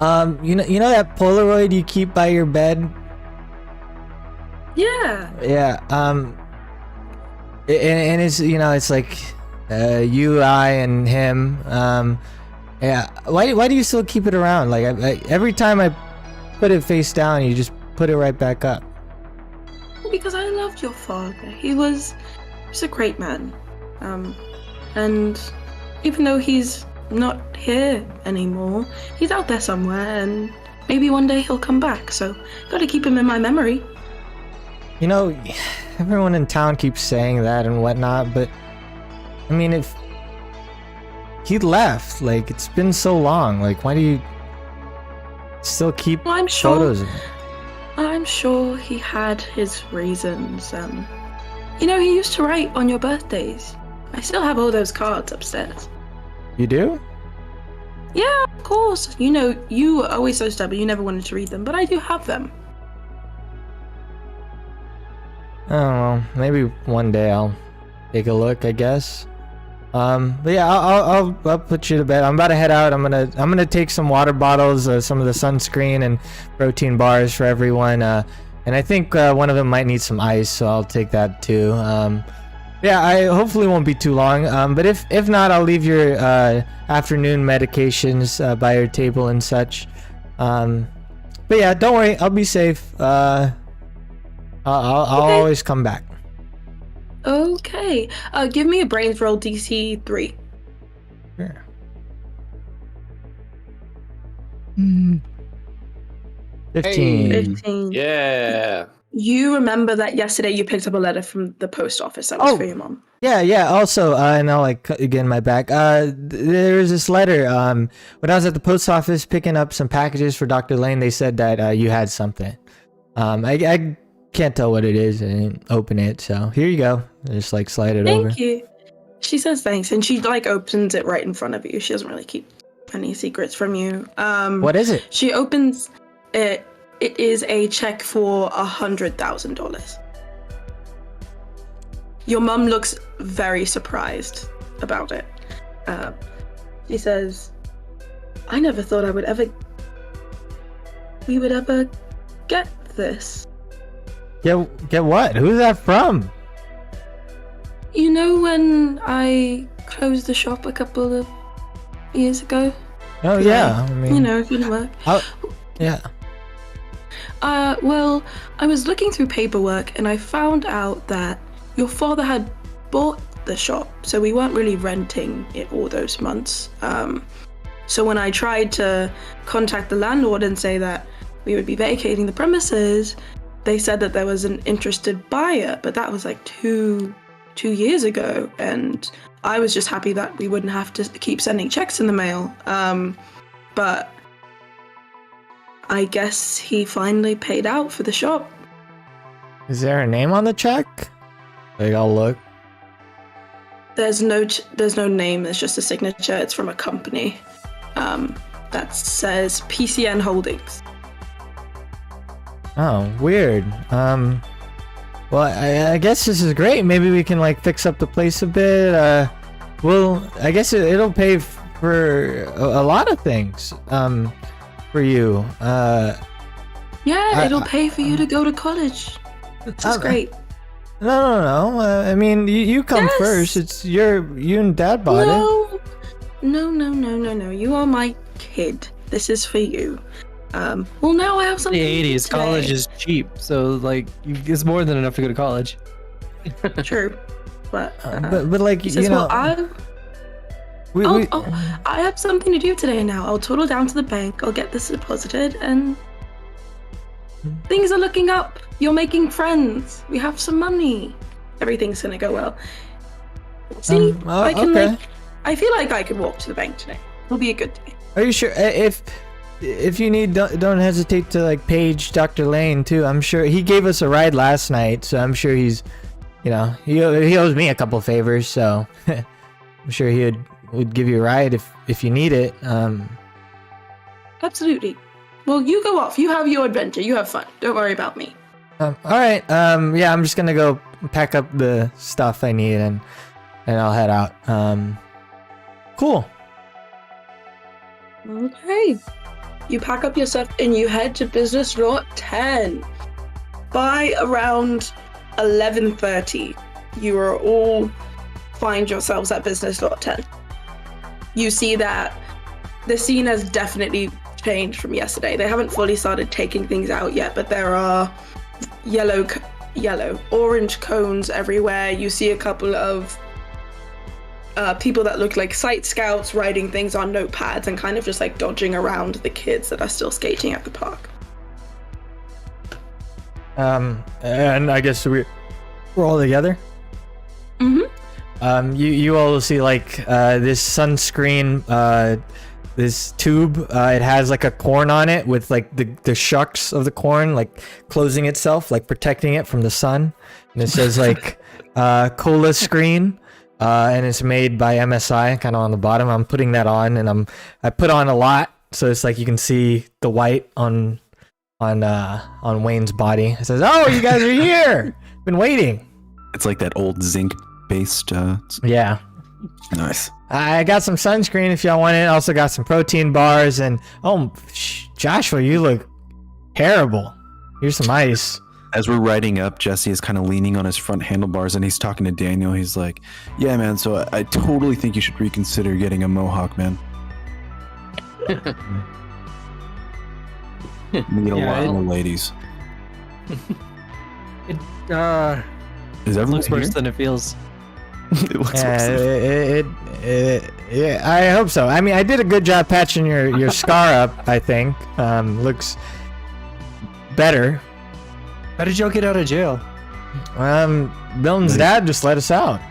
You know that Polaroid you keep by your bed? Yeah. Yeah. And it's it's you, I, and him. Yeah. Why do you still keep it around? Every time I put it face down, you just put it right back up. Because I loved your father. He was a great man. And even though he's not here anymore, he's out there somewhere, and maybe one day he'll come back, so gotta keep him in my memory. Everyone in town keeps saying that and whatnot, but I mean, if he left, it's been so long, why do you still keep photos of him? I'm sure he had his reasons. He used to write on your birthdays. I still have all those cards upstairs. You do? Yeah, of course. You were always so stubborn. You never wanted to read them, but I do have them. I don't know. Maybe one day I'll take a look, I guess. But yeah, I'll put you to bed. I'm about to head out. I'm gonna take some water bottles, some of the sunscreen and protein bars for everyone. And I think one of them might need some ice, so I'll take that too. Yeah, I hopefully won't be too long. But if not, I'll leave your afternoon medications by your table and such. But yeah, don't worry, I'll be safe. I'll Okay. always come back. Okay. Give me a brains roll DC 3. Sure. 15. 15. Yeah. You remember that yesterday you picked up a letter from the post office that was Oh. for your mom. Yeah. Also, and I'll get in my back. There was this letter. When I was at the post office picking up some packages for Dr. Lane, they said that you had something. I can't tell what it is. I didn't open it, so here you go. Just slide it over. Thank you. She says thanks, and she opens it right in front of you. She doesn't really keep any secrets from you. What is it? She opens it. It is a check for $100,000. Your mum looks very surprised about it. She says, "I never thought we would ever get this." Get what? Who's that from? You know when I closed the shop a couple of years ago? Oh yeah, I mean, it didn't work. yeah. Well, I was looking through paperwork and I found out that your father had bought the shop, so we weren't really renting it all those months. So when I tried to contact the landlord and say that we would be vacating the premises, they said that there was an interested buyer, but that was 2 years ago, and I was just happy that we wouldn't have to keep sending checks in the mail. But I guess he finally paid out for the shop. Is there a name on the check? I'll look. There's no name. There's just a signature. It's from a company that says PCN Holdings. Oh, weird. Well, I guess this is great. Maybe we can fix up the place a bit. Well, I guess it'll pay for a lot of things. For you. It'll pay for you to go to college. This is great. No. I mean, you come Yes. first. It's you and Dad bought it. No. You are my kid. This is for you. Well, now I have In something. the to do 80s, today. college is cheap, so it's more than enough to go to college. True, but But he says, well, I have something to do today now. I'll total down to the bank. I'll get this deposited, and things are looking up. You're making friends. We have some money. Everything's gonna go well. See, I can okay. I feel like I could walk to the bank today. It'll be a good day. Are you sure? If you need, don't hesitate to page Dr. Lane too. I'm sure he gave us a ride last night, so I'm sure he's, he owes me a couple favors, so I'm sure he would give you a ride if you need it. Absolutely. Well, you go off. You have your adventure. You have fun. Don't worry about me. All right. Yeah, I'm just gonna go pack up the stuff I need and I'll head out. Cool. Okay. You pack up your stuff and you head to Business Lot 10. By around 11:30, you are all find yourselves at Business Lot 10. You see that the scene has definitely changed from yesterday. They haven't fully started taking things out yet, but there are orange cones everywhere. You see a couple of people that look like sight scouts writing things on notepads and kind of just dodging around the kids that are still skating at the park. And I guess we're all together. Mm-hmm. You all will see this sunscreen, this tube. It has a corn on it with the shucks of the corn closing itself, protecting it from the sun. And it says cola screen. And it's made by MSI, kind of on the bottom. I'm putting that on, and I put on a lot, so it's you can see the white on Wayne's body. It says, "Oh, you guys are here! Been waiting. It's like that old zinc-based. Yeah. Nice. I got some sunscreen if y'all want it. Also got some protein bars and Joshua, you look terrible. Here's some ice. As we're riding up, Jesse is kind of leaning on his front handlebars and he's talking to Daniel. He's like, yeah, man, so I totally think you should reconsider getting a mohawk, man. You get a lot more ladies. It Is everyone looks worse here? than it feels. It looks worse. Yeah, I hope so. I mean, I did a good job patching your scar up, I think. Looks better. How did y'all get out of jail? Milton's dad just let us out.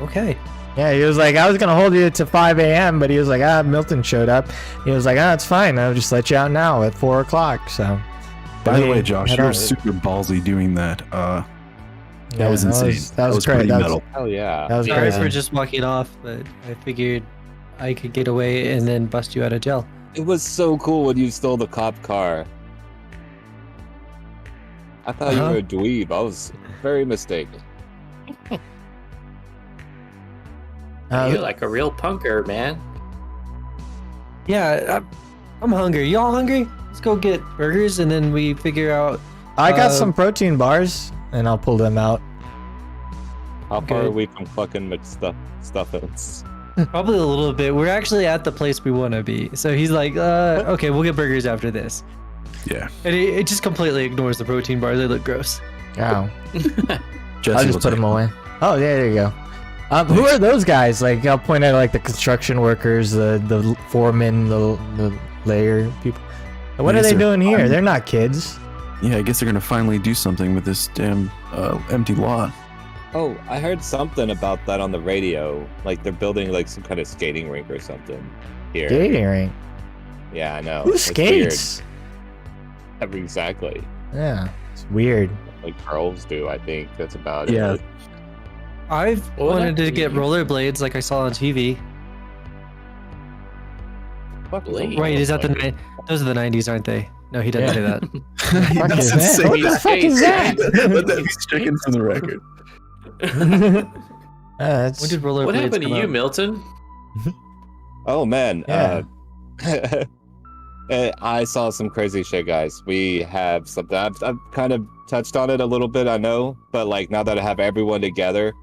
Okay. Yeah, he was like, I was gonna hold you to 5 a.m., but he was like, Milton showed up. He was like, it's fine. I'll just let you out now at 4 o'clock. So. By the way, Josh, you're super ballsy doing that. That was insane. That was pretty great. metal. Hell yeah. That was Sorry crazy. for just walking off, but I figured I could get away and then bust you out of jail. It was so cool when you stole the cop car. I thought you were a dweeb. I was very mistaken. You're like a real punker, man. Yeah, I'm hungry. Y'all hungry? Let's go get burgers and then we figure out. I got some protein bars, and I'll pull them out. How far are we from fucking McStuffins? Probably a little bit. We're actually at the place we want to be. So he's like, okay, we'll get burgers after this. Yeah. And it just completely ignores the protein bars. They look gross. Oh. Jesse I'll just will put them take away. Oh, yeah, there you go. Who are those guys? Like, I'll point out like the construction workers, the foremen, the layer people. What are they doing here? They're not kids. Yeah, I guess they're gonna finally do something with this damn empty lot. Oh, I heard something about that on the radio. Like they're building like some kind of skating rink or something here. Skating rink. Yeah, I know. Who It's skates? weird. Exactly. Yeah, it's weird. Like girls do, I think. That's about Yeah. it. I've wanted to get rollerblades like I saw on TV. Blade. Wait, is that those are the 90s, aren't they? No, he doesn't say that. Fuck is That's that? insane. What the fuck is that? Let that be stricken from the record. That's When did rollerblades What happened to come you, out? Milton? Oh man. Yeah. I saw some crazy shit, guys. We have something. I've kind of touched on it a little bit, I know, but like now that I have everyone together,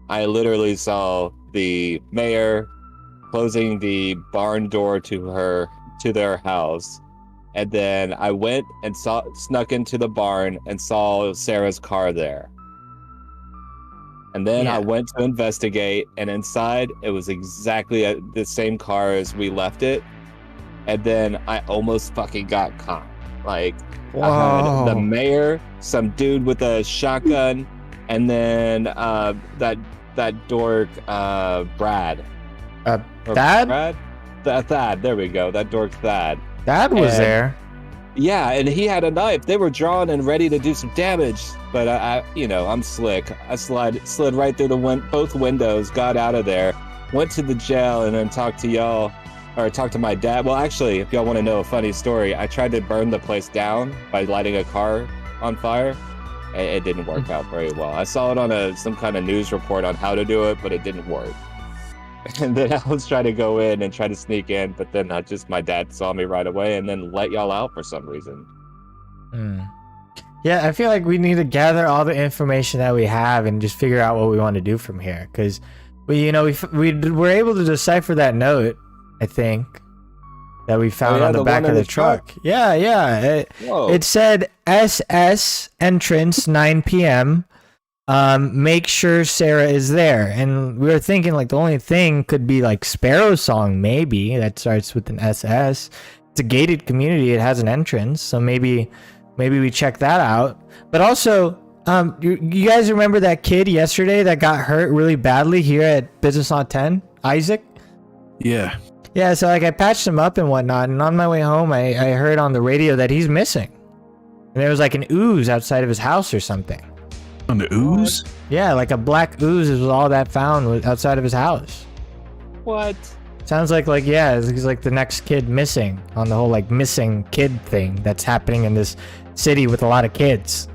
I literally saw the mayor closing the barn door to their house, and then I went and snuck into the barn and saw Sarah's car there. And then I went to investigate, and inside it was exactly the same car as we left it. And then I almost fucking got caught. Like, I had the mayor, some dude with a shotgun, and then that dork, Brad. Thad? Brad? Thad, there we go. That dork Thad. Dad was there. Yeah, and he had a knife. They were drawn and ready to do some damage. But I'm slick. I slid right through both windows, got out of there, went to the jail, and then talked to my dad. Well, actually, if y'all want to know a funny story, I tried to burn the place down by lighting a car on fire. It didn't work out very well. I saw it on some kind of news report on how to do it, but it didn't work. And then I was trying to go in and try to sneak in, but then my dad saw me right away and then let y'all out for some reason. Yeah, I feel like we need to gather all the information that we have and just figure out what we want to do from here. Because we were able to decipher that note, I think, that we found on the back of the truck. Yeah. It said SS entrance 9 p.m. Make sure Sarah is there. And we were thinking like the only thing could be like Sparrow's song, maybe, that starts with an SS. It's a gated community. It has an entrance. So maybe we check that out. But also, you guys remember that kid yesterday that got hurt really badly here at Business on 10? Isaac? Yeah. Yeah, so like I patched him up and whatnot, and on my way home, I heard on the radio that he's missing. And there was like an ooze outside of his house or something. On the ooze? Yeah, like a black ooze is all that found outside of his house. What? Sounds like he's like the next kid missing on the whole like missing kid thing that's happening in this city with a lot of kids.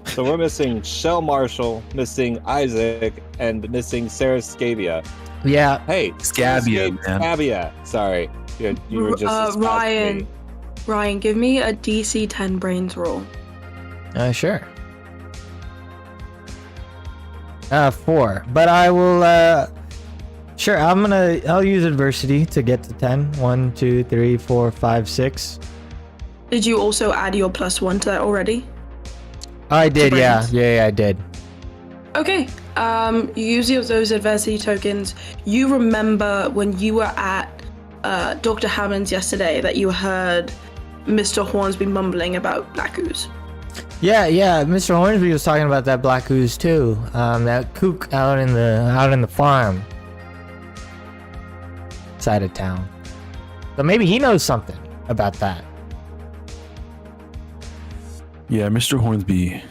So we're missing Shell Marshall, missing Isaac, and missing Sarah Scavia. Yeah. Hey, Scavia, man. Scavia. Sorry, you were just Ryan, give me a DC 10 brains roll. Sure. 4, but I will. Sure, I'll use adversity to get to 10. 1, 2, 3, 4, 5, 6. Did you also add your +1 to that already? I did, yeah, I did. Okay. You use those adversity tokens. You remember when you were at Dr. Hammond's yesterday that you heard Mr. Hornsby mumbling about Black Ooze. Yeah, Mr. Hornsby was talking about that Black Ooze too. That kook out in the farm side of town. So maybe he knows something about that. Yeah, Mr. Hornsby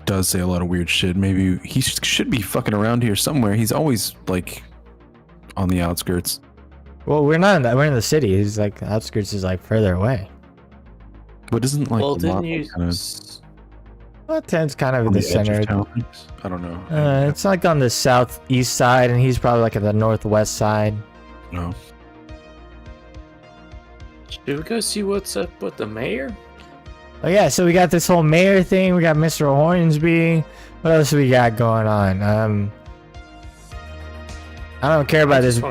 does say a lot of weird shit. Maybe he should be fucking around here somewhere. He's always like on the outskirts. Well, we're not in that. We're in the city. He's like outskirts is like further away. But isn't like Well, didn't you? kind of Well, 10's kind of in on the the edge center. of town? I don't know. It's like on the southeast side, and he's probably like at the northwest side. No. Should we go see what's up with the mayor? Oh yeah, so we got this whole mayor thing. We got Mr. Hornsby. What else do we got going on? I don't care about this.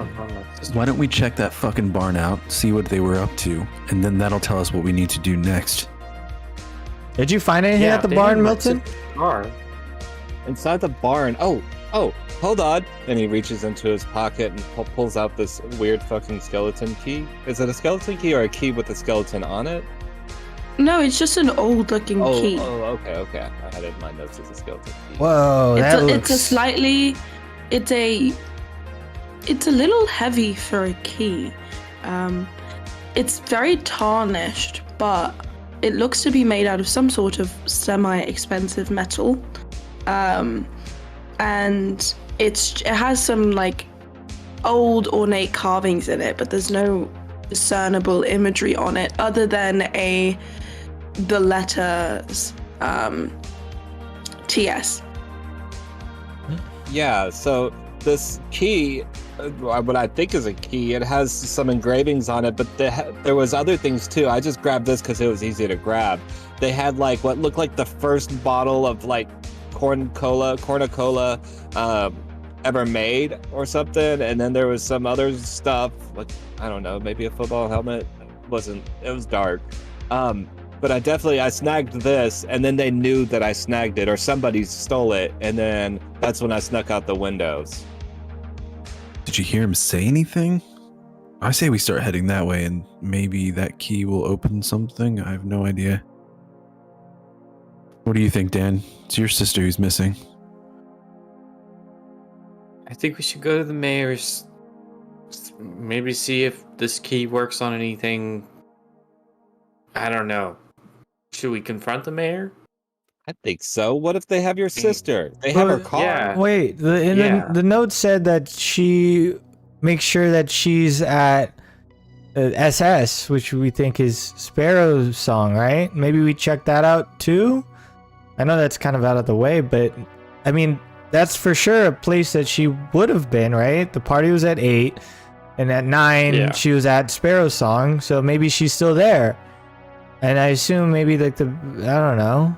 Why don't we check that fucking barn out, see what they were up to, and then that'll tell us what we need to do next. Did you find anything at the barn, Milton? Inside the barn. Oh, hold on. And he reaches into his pocket and pulls out this weird fucking skeleton key. Is it a skeleton key or a key with a skeleton on it? No, it's just an old-looking key. Oh, okay. I had it in my notes as a skeleton key. Whoa, It's a little heavy for a key. It's very tarnished, but it looks to be made out of some sort of semi-expensive metal. And it has some like old ornate carvings in it, but there's no discernible imagery on it other than the letters TS. Yeah, so this key, what I think is a key, it has some engravings on it, but there was other things too. I just grabbed this because it was easy to grab. They had like what looked like the first bottle of like cornucola ever made or something, and then there was some other stuff like I don't know, maybe a football helmet. It was dark. But I snagged this, and then they knew that I snagged it, or somebody stole it, and then that's when I snuck out the windows. Did you hear him say anything? I say we start heading that way, and maybe that key will open something. I have no idea. What do you think, Dan? It's your sister who's missing. I think we should go to the mayor's. Maybe see if this key works on anything. I don't know. Should we confront the mayor? I think so. What if they have your sister? They have her car. Yeah. Wait, the note said that she makes sure that she's at SS, which we think is Sparrow's song, right? Maybe we check that out too? I know that's kind of out of the way, but I mean, that's for sure a place that she would have been, right? The party was at 8, and at 9, she was at Sparrow's song, so maybe she's still there. And I assume maybe like I don't know.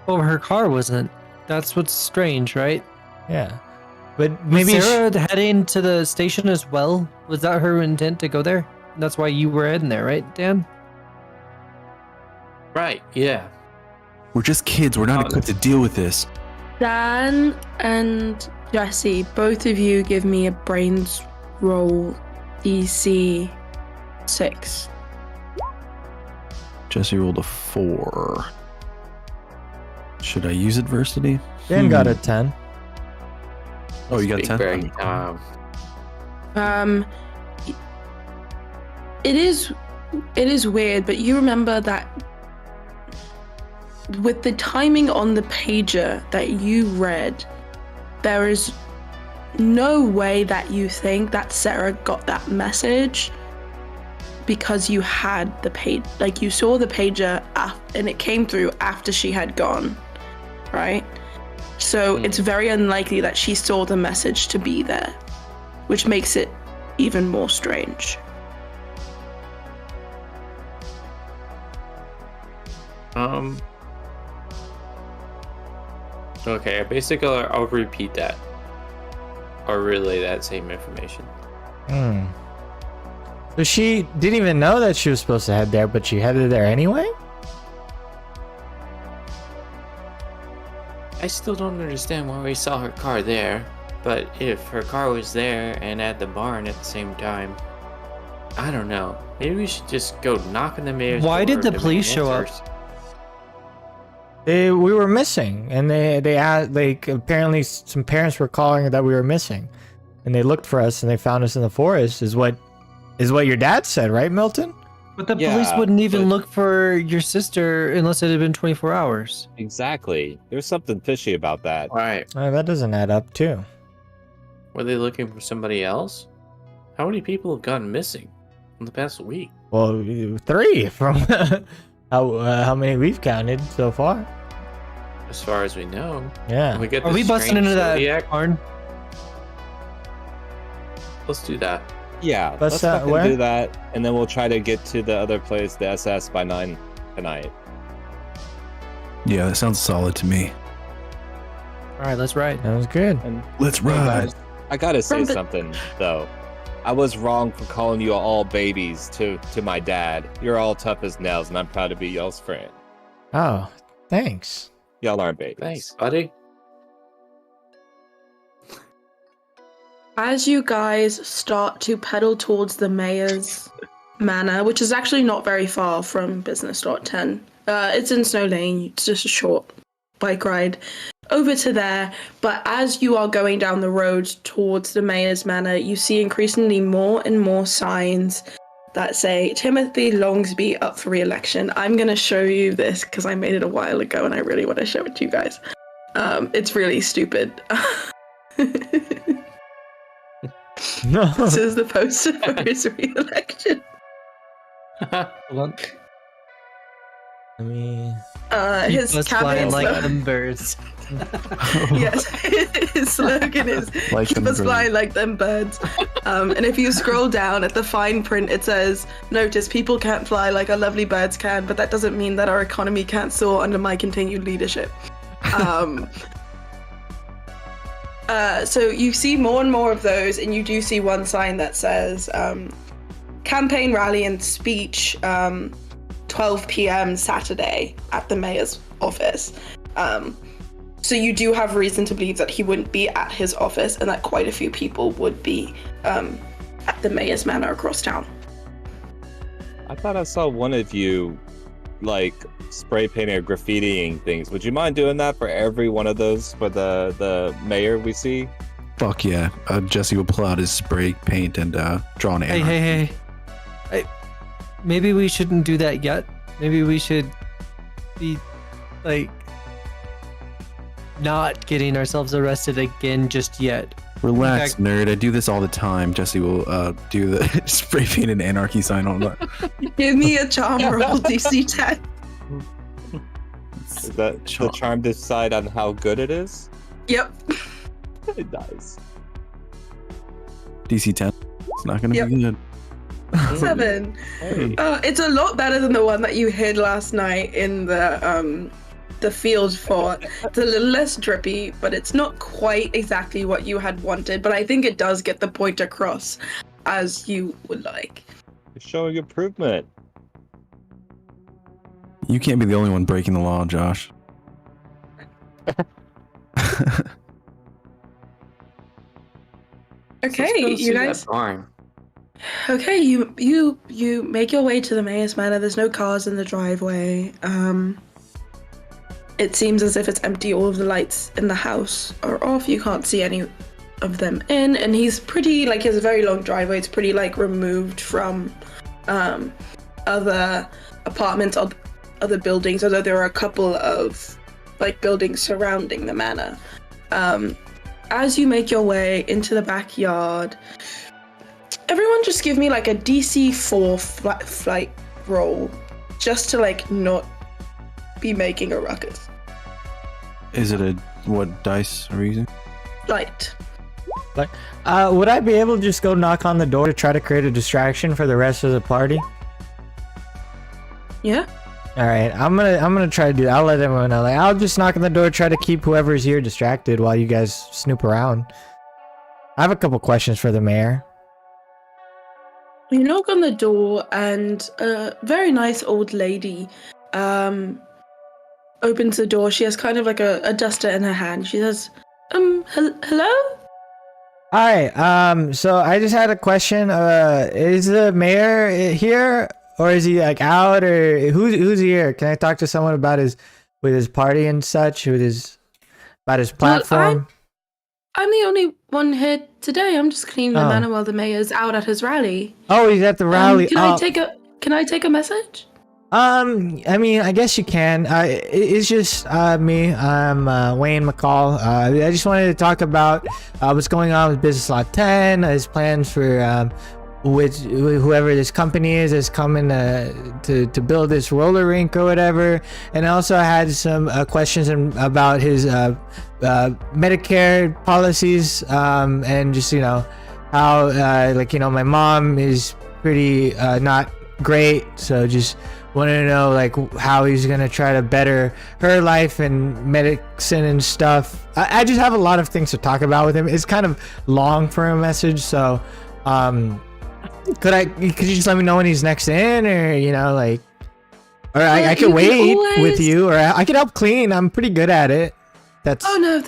Oh, her car wasn't. That's what's strange, right? Yeah. But maybe Was Sarah heading to the station as well? Was that her intent to go there? That's why you were heading there, right, Dan? Right, yeah. We're just kids. We're not equipped to deal with this. Dan and Jesse, both of you give me a brains roll DC 6. Jesse rolled a 4. Should I use adversity? Dan got a 10. Oh, you got Big 10? brain time. It is weird, but you remember that with the timing on the pager that you read, there is no way that you think that Sarah got that message because you had the page, like you saw the pager and it came through after she had gone, right? So it's very unlikely that she saw the message to be there, which makes it even more strange. Okay, basically I'll repeat that. Or relay that same information. So she didn't even know that she was supposed to head there, but she headed there anyway? I still don't understand why we saw her car there, but if her car was there and at the barn at the same time, I don't know. Maybe we should just go knock on the mayor's door. Why did the to police get show up? answers. We were missing, and they had, like, apparently some parents were calling that we were missing, and they looked for us and they found us in the forest. Is what your dad said, right, Milton? But the police wouldn't even but- look for your sister unless it had been 24 hours. Exactly. There's something fishy about that. Right. That doesn't add up too. Were they looking for somebody else? How many people have gone missing in the past week? Well, 3 from how many we've counted so far. As far as we know. Yeah. We get Are we busting into that barn? Let's do that. Yeah, Let's, let's fucking where? do that, and then we'll try to get to the other place, the SS, by 9 tonight. Yeah, that sounds solid to me. All right, let's ride. That was good. And Let's hey, ride. guys, I gotta say From the- something though. I was wrong for calling you all babies to my dad. You're all tough as nails, and I'm proud to be y'all's friend. Oh, thanks. Y'all aren't babies. Thanks, buddy. As you guys start to pedal towards the mayor's manor, which is actually not very far from Business.10, it's in Snow Lane, it's just a short bike ride over to there. But as you are going down the road towards the mayor's manor, you see increasingly more and more signs that say Timothy Longsby up for re-election. I'm going to show you this because I made it a while ago and I really want to show it to you guys. It's really stupid. No. This is the poster for his re-election. Hold on. I mean, His Keep us flying campaign like slogan. them birds. Yes, his slogan is Like "Keep them us birds." flying like them birds." And if you scroll down at the fine print, it says, "Notice people can't fly like our lovely birds can, but that doesn't mean that our economy can't soar under my continued leadership." So you see more and more of those, and you do see one sign that says "Campaign rally and speech, 12 p.m. Saturday at the mayor's office." So you do have reason to believe that he wouldn't be at his office, and that quite a few people would be at the mayor's manor across town. I thought I saw one of you, like, spray painting or graffitiing things. Would you mind doing that for every one of those for the mayor we see? Fuck yeah. Jesse will pull out his spray paint and draw an arrow. Hey. Maybe we shouldn't do that yet. Maybe we should be, like, not getting ourselves arrested again just yet. Relax, In nerd. I do this all the time. Jesse will do the spray paint and anarchy sign on that. Give me a charm roll, DC 10. Is that the charm decide on how good it is? Yep. Nice. DC 10. It's not going to Yep. be good. 7. Hey. It's a lot better than the one that you hid last night in the field fort. It's a little less drippy, but it's not quite exactly what you had wanted. But I think it does get the point across as you would like. You're showing improvement. You can't be the only one breaking the law, Josh. Okay, Let's go see you that guys. barn. Okay, you make your way to the mayor's manor. There's no cars in the driveway. It seems as if it's empty. All of the lights in the house are off. You can't see any of them in. And he's pretty, like, he has a very long driveway. It's pretty, like, removed from other apartments, other buildings, although there are a couple of, like, buildings surrounding the manor. as you make your way into the backyard, everyone just give me like a DC 4 flight roll, just to like not be making a ruckus. Is it what dice are we using? Flight. Would I be able to just go knock on the door to try to create a distraction for the rest of the party? Yeah. All right, I'm gonna try to do that. I'll let everyone know. Like, I'll just knock on the door, try to keep whoever's here distracted while you guys snoop around. I have a couple questions for the mayor. You knock on the door, and a very nice old lady opens the door. She has kind of like a duster in her hand. She says, hello? Hi, so I just had a question. Is the mayor here, or is he like out, or who's here? Can I talk to someone about his party and such, about his platform? Well, I'm the only one here today. I'm just cleaning the manor while the mayor's out at his rally. Oh, he's at the rally. Can I take a message? I mean, I guess you can. It's just me. I'm Wayne McCall. I just wanted to talk about what's going on with Business Lot 10, his plans for whoever this company is coming to build this roller rink or whatever. And I also had some questions about his Medicare policies, and just, how, my mom is pretty not great, so just wanted to know like how he's gonna try to better her life and medicine and stuff. I just have a lot of things to talk about with him. It's kind of long for a message, so could you just let me know when he's next in, or I could wait with you, or I could help clean. I'm pretty good at it. Oh no,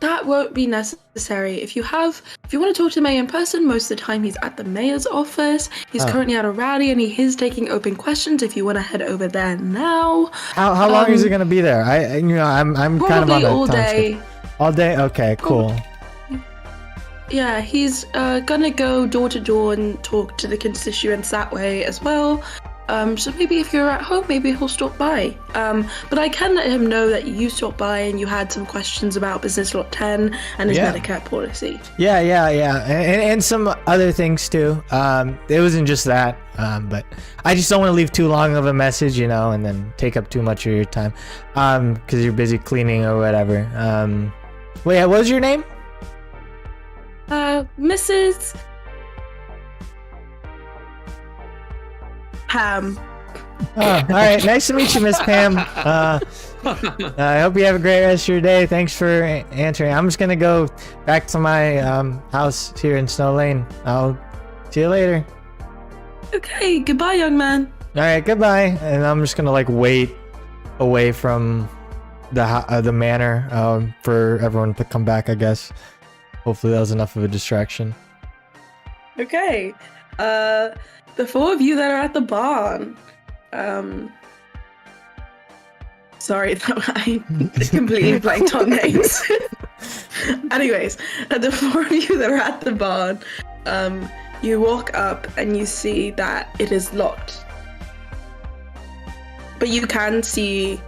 that won't be necessary. If you want to talk to the mayor in person, most of the time he's at the mayor's office. He's currently at a rally, and he is taking open questions. If you want to head over there now. How long is he gonna be there? I'm kind of on all day. All day. Okay, cool. Yeah, he's gonna go door to door and talk to the constituents that way as well. So maybe if you're at home, maybe he'll stop by. But I can let him know that you stopped by and you had some questions about Business Lot 10 and his Medicare policy. Yeah. And some other things too. It wasn't just that, but I just don't want to leave too long of a message, and then take up too much of your time, because you're busy cleaning or whatever. Wait, what was your name? Mrs. Pam. Oh, all right. Nice to meet you, Miss Pam. I hope you have a great rest of your day. Thanks for answering. I'm just gonna go back to my house here in Snow Lane. I'll see you later. Okay. Goodbye, young man. All right. Goodbye. And I'm just gonna wait away from the manor for everyone to come back, I guess. Hopefully that was enough of a distraction. Okay. The four of you that are at the barn. Sorry, I completely blanked on names. Anyways, the four of you that are at the barn, you walk up and you see that it is locked. But you can see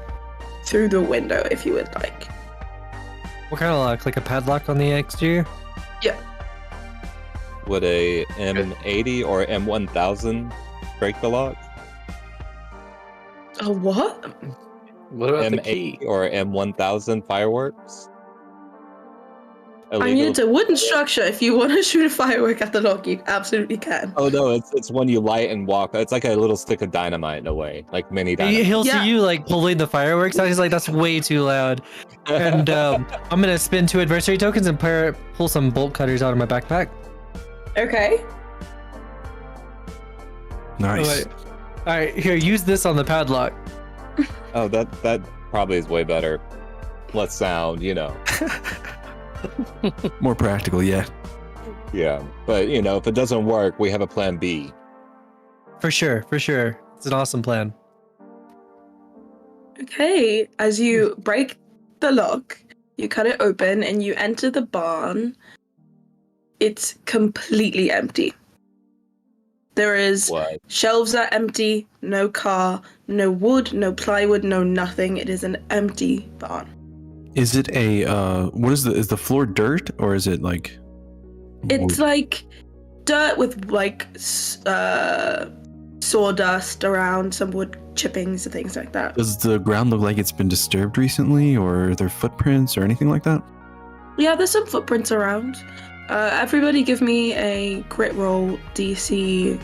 through the window if you would like. What kind of lock? Like a padlock on the exterior? Yeah. Would a M80 or M1000 break the lock? A what? What about the M80 key? or M1000 fireworks? I mean, it's a wooden structure. If you want to shoot a firework at the lock, you absolutely can. Oh no, it's when you light and walk. It's like a little stick of dynamite in a way, like mini dynamite. He'll see you pulling the fireworks out. He's like, that's way too loud. And I'm gonna spin 2 adversary tokens and pull some bolt cutters out of my backpack. Okay. Nice. All right, here, use this on the padlock. Oh, that probably is way better. Less sound, More practical, yeah. Yeah, but if it doesn't work, we have a plan B. For sure. It's an awesome plan. Okay, as you break the lock, you cut it open and you enter the barn. It's completely empty. There is shelves are empty, no car, no wood, no plywood, no nothing. It is an empty barn. Is it a what is the floor dirt or is it like? It's like dirt with like sawdust around, some wood chippings and things like that. Does the ground look like it's been disturbed recently, or are there footprints or anything like that? Yeah, there's some footprints around. Everybody give me a crit roll DC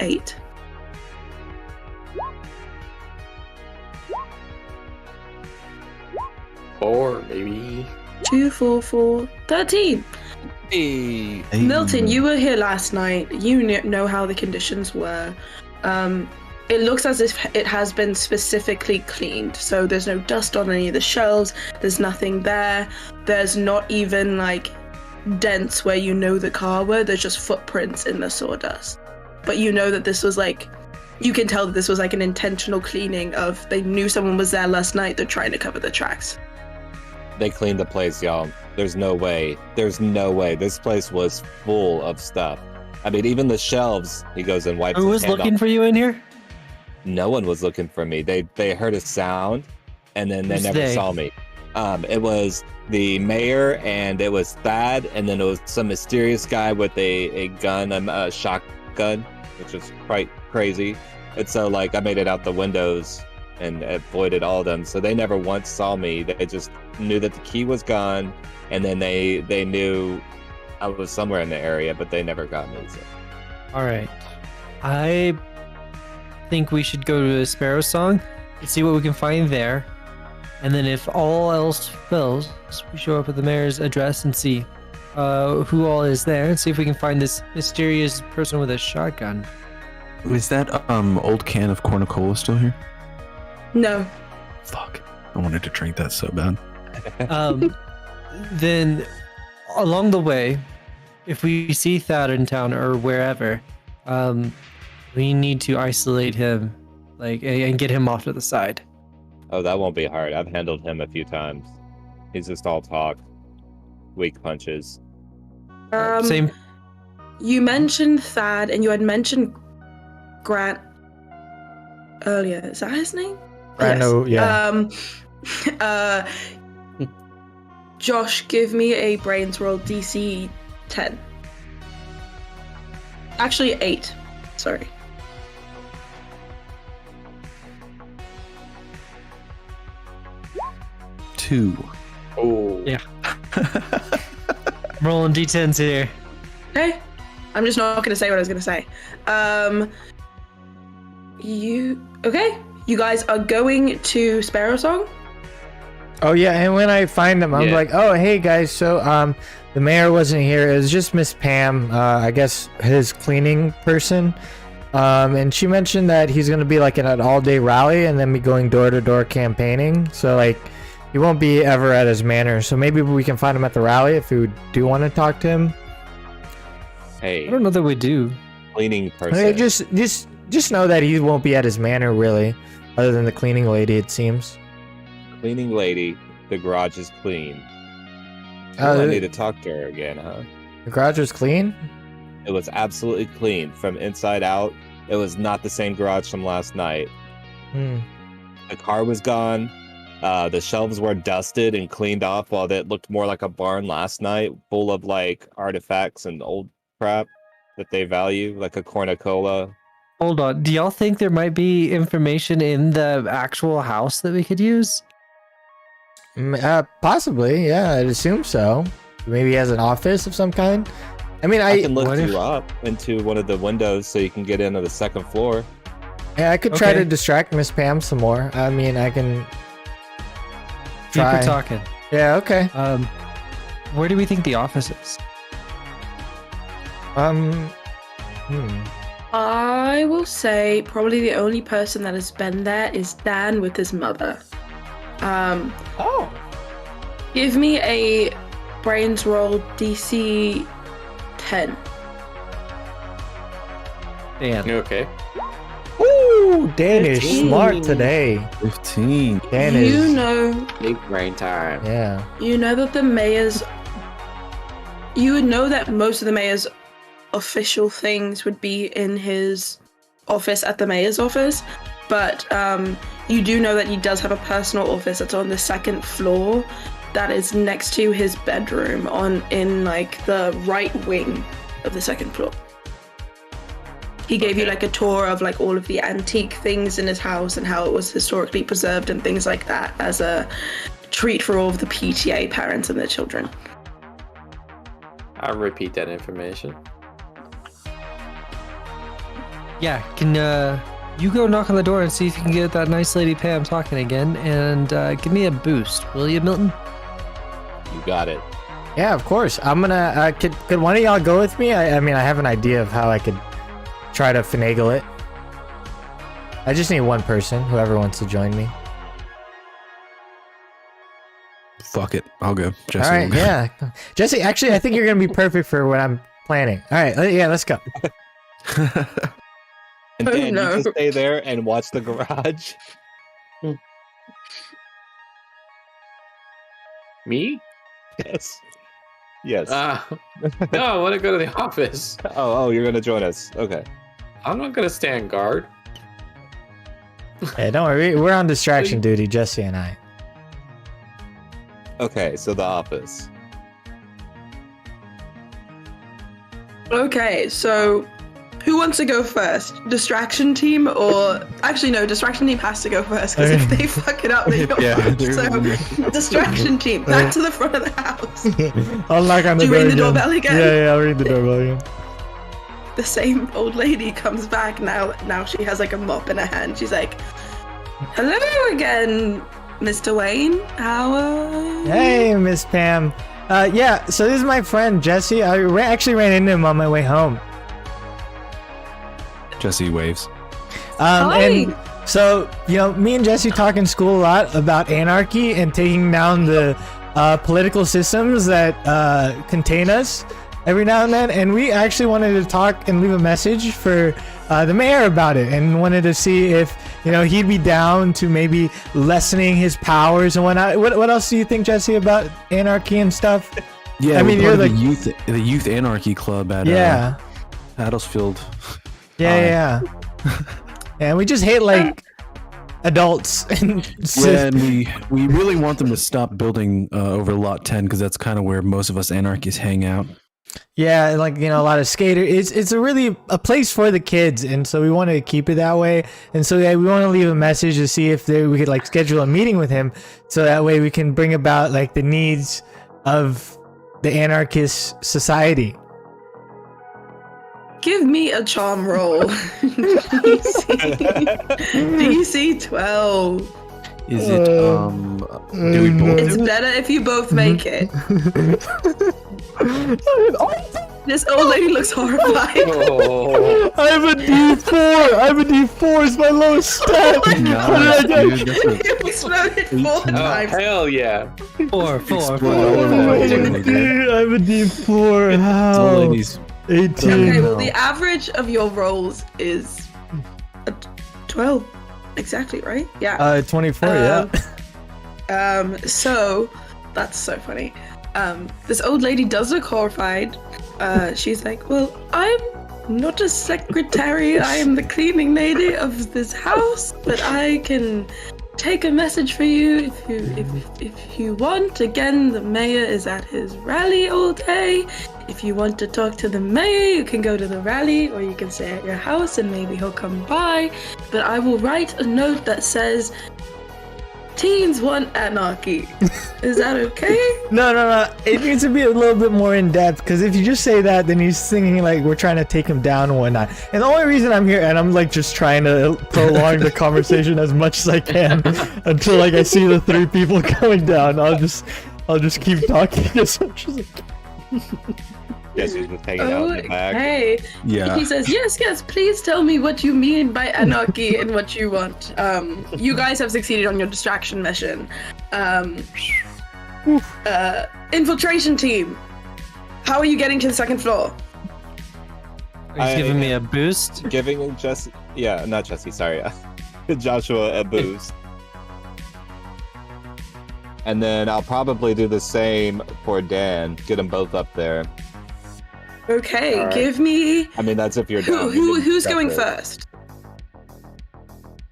8. Or maybe 2, 4, 4, 13. Hey. Milton, you were here last night. You know how the conditions were. It looks as if it has been specifically cleaned. So there's no dust on any of the shelves. There's nothing there. There's not even like dents where you know the car were. There's just footprints in the sawdust. But you know that this was like, you can tell that this was like an intentional cleaning of, they knew someone was there last night. They're trying to cover the tracks. They cleaned the place, y'all. There's no way. There's no way. This place was full of stuff. I mean, even the shelves. He goes and wipes. Who his was hand looking off. for you in here? No one was looking for me. They heard a sound, and then they Who's never they? saw me. It was the mayor, and it was Thad, and then it was some mysterious guy with a gun, a shotgun, which was quite crazy. And so, like, I made it out the windows and avoided all of them. So they never once saw me. They just knew that the key was gone, and then they knew I was somewhere in the area, but they never got me. So. All right. I think we should go to a Sparrow song and see what we can find there. And then if all else fails, we show up at the mayor's address and see who all is there and see if we can find this mysterious person with a shotgun. Is that old can of cornucola still here? No. Fuck. I wanted to drink that so bad. Then along the way, if we see Thad in town or wherever, we need to isolate him, like, and get him off to the side. Oh, that won't be hard. I've handled him a few times. He's just all talk, weak punches. Same. You mentioned Thad, and you had mentioned Grant earlier. Is that his name? I know, yeah. Josh, give me a brains roll DC 10. Actually, 8. Sorry. Two. oh Yeah. Rolling D10s here. Okay. I'm just not going to say what I was going to say. Okay? You guys are going to Sparrow Song? Oh yeah, and when I find them, I'm Yeah. like, oh hey guys, so the mayor wasn't here. It was just Miss Pam, I guess his cleaning person. And she mentioned that he's gonna be like in an all-day rally and then be going door-to-door campaigning. So like, he won't be ever at his manor. So maybe we can find him at the rally if we do want to talk to him. Hey, I don't know that we do. cleaning person. Okay, just know that he won't be at his manor really, other than the cleaning lady, it seems. Cleaning lady, the garage is clean. I need to talk to her again, huh? The garage was clean. It was absolutely clean from inside out. It was not the same garage from last night. Hmm. The car was gone. The shelves were dusted and cleaned off while it looked more like a barn last night, full of like artifacts and old crap that they value, like a cornucola. Hold on. Do y'all think there might be information in the actual house that we could use? Possibly, yeah, I'd assume so. Maybe he has an office of some kind. I mean, I can lift what if- you up into one of the windows so you can get into the second floor. yeah, I could try Okay. to distract Miss Pam some more. I mean, I can Keep try. her talking. Yeah, okay. Where do we think the office is? I will say probably the only person that has been there is Dan with his mother. Oh. Give me a brains roll DC 10. Dan. okay. Ooh, Dan is 15. smart today. 15. Dan You is. know Big brain time. Yeah. You know that the mayor's. You would know that most of the mayor's official things would be in his office at the mayor's office, but you do know that he does have a personal office that's on the second floor, that is next to his bedroom in like the right wing of the second floor. He gave you like a tour of like all of the antique things in his house and how it was historically preserved and things like that as a treat for all of the PTA parents and their children. I'll repeat that information. Yeah, can you go knock on the door and see if you can get that nice lady Pam talking again, and give me a boost, will you, Milton? You got it. Yeah, of course. I'm gonna. Could one of y'all go with me? I mean, I have an idea of how I could try to finagle it. I just need one person, whoever wants to join me. Fuck it, I'll go. Jesse All right, will go. yeah. Jesse, actually, I think you're gonna be perfect for what I'm planning. All right, yeah, let's go. And Oh, Dan, no. you just stay there and watch the garage. Me? Yes. Yes. No, I want to go to the office. Oh, you're gonna join us. Okay. I'm not gonna stand guard. Hey, don't worry, we're on distraction duty, Jesse and I. Okay, so the office. Okay, so who wants to go first? Distraction team or... Actually, no, distraction team has to go first because if they fuck it up, then you're Yeah, fucked. they're- So, distraction team, back to the front of the house. I'll knock on the Do you door ring the again. doorbell again? Yeah, I'll ring the doorbell again. The same old lady comes back now. Now she has like a mop in her hand. She's like, "Hello again, Mr. Wayne. How are you?" Hey, Miss Pam. Yeah, so this is my friend Jesse. I actually ran into him on my way home. Jesse waves. Hi. And so, you know, me and Jesse talk in school a lot about anarchy and taking down the political systems that contain us every now and then. And we actually wanted to talk and leave a message for the mayor about it, and wanted to see if, you know, he'd be down to maybe lessening his powers and whatnot. What else do you think, Jesse, about anarchy and stuff? Yeah, I mean, we're you're part of the- the youth anarchy club at Yeah. Adelsfield. Yeah. And we just hate like adults and Yeah, and we really want them to stop building over Lot 10 because that's kind of where most of us anarchists hang out. yeah, like, you know, a lot of skaters. It's a really a place for the kids, and so we want to keep it that way. And so yeah, we want to leave a message to see if we could like schedule a meeting with him, so that way we can bring about like the needs of the anarchist society. Give me a charm roll. DC 12. Is it do we both It's do it? better if you both make it. This old lady looks horrified. Oh, I have a D4. I have a D4. It's my lowest stat. Nice, dude, that's a- You exploded 4 times. hell yeah. Four. Explode all over my table, dude. I have a D4. This How? old lady's 18. Okay, well, No. the average of your rolls is a 12. Exactly, right? Yeah. 24. Yeah. So that's so funny. This old lady does look horrified. She's like, "Well, I'm not a secretary. I am the cleaning lady of this house, but I can take a message for you if you want. Again, the mayor is at his rally all day. If you want to talk to the mayor, you can go to the rally, or you can stay at your house and maybe he'll come by. But I will write a note that says, teens want anarchy. Is that okay?" No. It needs to be a little bit more in depth, because if you just say that, then he's thinking like we're trying to take him down and whatnot. And the only reason I'm here, and I'm like just trying to prolong the conversation as much as I can until like I see the 3 people coming down. I'll just keep talking. As much as I can. Yes, he's just hanging out in the back. Okay. Yeah. He says, yes, please tell me what you mean by anarchy and what you want. You guys have succeeded on your distraction mission. Infiltration team. How are you getting to the second floor? Are you giving me a boost? Giving Jesse, not Jesse, sorry, Joshua a boost. And then I'll probably do the same for Dan. Get them both up there. Okay, All right. give me... I mean, that's if you're down. Who's going first?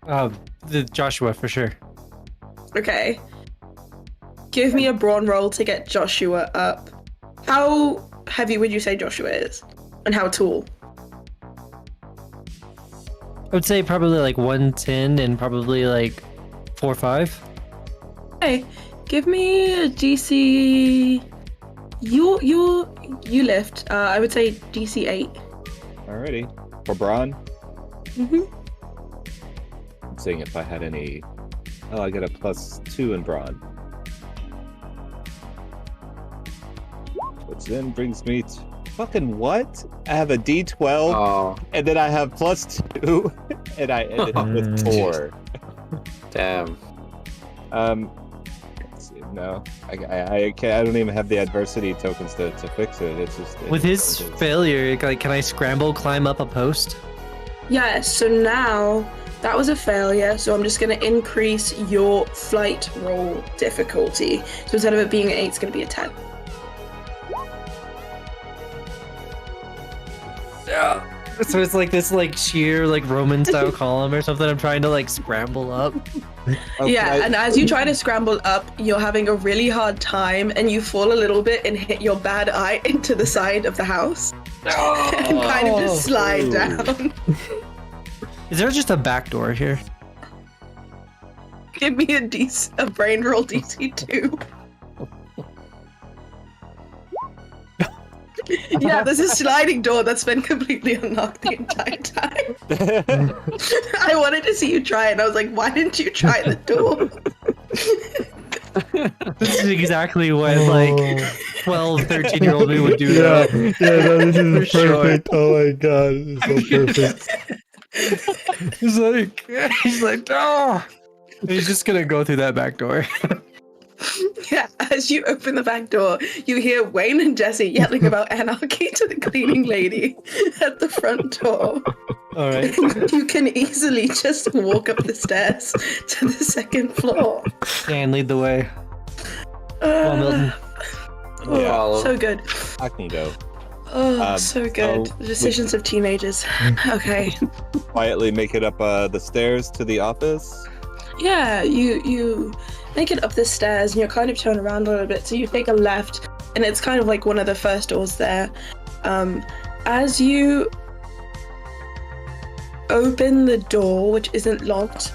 The Joshua for sure. Okay. give me a brawn roll to get Joshua up. How heavy would you say Joshua is? And how tall? I would say probably like 110 and probably like 4 or 5. Okay, give me a DC. You lift. I would say DC 8. Alrighty. For Braun, Mm-hmm. I'm seeing if I had any. Oh, I get a +2 in Braun. Which then brings me to. Fucking what? I have a D12, Oh, and then I have +2, and I ended up with 4. damn. Let's see. No, I can't. I don't even have the adversity tokens to fix it. It's just With his failure, like, can I scramble, climb up a post? Yeah, so now that was a failure, so I'm just going to increase your flight roll difficulty. So instead of it being an 8, it's going to be a 10. So it's like this like sheer like Roman style column or something. I'm trying to like scramble up. Yeah, and as you try to scramble up, you're having a really hard time, and you fall a little bit and hit your bad eye into the side of the house. And kind of just slide down. Is there just a back door here? Give me a brain roll DC2. Yeah, there's a sliding door that's been completely unlocked the entire time. I wanted to see you try it, and I was like, why didn't you try the door? This is exactly what like 12, 13-year-old me would do. Yeah, Though. yeah, no, this is For sure. perfect. Oh my god, this is so perfect. he's like, oh. He's just gonna go through that back door. Yeah, as you open the back door, you hear Wayne and Jesse yelling about anarchy to the cleaning lady at the front door. All right. You can easily just walk up the stairs to the second floor. Dan, lead the way. Come on, Milton. Oh, so good. I can go. Oh, so good. so The decisions of teenagers. Okay. Quietly make it up the stairs to the office. Yeah, you make it up the stairs and you're kind of turn around a little bit. So you take a left, and it's kind of like one of the first doors there. As you open the door, which isn't locked,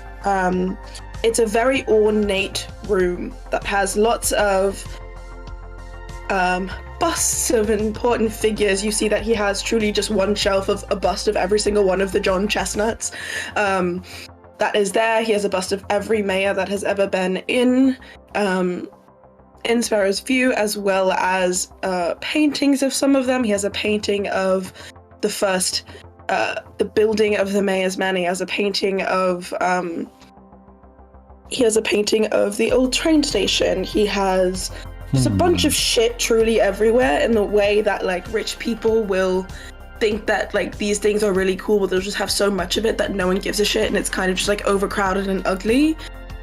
it's a very ornate room that has lots of busts of important figures. You see that he has truly just one shelf of a bust of every single one of the John Chestnuts. That is there. He has a bust of every mayor that has ever been in Sparrow's View, as well as paintings of some of them. He has a painting of the first, the building of the mayor's manor. He has a painting of the old train station. He has just a bunch of shit truly everywhere, in the way that like rich people will think that like these things are really cool, but they'll just have so much of it that no one gives a shit, and it's kind of just like overcrowded and ugly.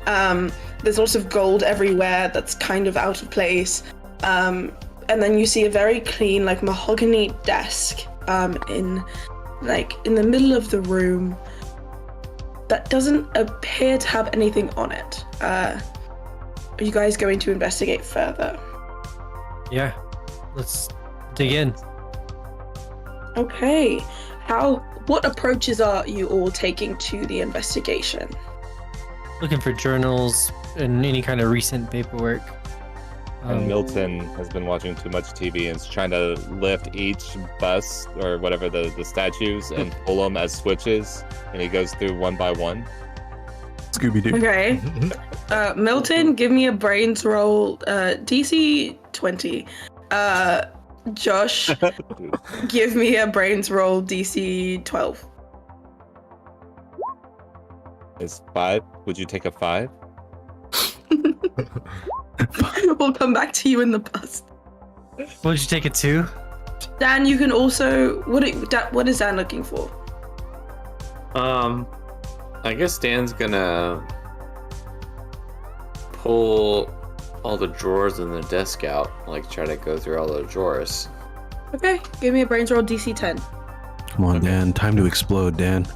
There's lots of gold everywhere that's kind of out of place, and then you see a very clean like mahogany desk in the middle of the room that doesn't appear to have anything on it. Are you guys going to investigate further? Yeah, let's dig in. Okay. What approaches are you all taking to the investigation? Looking for journals and any kind of recent paperwork. And Milton has been watching too much TV and is trying to lift each bust or whatever the statues and pull them as switches, and he goes through one by one. Scooby-Doo. Okay. Milton, give me a brains roll, DC 20. Josh, give me a brains roll, DC 12. Is 5? Would you take a 5? We'll come back to you in the bus. Would you take it too? Dan, you can also. What is Dan looking for? I guess Dan's gonna pull all the drawers in the desk out, like try to go through all the drawers. Okay, give me a brains roll, DC 10. Come on, Dan. Time to explode, Dan.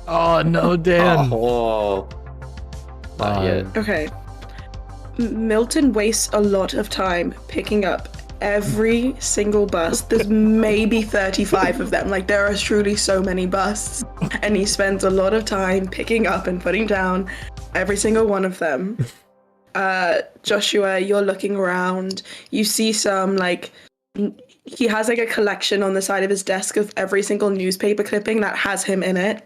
Oh no, Dan. Oh, not yet. Okay. Milton wastes a lot of time picking up every single bust. There's maybe 35 of them. Like, there are truly so many busts. And he spends a lot of time picking up and putting down every single one of them. Joshua, you're looking around. You see some, like, he has, like, a collection on the side of his desk of every single newspaper clipping that has him in it.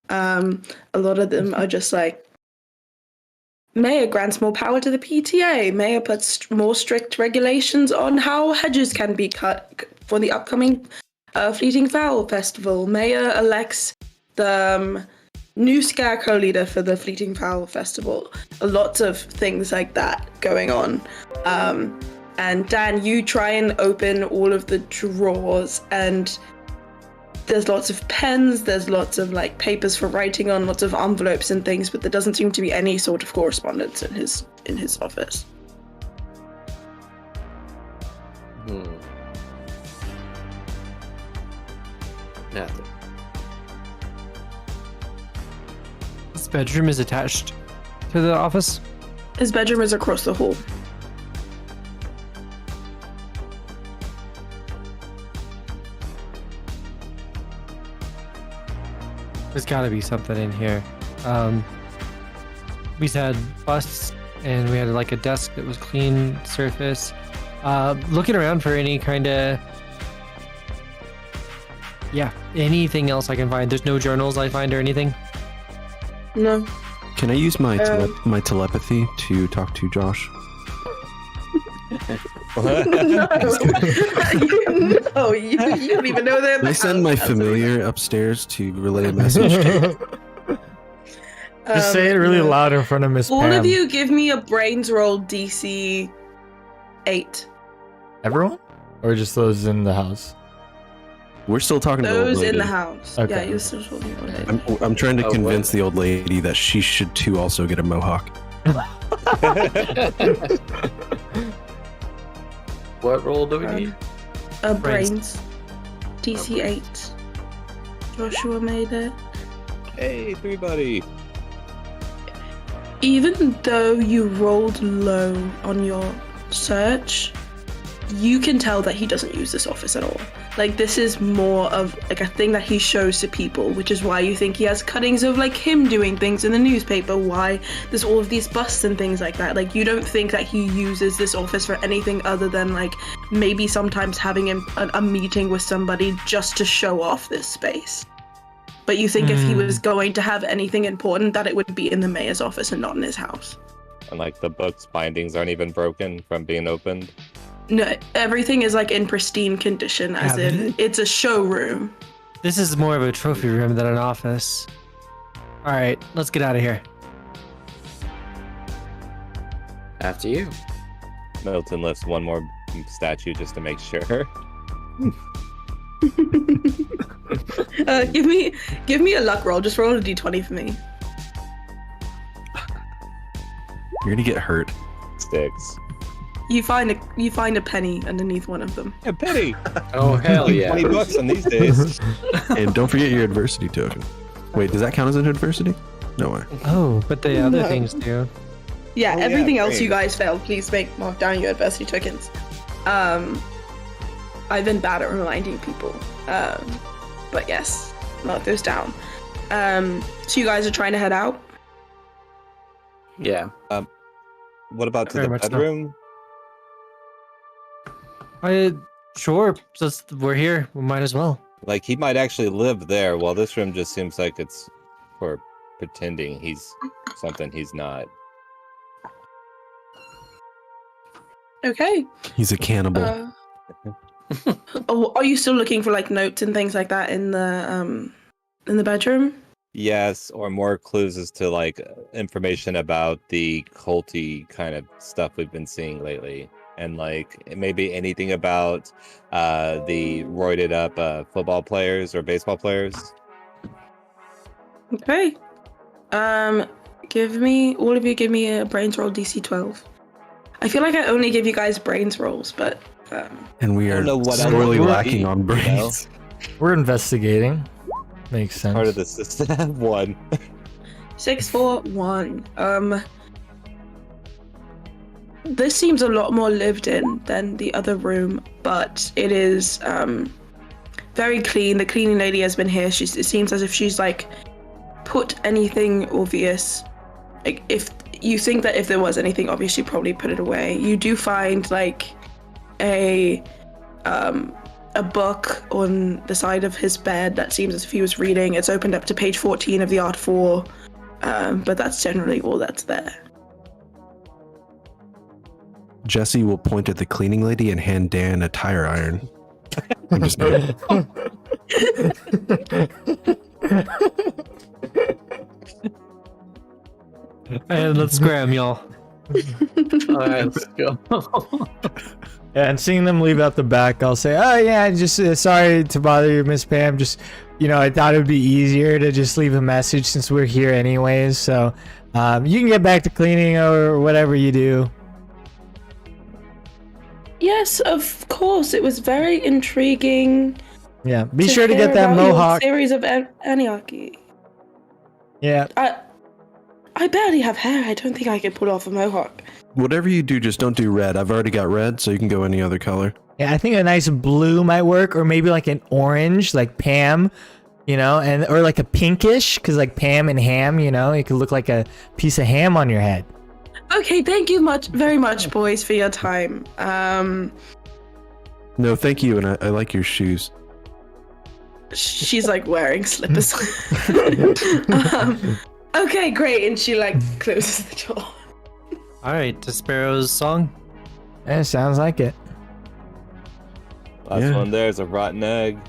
A lot of them are just like, Mayor grants more power to the PTA. Mayor puts more strict regulations on how hedges can be cut for the upcoming Fleeting Fowl Festival. Mayor elects the new Scarecrow leader for the Fleeting Fowl Festival. Lots of things like that going on. And Dan, you try and open all of the drawers, and there's lots of pens, there's lots of like papers for writing on, lots of envelopes and things, but there doesn't seem to be any sort of correspondence in his office. Nothing. His bedroom is attached to the office. His bedroom is across the hall. There's gotta be something in here. We had busts and we had like a desk that was clean surface. Looking around for any kind of, anything else I can find. There's no journals I find or anything. No. Can I use my my telepathy to talk to Josh? No, you don't even know that. Can I send my familiar upstairs to relay a message? Just say it really loud in front of Miss Pam. All of you give me a brains roll DC 8. Everyone? Or just those in the house? We're still talking to the old Those lady. in the house. Okay. Yeah, you're still talking about it. I'm trying to Oh, convince what? the old lady that she should too also get a mohawk. What roll do we need? Brains. DC 8. Joshua made it. Hey, everybody. Even though you rolled low on your search, you can tell that he doesn't use this office at all. Like, this is more of like a thing that he shows to people, which is why you think he has cuttings of like him doing things in the newspaper, why there's all of these busts and things like that. Like, you don't think that he uses this office for anything other than like maybe sometimes having a meeting with somebody just to show off this space. But you think if he was going to have anything important, that it would be in the mayor's office and not in his house. And like the book's bindings aren't even broken from being opened. No, everything is like in pristine condition, as in it's a showroom. This is more of a trophy room than an office. All right, let's get out of here. After you. Milton lifts one more statue just to make sure. Give me a luck roll. Just roll a d20 for me. You're gonna get hurt. 6. You find a penny underneath one of them. A penny. Oh, hell yeah. $20 in these days. And don't forget your adversity token. Wait, does that count as an adversity? No way. Oh, but the other No. things do. Yeah, Oh, everything yeah, else you great. guys failed. Please mark down your adversity tokens. I've been bad at reminding people. But yes, mark those down. So you guys are trying to head out? Yeah. What about to Very the much so. bedroom? Sure, we're here. We might as well. Like, he might actually live there, while this room just seems like it's for pretending he's something he's not. Okay. He's a cannibal. Oh, are you still looking for like notes and things like that in the bedroom? Yes, or more clues as to like information about the culty kind of stuff we've been seeing lately. And like maybe anything about the roided up football players or baseball players. Okay. All of you give me a brains roll DC 12. I feel like I only give you guys brains rolls, but And we I are don't know what else sorely it would lacking be, on you know? brains. We're investigating. Makes sense. Part of the system. 1. 6, 4, 1. This seems a lot more lived in than the other room, but it is very clean. The cleaning lady has been here. It seems as if she's like put anything obvious. Like if you think that if there was anything obvious, she probably put it away. You do find like a book on the side of his bed that seems as if he was reading. It's opened up to page 14 of the Art 4, but that's generally all that's there. Jesse will point at the cleaning lady and hand Dan a tire iron. I'm just kidding. And let's scram, y'all. All right, let's go. Yeah, and seeing them leave out the back, I'll say, "Oh yeah, just sorry to bother you, Miss Pam. Just I thought it would be easier to just leave a message since we're here anyways. So you can get back to cleaning or whatever you do." Yes, of course. It was very intriguing. Yeah, be sure to get that hear about your mohawk. Theories of Anarchy. Yeah. I barely have hair. I don't think I can pull off a mohawk. Whatever you do, just don't do red. I've already got red, so you can go any other color. Yeah, I think a nice blue might work, or maybe like an orange, like Pam, and or like a pinkish, because like Pam and ham, it could look like a piece of ham on your head. Okay, thank you very much, boys, for your time. No, thank you, and I like your shoes. She's like wearing slippers. Okay, great, and she like closes the door. All right, to Sparrow's song. Yeah, sounds like it. Last one there is a rotten egg.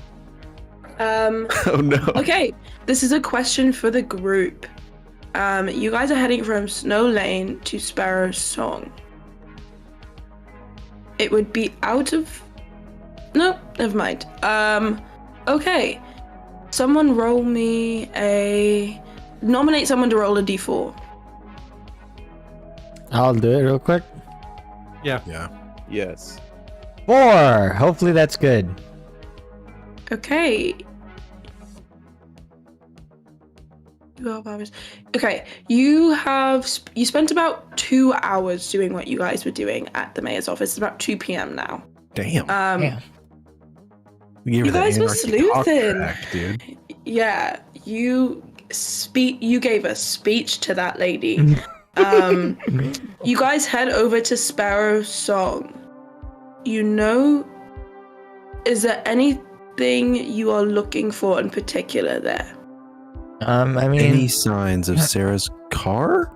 Oh no. Okay, this is a question for the group. You guys are heading from Snow Lane to Sparrow's Song. It would be out of... No, never mind. Okay. Someone roll me a... Nominate someone to roll a d4. I'll do it real quick. Yeah. Yes. 4. Hopefully that's good. Okay. 12 hours. Okay, you spent about 2 hours doing what you guys were doing at the mayor's office. It's about 2 p.m. now. Damn. Yeah. We gave her You that guys were anarchy talk sleuthing. track, dude. Yeah, you gave a speech to that lady. You guys head over to Sparrow's Song. Is there anything you are looking for in particular there? I mean, Any signs of Sarah's car?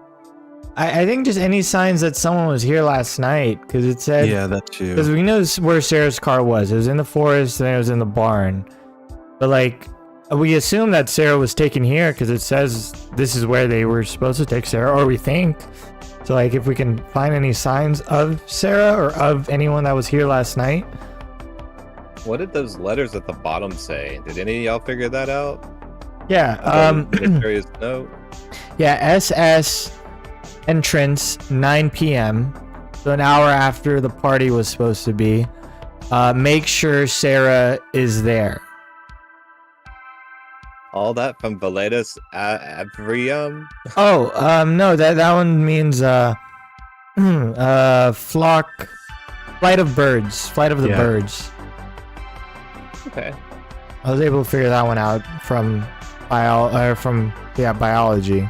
I think just any signs that someone was here last night, because it said... Yeah, that too. Because we know where Sarah's car was. It was in the forest, and it was in the barn. But, like, we assume that Sarah was taken here, because it says this is where they were supposed to take Sarah, or we think. So, like, if we can find any signs of Sarah, or of anyone that was here last night. What did those letters at the bottom say? Did any of y'all figure that out? Yeah, Mysterious note. yeah, SS entrance, 9 p.m. So an hour after the party was supposed to be. Make sure Sarah is there. All that from Valetus Avrium. Oh, no, that one means flight of the Yeah. birds. Okay. I was able to figure that one out from biology.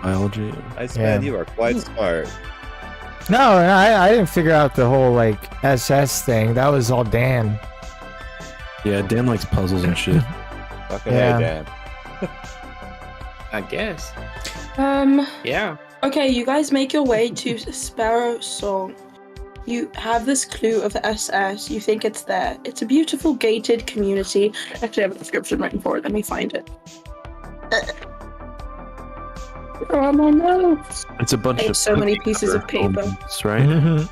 Biology. Nice Yeah. man, you are quite smart. No, I didn't figure out the whole like SS thing. That was all Dan. Yeah, Dan likes puzzles and shit. Fucking Yeah. A, Dan. I guess. Yeah. Okay, you guys make your way to Sparrow Song. You have this clue of the SS. You think it's there. It's a beautiful gated community. Actually, I have a description written for it. Let me find it. Oh my notes. It's a bunch I have of so many cookie pieces of cutter paper. homes, right?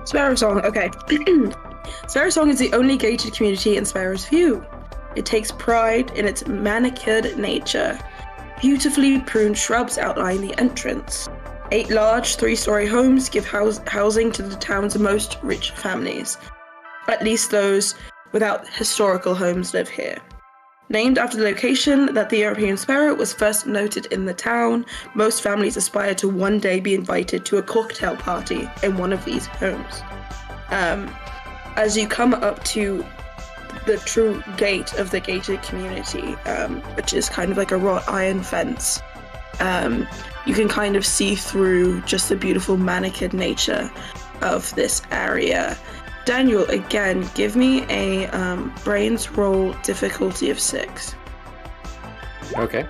Sparrow Song. Okay. Sparrow Song is the only gated community in Sparrow's View. It takes pride in its manicured nature. Beautifully pruned shrubs outline the entrance. 8 large 3-story homes give housing to the town's most rich families. At least those without historical homes live here. Named after the location that the European Sparrow was first noted in the town, most families aspire to one day be invited to a cocktail party in one of these homes. As you come up to the true gate of the gated community, which is kind of like a wrought iron fence, you can kind of see through just the beautiful manicured nature of this area. Daniel, again, give me a brains roll difficulty of 6. Okay.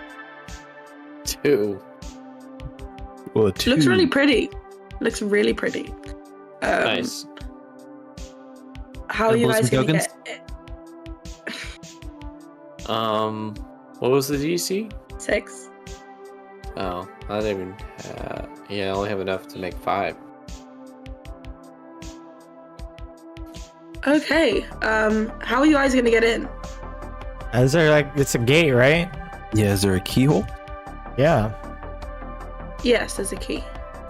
2. Well, a 2. Looks really pretty. Looks really pretty. Nice. How are you Pull guys some gonna tokens? get What was the DC? 6? Oh, I didn't even. Yeah, I only have enough to make 5. Okay. How are you guys gonna get in? Is there like it's a gate, right? Yeah, is there a keyhole? Yeah. Yes, there's a key.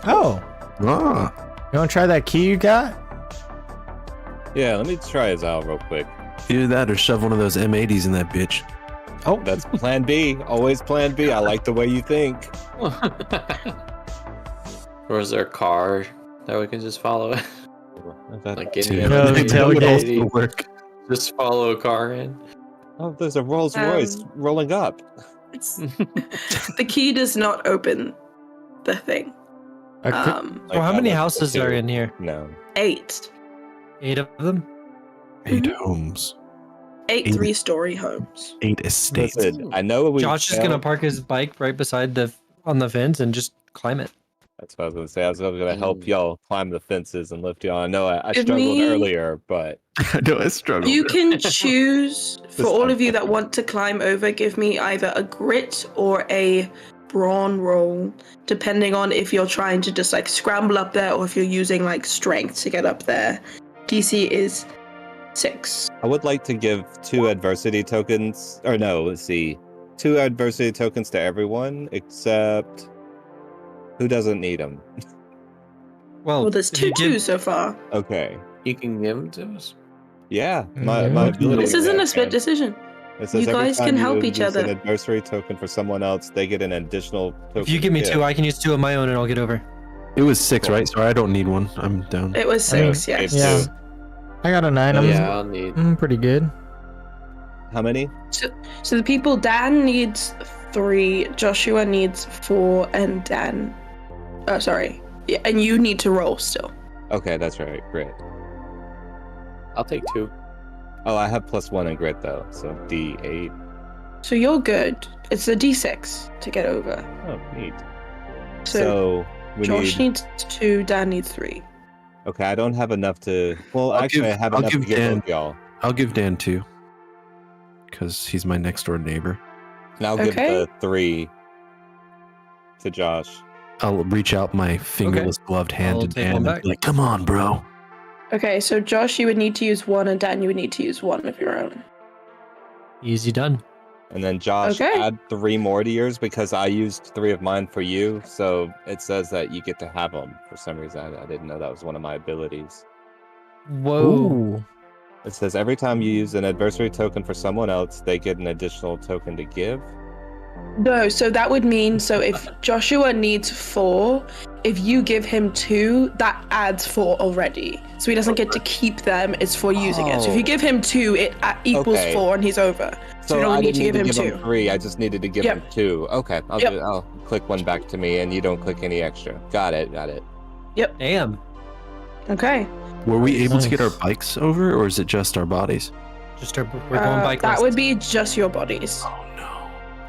Oh, Ah. you want to try that key you got? Yeah, let me try his out real quick. Either that or shove one of those M80s in that bitch. Oh, That's plan B. Always plan B. I like the way you think. Or is there a car that we can just follow? Like any Yeah, No, other the that would tailgate. also work. just follow a car in. Oh, there's a Rolls Royce rolling up. The key does not open the thing. I could- So how Like, many I like houses the are two. in here? No. 8. 8 of them? 8 homes. 8 Eight. 3-story homes. 8 estates. Listen, I know we. Josh is gonna park his bike right beside on the fence and just climb it. That's what I was gonna say. I was gonna help y'all climb the fences and lift y'all. I know I Give struggled me- earlier, but I know I struggle. You can choose, for This all of you time. that want to climb over, give me either a grit or a brawn roll, depending on if you're trying to just like scramble up there or if you're using like strength to get up there. DC is 6. I would like to give 2 adversity tokens. Or no, let's see, 2 adversity tokens to everyone except who doesn't need them. Well, there's if you 2 twos so far. Okay. You can give them to us. Yeah, my Yeah. ability. This is isn't that, a split man. decision. It says You every guys time can help you each use other. An adversary token for someone else, they get an additional token. If you give me to 2, I can use 2 of my own and I'll get over. It was 6, right? Sorry, I don't need one. I'm down. It was I mean, 6, yes. yeah. Two. I got a 9. I'm, Yeah, I'll need. I'm pretty good. How many? So the people, Dan needs 3, Joshua needs 4, and Dan. Sorry. Yeah, and you need to roll still. Okay, that's right. Great. I'll take 2. Oh, I have +1 in grit though, so D8. So you're good. It's a D6 to get over. Oh, neat. So, So we Josh need. needs 2, Dan needs 3. Okay, I don't have enough to. Well, I'll actually, give- I have I'll enough to give give Dan- both y'all. I'll give Dan 2. Because he's my next door neighbor. And I'll give Okay. the 3 to Josh. I'll reach out my fingerless gloved hand I'll to take Dan one and back. be like, come on, bro. Okay, so Josh, you would need to use 1, and Dan, you would need to use 1 of your own. Easy done. And then Josh, Okay. add 3 more to yours because I used 3 of mine for you. So it says that you get to have them for some reason. I didn't know that was one of my abilities. Whoa. Ooh. It says every time you use an adversary token for someone else, they get an additional token to give. No, so that would mean, so if Joshua needs 4, if you give him 2, that adds 4 already. So he doesn't get to keep them, it's for using it. So if you Oh. give him 2, it equals Okay. 4 and he's over. So you don't I need to didn't give him him 2. 3. I just needed to give Yep. him 2. Okay, Yep. I'll click 1 back to me, and you don't click any extra. Got it. Damn. Okay. Were we able to get our Nice. bikes over, or is it just our bodies? Just we're going bike. That would be just your bodies. Oh, no.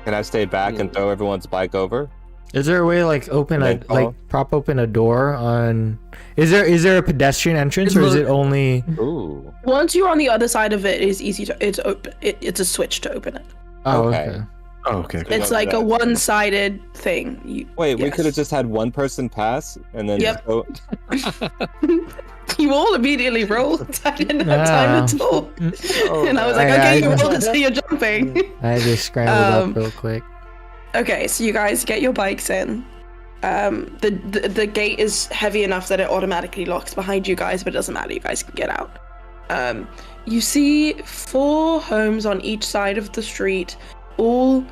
Can I stay back and throw everyone's bike over? Is there a way to like open a Nightfall? like prop open a door on? Is there a pedestrian entrance or is it only? Ooh. Once you're on the other side of it, it's easy to, it's open. It's a switch to open it. Oh, Okay. okay. Oh, okay. Yeah, It's like a that- one-sided thing. Wait, we Yes. could have just had one person pass and then Yep. go. You all immediately rolled. I didn't have time to talk. Oh, And I was like, man. okay, I- you rolled until you're jumping. I just scrambled Um, up real quick. Okay, so you guys get your bikes in. The gate is heavy enough that it automatically locks behind you guys, but it doesn't matter. You guys can get out. You see 4 homes on each side of the street, all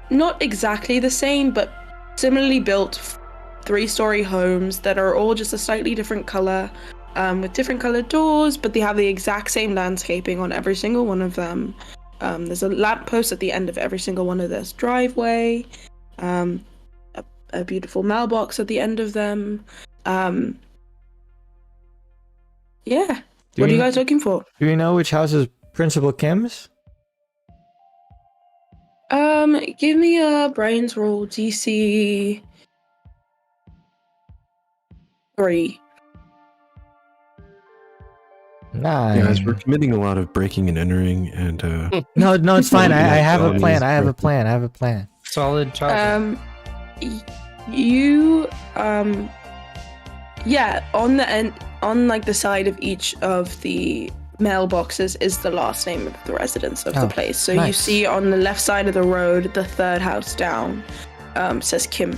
not exactly the same, but similarly built 3-story homes that are all just a slightly different color, with different colored doors, but they have the exact same landscaping on every single one of them. There's a lamppost at the end of every single one of this driveway, a beautiful mailbox at the end of them. Yeah. What are you guys looking for? Do you know which house is Principal Kim's? Give me a brains roll DC 3. Nice. Yeah, guys, we're committing a lot of breaking and entering, and No, it's fine. I have a Felonies. plan. I have a plan. Solid job. You yeah, on the end, on like the side of each of the mailboxes is the last name of the residence of the place. So nice. you see on the left side of the road, the 3rd house down, says Kim.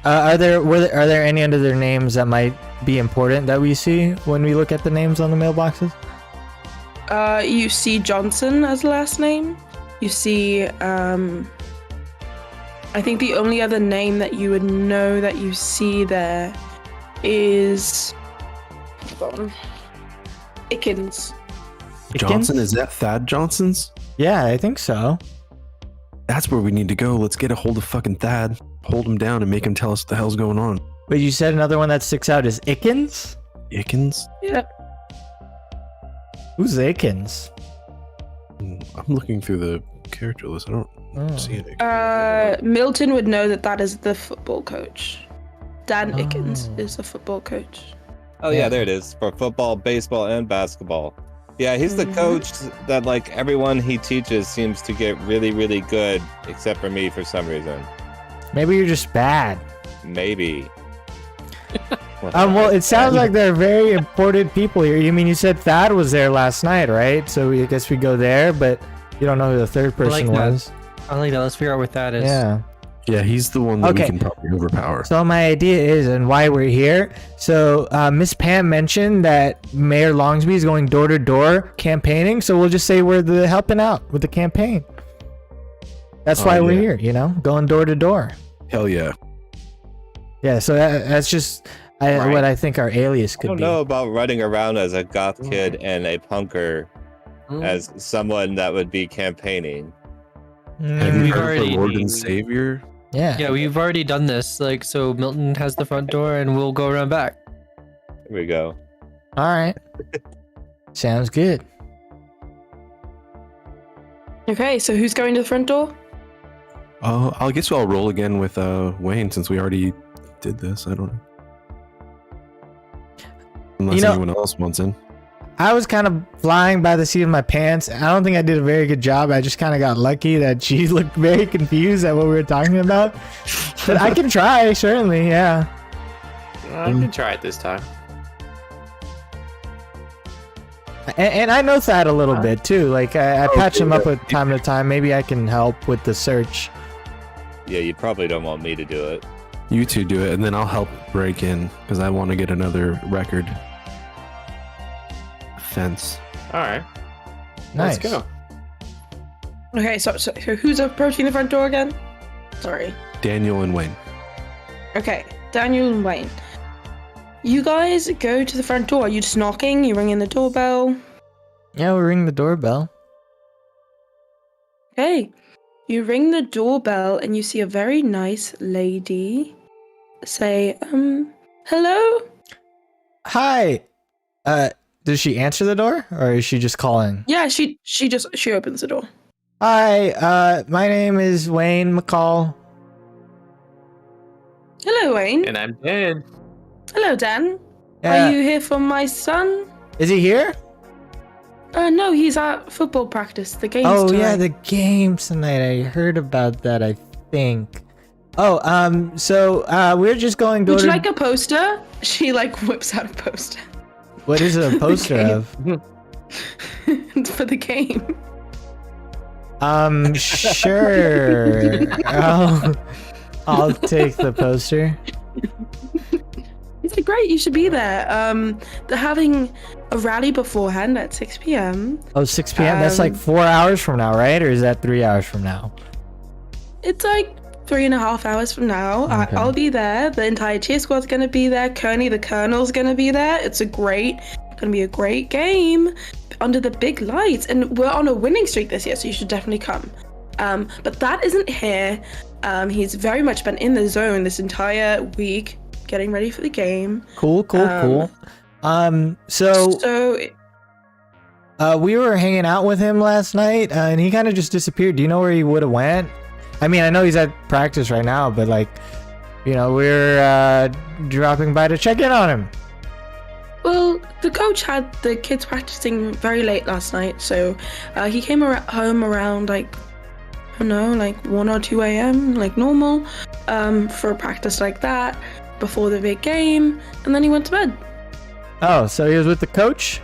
Are there any other names that might be important that we see when we look at the names on the mailboxes? You see Johnson as the last name. You see, I think the only other name that you would know that you see there is Ickens. Johnson, is that Thad Johnson's? Yeah, I think so. That's where we need to go. Let's get a hold of fucking Thad, hold him down, and make him tell us what the hell's going on. But you said another one that sticks out is Ickens? Ickens? Yep. Who's Ickens? I'm looking through the character list. I don't see it. Milton would know that is the football coach. Dan Ickens is the football coach. Oh yeah, there it is for football, baseball, and basketball. Yeah, he's the coach that like everyone he teaches seems to get really, really good, except for me for some reason. Maybe you're just bad. Maybe. Well, it sounds like they're very important people here. You mean you said Thad was there last night, right? So I guess we go there, but you don't know who the third person was. I like that. Let's figure out what that is. Yeah. Yeah, he's the one that Okay. we can probably overpower. So my idea is, and why we're here. So Miss Pam mentioned that Mayor Longsby is going door to door campaigning. So we'll just say we're the helping out with the campaign. That's why we're here, going door to door. Hell yeah. Yeah. So that's just what I think our alias I could don't be. know about running around as a goth kid and a punker as someone that would be campaigning. Have you We've heard of already- the Lord and Savior? Yeah. Yeah, we've already done this. Like, so Milton has the front door, and we'll go around back. Here we go. All right. Sounds good. Okay, so who's going to the front door? I guess I'll roll again with Wayne since we already did this. I don't know. Unless anyone else wants in. I was kind of flying by the seat of my pants. I don't think I did a very good job. I just kind of got lucky that she looked very confused at what we were talking about. But I can try, certainly, yeah. I can try it this time. And I know Thad a little bit too. Like I patch him up with time to time. Maybe I can help with the search. Yeah, you probably don't want me to do it. You two do it, and then I'll help break in because I want to get another record. Fence. All right. Nice. Let's go. Okay, so who's approaching the front door again? Sorry. Daniel and Wayne. Okay, Daniel and Wayne. You guys go to the front door. Are you just knocking? You ringing the doorbell? Yeah, we ring the doorbell. Okay. You ring the doorbell and you see a very nice lady say, hello? Hi. Does she answer the door or is she just calling? Yeah, she opens the door. Hi, my name is Wayne McCall. Hello, Wayne. And I'm Dan. Hello, Dan. Yeah. Are you here for my son? Is he here? No, he's at football practice. The game's Oh tonight. yeah, the game's tonight. I heard about that, I think. Oh, so we're just going Would to you like a poster? She whips out a poster. What is it a poster Okay. of? It's for the game. Sure. I'll take the poster. It's like, great, you should be there. They're having a rally beforehand at 6 p.m. Oh, 6 p.m. That's like 4 hours from now, right? Or is that 3 hours from now? It's like 3.5 hours from now. Okay. I'll be there. The entire cheer squad's gonna be there. Kearney, the colonel's gonna be there. It's gonna be a great game under the big lights, and we're on a winning streak this year, so you should definitely come. But that isn't here. He's very much been in the zone this entire week, getting ready for the game. Cool. So we were hanging out with him last night, and he kind of just disappeared. Do you know where he would have went? I mean, I know he's at practice right now, but like, you know, we're dropping by to check in on him. Well, the coach had the kids practicing very late last night, so he came home around like, I don't know, like 1 or 2 a.m. like normal, for a practice like that before the big game, and then he went to bed. Oh, so he was with the coach?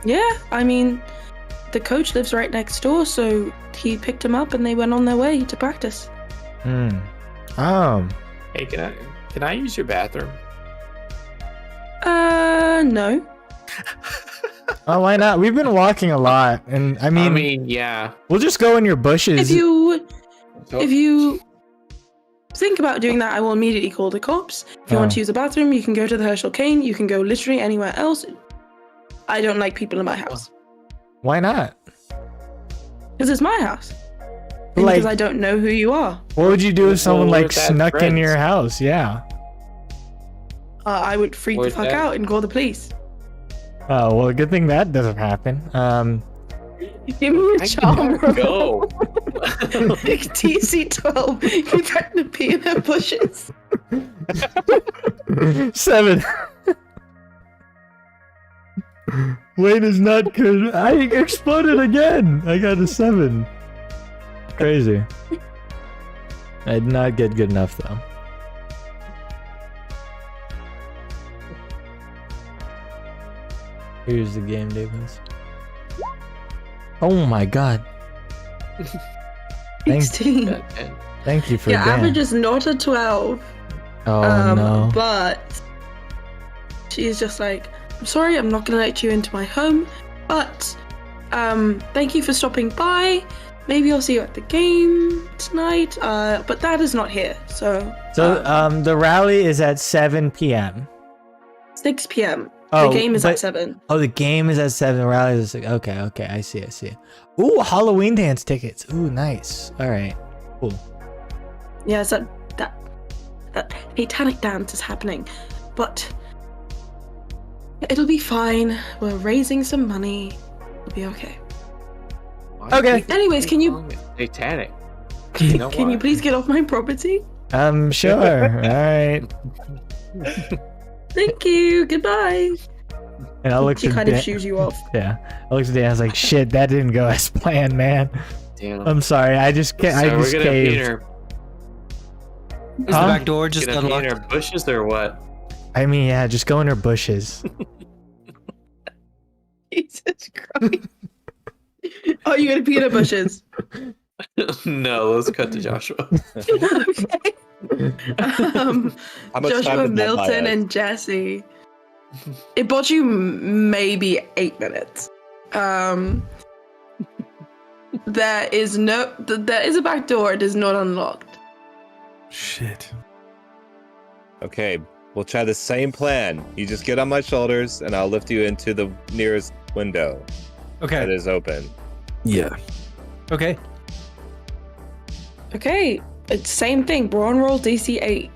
Yeah, I mean, the coach lives right next door, so he picked him up and they went on their way to practice. Hey, can I use your bathroom? No. Oh, why not? We've been walking a lot, and I mean, yeah. we'll just go in your bushes. If you think about doing that, I will immediately call the cops. If you want to use a bathroom, you can go to the Herschel Cane. You can go literally anywhere else. I don't like people in my house. Why not? Because it's my house. And Like, because I don't know who you are. what would you do if someone Well, like we're bad snuck in friends. your house? Yeah. I would freak the Where's fuck that? out and call the police. Oh, well, good thing that doesn't happen. Give me a charm roll. Go. Like TC 12. You threaten to pee in their bushes. 7. Wayne is not good. I exploded again. I got a 7. Crazy. I did not get good enough though. Here's the game, Davis. Oh my god. Thank 16. you for Your Dan. average is not a 12. Oh no. But she's just like, I'm sorry, I'm not gonna let you into my home, but thank you for stopping by. Maybe I'll see you at the game tonight. But that is not here. So the rally is at 7 p.m. 6 p.m. Oh, the game is but- at 7. Oh, the game is at 7. The rally is at 6. Okay, I see. Ooh, Halloween dance tickets. Ooh, nice. All right, cool. Yeah, so that satanic dance is happening, but it'll be fine. We're raising some money. It'll be okay. Okay. Anyways, can you Satanic. can you please get off my property? Sure. All right. Thank you. Goodbye. And I looked She at kind Dan. of shoos you off. Yeah, I looked at Dan. I was like, "Shit, that didn't go as planned, man. Damn. I'm sorry. I just can't. I So just we're gonna be in caved. our, Is the Huh? back door just gonna be in unlocked? our bushes or what? I mean, yeah, just go in her bushes. Jesus Christ. Oh, you're gonna pee in the bushes. No, let's cut to Joshua. Okay. How much time Joshua, did that buy Milton, us? and Jesse. It bought you maybe 8 minutes. There is a back door. It is not unlocked. Shit. Okay, we'll try the same plan. You just get on my shoulders, and I'll lift you into the nearest window that Okay. is open. Yeah. Okay. Okay, it's same thing. Brawn roll DC 8.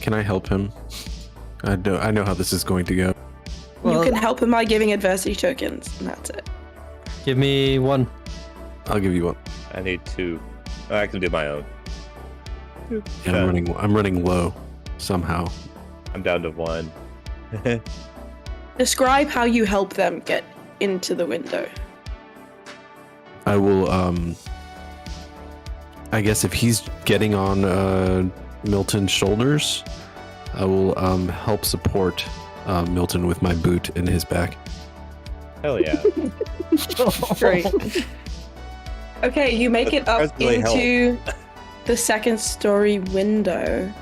Can I help him? I know how this is going to go. Well, You can help him by giving adversity tokens, and that's it. give me 1. I'll give you one. I need 2. Oh, I can do my own. Yeah, Okay. I'm running low somehow. I'm down to 1. Describe how you help them get into the window. I will I guess if he's getting on Milton's shoulders, I will help support Milton with my boot in his back. Hell yeah. Great. Okay, you make it up That's really into the second story window.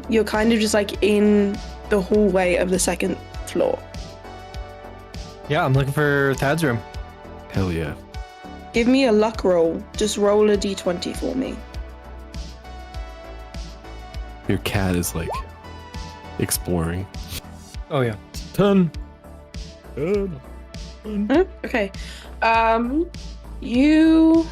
You're kind of just like in the hallway of the second floor. Yeah, I'm looking for Thad's room. Hell yeah. Give me a luck roll. Just roll a d20 for me. Your cat is like exploring. Oh yeah. 10. Okay. You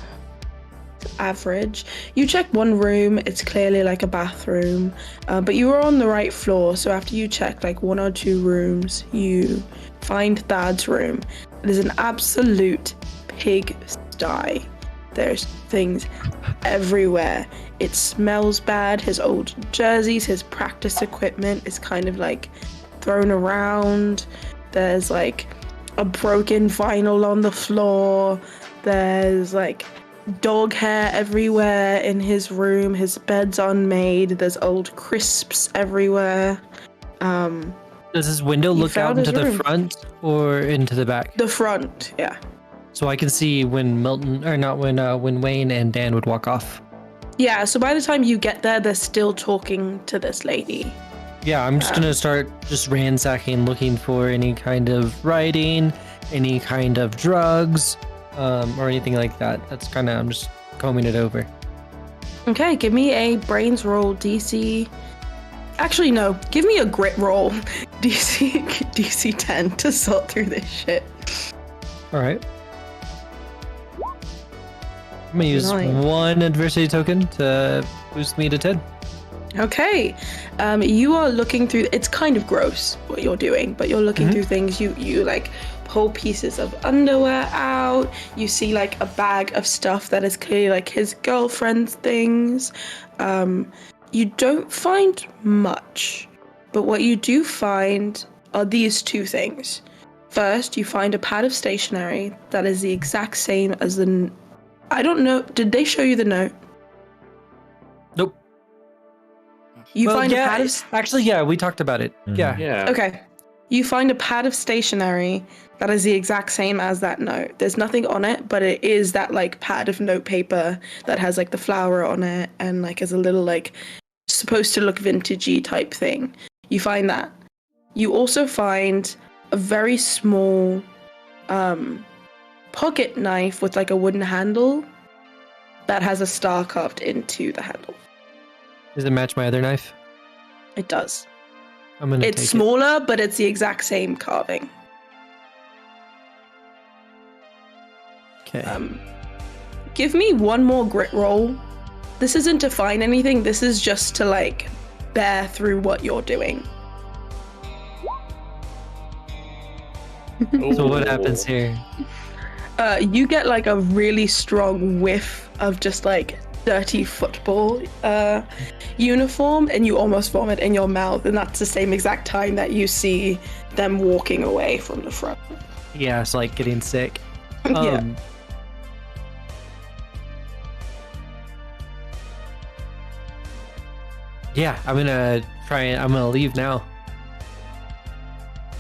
average. You check one room. It's clearly like a bathroom, but you were on the right floor. So after you check like one or two rooms, you find Thad's room. It is an absolute pigsty. There's things everywhere. It smells bad. His old jerseys, his practice equipment is kind of like thrown around. There's like a broken vinyl on the floor. There's like dog hair everywhere in his room. His bed's unmade. There's old crisps everywhere. Does his window look out into the front or into the back? The front, yeah. So I can see when when Wayne and Dan would walk off. Yeah, so by the time you get there, they're still talking to this lady. Yeah, I'm just gonna start just ransacking, looking for any kind of writing, any kind of drugs, or anything like that. I'm just combing it over. Okay, give me a brains roll DC. Actually, no, give me a grit roll. DC 10 to sort through this shit. All right. I'm gonna use 1 adversity token to boost me to 10. Okay, you are looking through. It's kind of gross what you're doing, but you're looking through things. You like pull pieces of underwear out. You see like a bag of stuff that is clearly like his girlfriend's things. You don't find much, but what you do find are these two things. First, you find a pad of stationery that is the exact same as the. I don't know. Did they show you the note? Nope. You find a pad of. Actually, yeah, we talked about it. Yeah. Yeah. Okay. You find a pad of stationery that is the exact same as that note. There's nothing on it, but it is that like pad of note paper that has like the flower on it and like is a little like supposed to look vintagey type thing. You find that. You also find a very small pocket knife with like a wooden handle that has a star carved into the handle. Does it match my other knife? It does. I'm gonna It's take smaller, but it's the exact same carving. it. Okay. Give me one more grit roll. This isn't to find anything. This is just to like bear through what you're doing. So what happens here? You get like a really strong whiff of just like dirty football uniform, and you almost vomit in your mouth, and that's the same exact time that you see them walking away from the front. Yeah, it's like getting sick. Yeah. Yeah, I'm gonna leave now.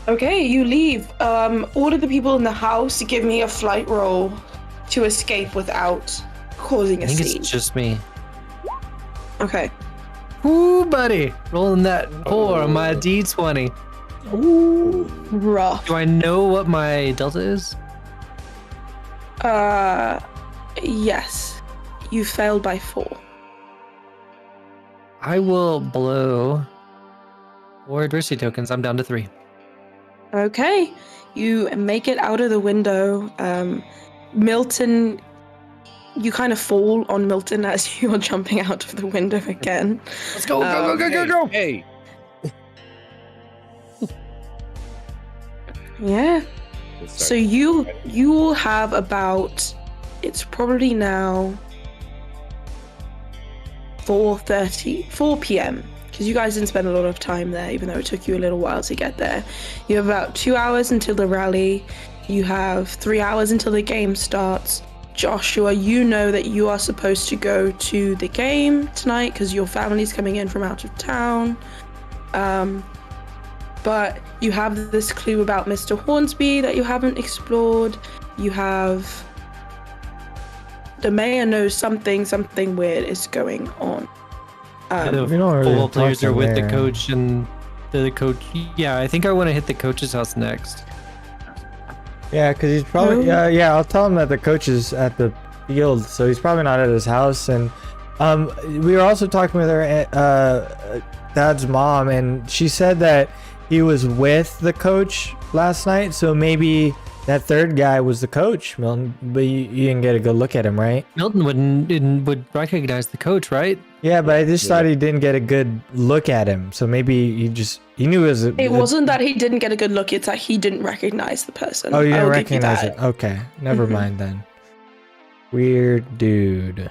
Okay, you leave. All of the people in the house give me a flight roll to escape without causing a I think scene. it's just me. Okay. Ooh, buddy. Rolling that 4 on my D20. Ooh, rough. Do I know what my delta is? Yes. You failed by 4. I will blow 4 adversity tokens. I'm down to 3. Okay. You make it out of the window. Milton, you kind of fall on Milton as you're jumping out of the window again. Let's go, go. Hey, Yeah. So you will have about, it's probably now 4 p.m. because you guys didn't spend a lot of time there, even though it took you a little while to get there. You have about 2 hours until the rally. You have 3 hours until the game starts. Joshua, you know that you are supposed to go to the game tonight because your family's coming in from out of town. But you have this clue about Mr. Hornsby that you haven't explored. You have... The mayor knows something weird is going on. The we don't really football talk players are in with the there. coach, and the coach. Yeah, I think I want to hit the coach's house next. Yeah, because he's probably yeah. I'll tell him that the coach is at the field, so he's probably not at his house. And we were also talking with her dad's mom, and she said that he was with the coach last night. So maybe that third guy was the coach, Milton. But you didn't get a good look at him, right? Milton would recognize the coach, right? Yeah, but I just thought he didn't get a good look at him. So maybe he knew it was. It wasn't that he didn't get a good look, it's that he didn't recognize the person. Oh, you didn't I'll give you recognize that. it. Okay, never mind then. Weird dude.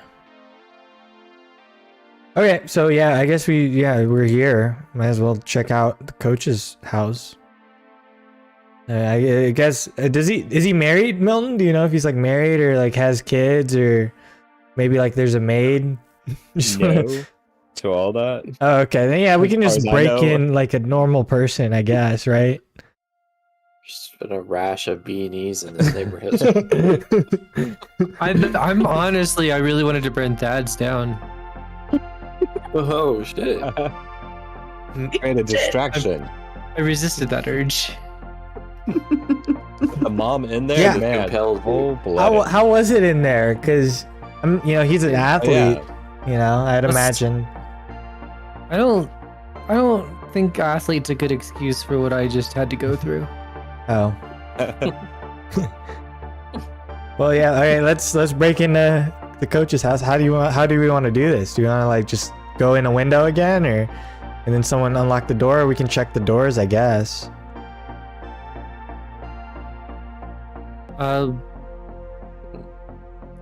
Okay, so yeah, I guess we're here. Might as well check out the coach's house. I guess is he married, Milton? Do you know if he's like married or like has kids or maybe like there's a maid? No, to all that. Oh, okay, then yeah, we can As just far as I break know. in like a normal person, I guess, right? There's been a rash of beanies in this neighborhood. I'm honestly, I really wanted to burn Thad's down. Oh shit! Create a distraction. I resisted that urge. The mom in there, Yeah. man. Compelled. How was it in there? Because he's an athlete. I'd imagine. I don't think athlete's a good excuse for what I just had to go through. Oh. Well, yeah. All right, let's break into the coach's house. How do we want to do this? Do you want to like just go in a window again, and then someone unlock the door? Or we can check the doors, I guess.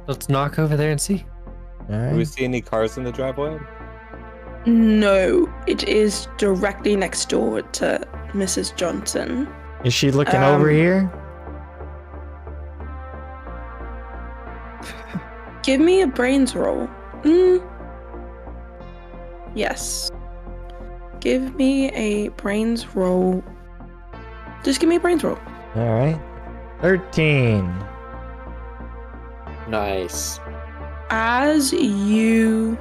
Let's knock over there and see. All Do right. we see any cars in the driveway? No, it is directly next door to Mrs. Johnson. Is she looking over here? Give me a brains roll. Yes. Give me a brains roll. Just give me a brains roll. All right. 13. Nice. As you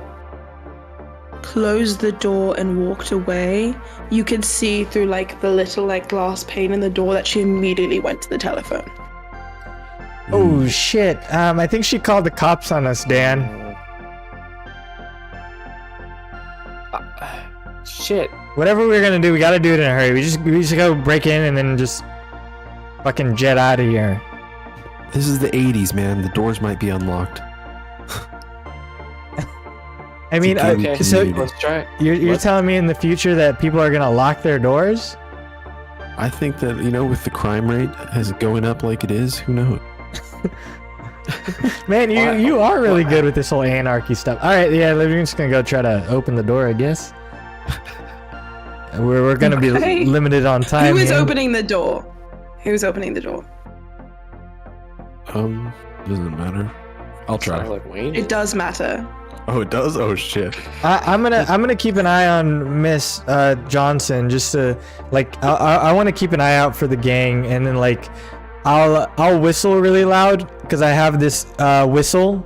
closed the door and walked away, you could see through like the little like glass pane in the door that she immediately went to the telephone. Oh shit. I think she called the cops on us, Dan. Shit. Whatever we're gonna do, we gotta do it in a hurry. We just gotta break in and then just fucking jet out of here. This is the 80s, man. The doors might be unlocked. I mean, It's a gated Okay, so community. let's try it. you're telling me in the future that people are gonna lock their doors? I think that, with the crime rate as going up like it is, who knows? Man, you are really good with this whole anarchy stuff. All right, yeah, we're just gonna go try to open the door, I guess. We're gonna be Okay. limited on time. Who is here. opening the door? Who's opening the door? Doesn't matter. I'll try. Sounds like Wayne. It does matter. Oh, it does? Oh, shit. I'm gonna keep an eye on Miss Johnson just to like I want to keep an eye out for the gang, and then like I'll whistle really loud because I have this whistle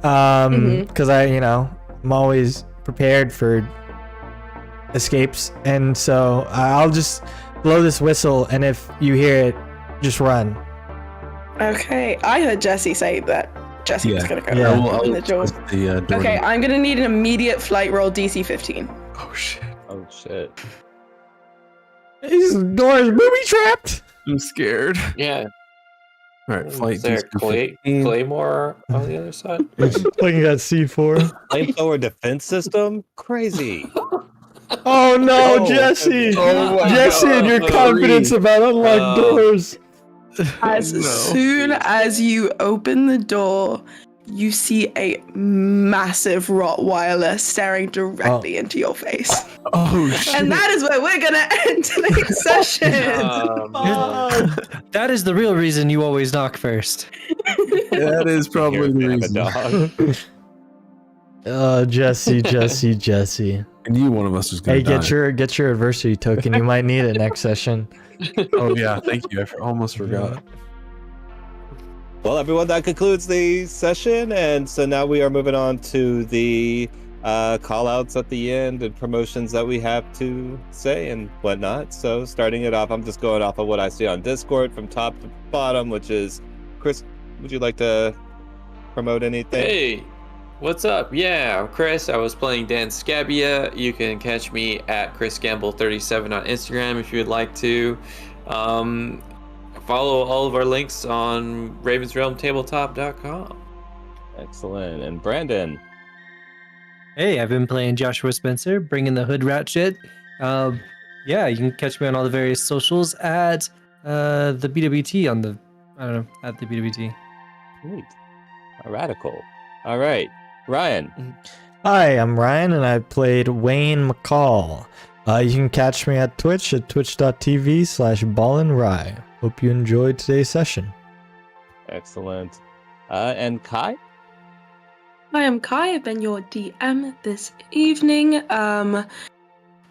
because I'm always prepared for escapes, and so I'll just blow this whistle, and if you hear it, just run. Okay, I heard Jesse say that Jesse was gonna go Yeah. open the door. The door. Okay, I'm gonna need an immediate flight roll DC 15. Oh, shit. Oh shit. This door is booby trapped. I'm scared. Yeah. All right, flight. Is there DC 15. Claymore on the other side? Like you got C4. Flamethrower defense system? Crazy. Oh no, Oh, Jesse! oh my Jesse, and your confidence about unlocked doors. As soon as you open the door, you see a massive Rottweiler staring directly into your face. Oh, shit. And that is where we're gonna end today's session. That is the real reason you always knock first. That is probably the Have a reason. dog. Oh, Jesse. I knew one of us was going Hey, to die. get your adversity token. You might need it next session. Oh, yeah. Thank you. I almost forgot. Well, everyone, that concludes the session, and so now we are moving on to the call outs at the end and promotions that we have to say and whatnot. So starting it off, I'm just going off of what I see on Discord from top to bottom, which is Chris. Would you like to promote anything? Hey, what's up? Yeah, I'm Chris. I was playing Dan Scabia. You can catch me at ChrisGamble37 on Instagram if you would like to. Follow all of our links on ravensrealmtabletop.com. Excellent. And Brandon. Hey, I've been playing Joshua Spencer, bringing the hood rat shit. Yeah, you can catch me on all the various socials at the BWT at the BWT. Sweet. Radical. All right. Ryan. Hi, I'm Ryan, and I played Wayne McCall. You can catch me at Twitch at twitch.tv/ballandrye. Hope you enjoyed today's session. Excellent. And Kai? Hi, I'm Kai. I've been your DM this evening.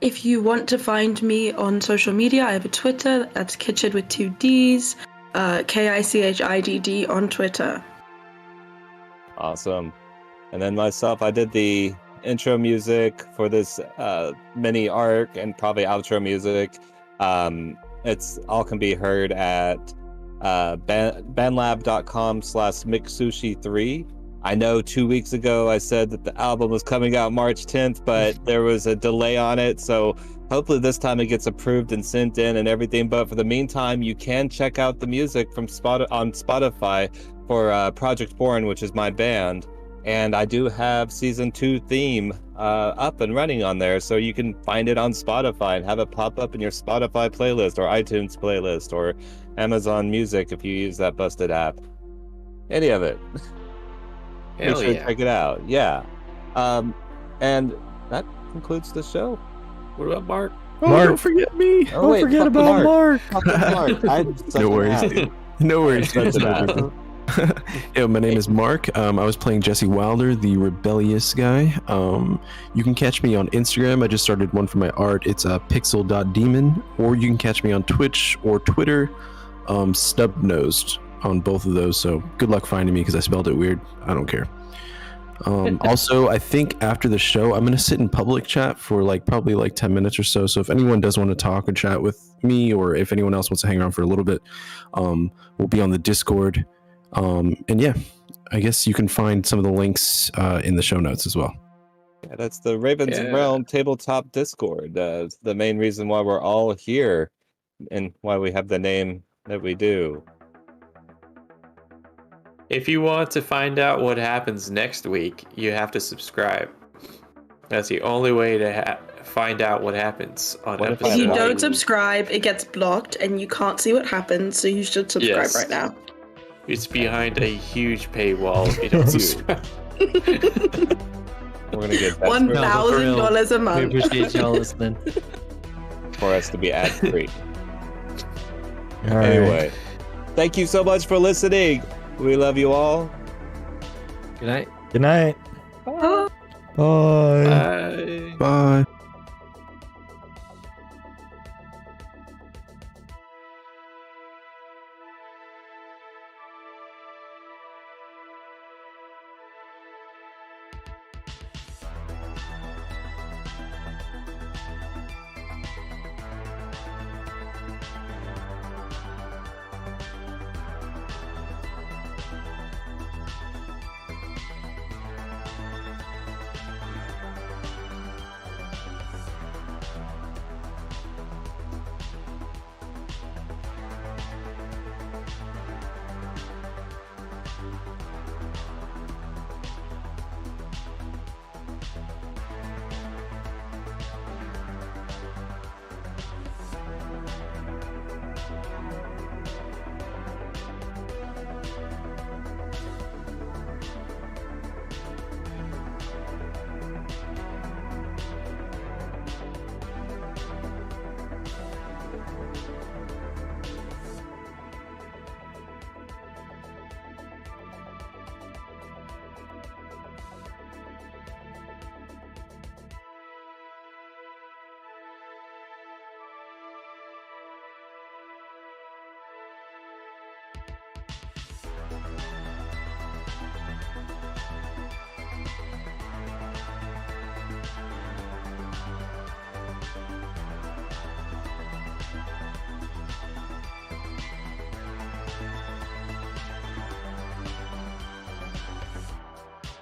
If you want to find me on social media, I have a Twitter. That's Kitchid with 2 Ds. KICHIDD on Twitter. Awesome. And then myself, I did the intro music for this mini arc and probably outro music. It's all can be heard at bandlab.com/mixsushi3. I know 2 weeks ago I said that the album was coming out March 10th, but there was a delay on it. So hopefully this time it gets approved and sent in and everything. But for the meantime, you can check out the music from on Spotify for Project Bourne, which is my band. And I do have season 2 theme up and running on there. So you can find it on Spotify and have it pop up in your Spotify playlist or iTunes playlist or Amazon Music if you use that busted app. Any of it. Hell Make sure yeah. to check it out. Yeah. And that concludes the show. What about Mark? Mark. Don't forget me. Don't wait, forget fuck the about Mark. Mark. No worries. No worries. Such an ass. Yo, my name is Mark. I was playing Jesse Wilder, the rebellious guy. You can catch me on Instagram. I just started one for my art. It's pixel.demon. Or you can catch me on Twitch or Twitter, stub-nosed on both of those. So good luck finding me because I spelled it weird. I don't care. Also, I think after the show, I'm going to sit in public chat for probably 10 minutes or so. So if anyone does want to talk or chat with me, or if anyone else wants to hang around for a little bit, we'll be on the Discord. And yeah, I guess you can find some of the links in the show notes as well. Yeah, that's the Ravens Realm Tabletop Discord. The main reason why we're all here and why we have the name that we do. If you want to find out what happens next week, you have to subscribe. That's the only way to find out what happens on What if episode. If you Right. don't subscribe, it gets blocked and you can't see what happens, so you should subscribe Yes. right now. It's behind a huge paywall if you don't subscribe. We're going to get $1,000 a We month. appreciate y'all listening. for us to be ad-free. All right. Anyway, thank you so much for listening. We love you all. Good night. Good night. Oh. Bye. Bye. Bye.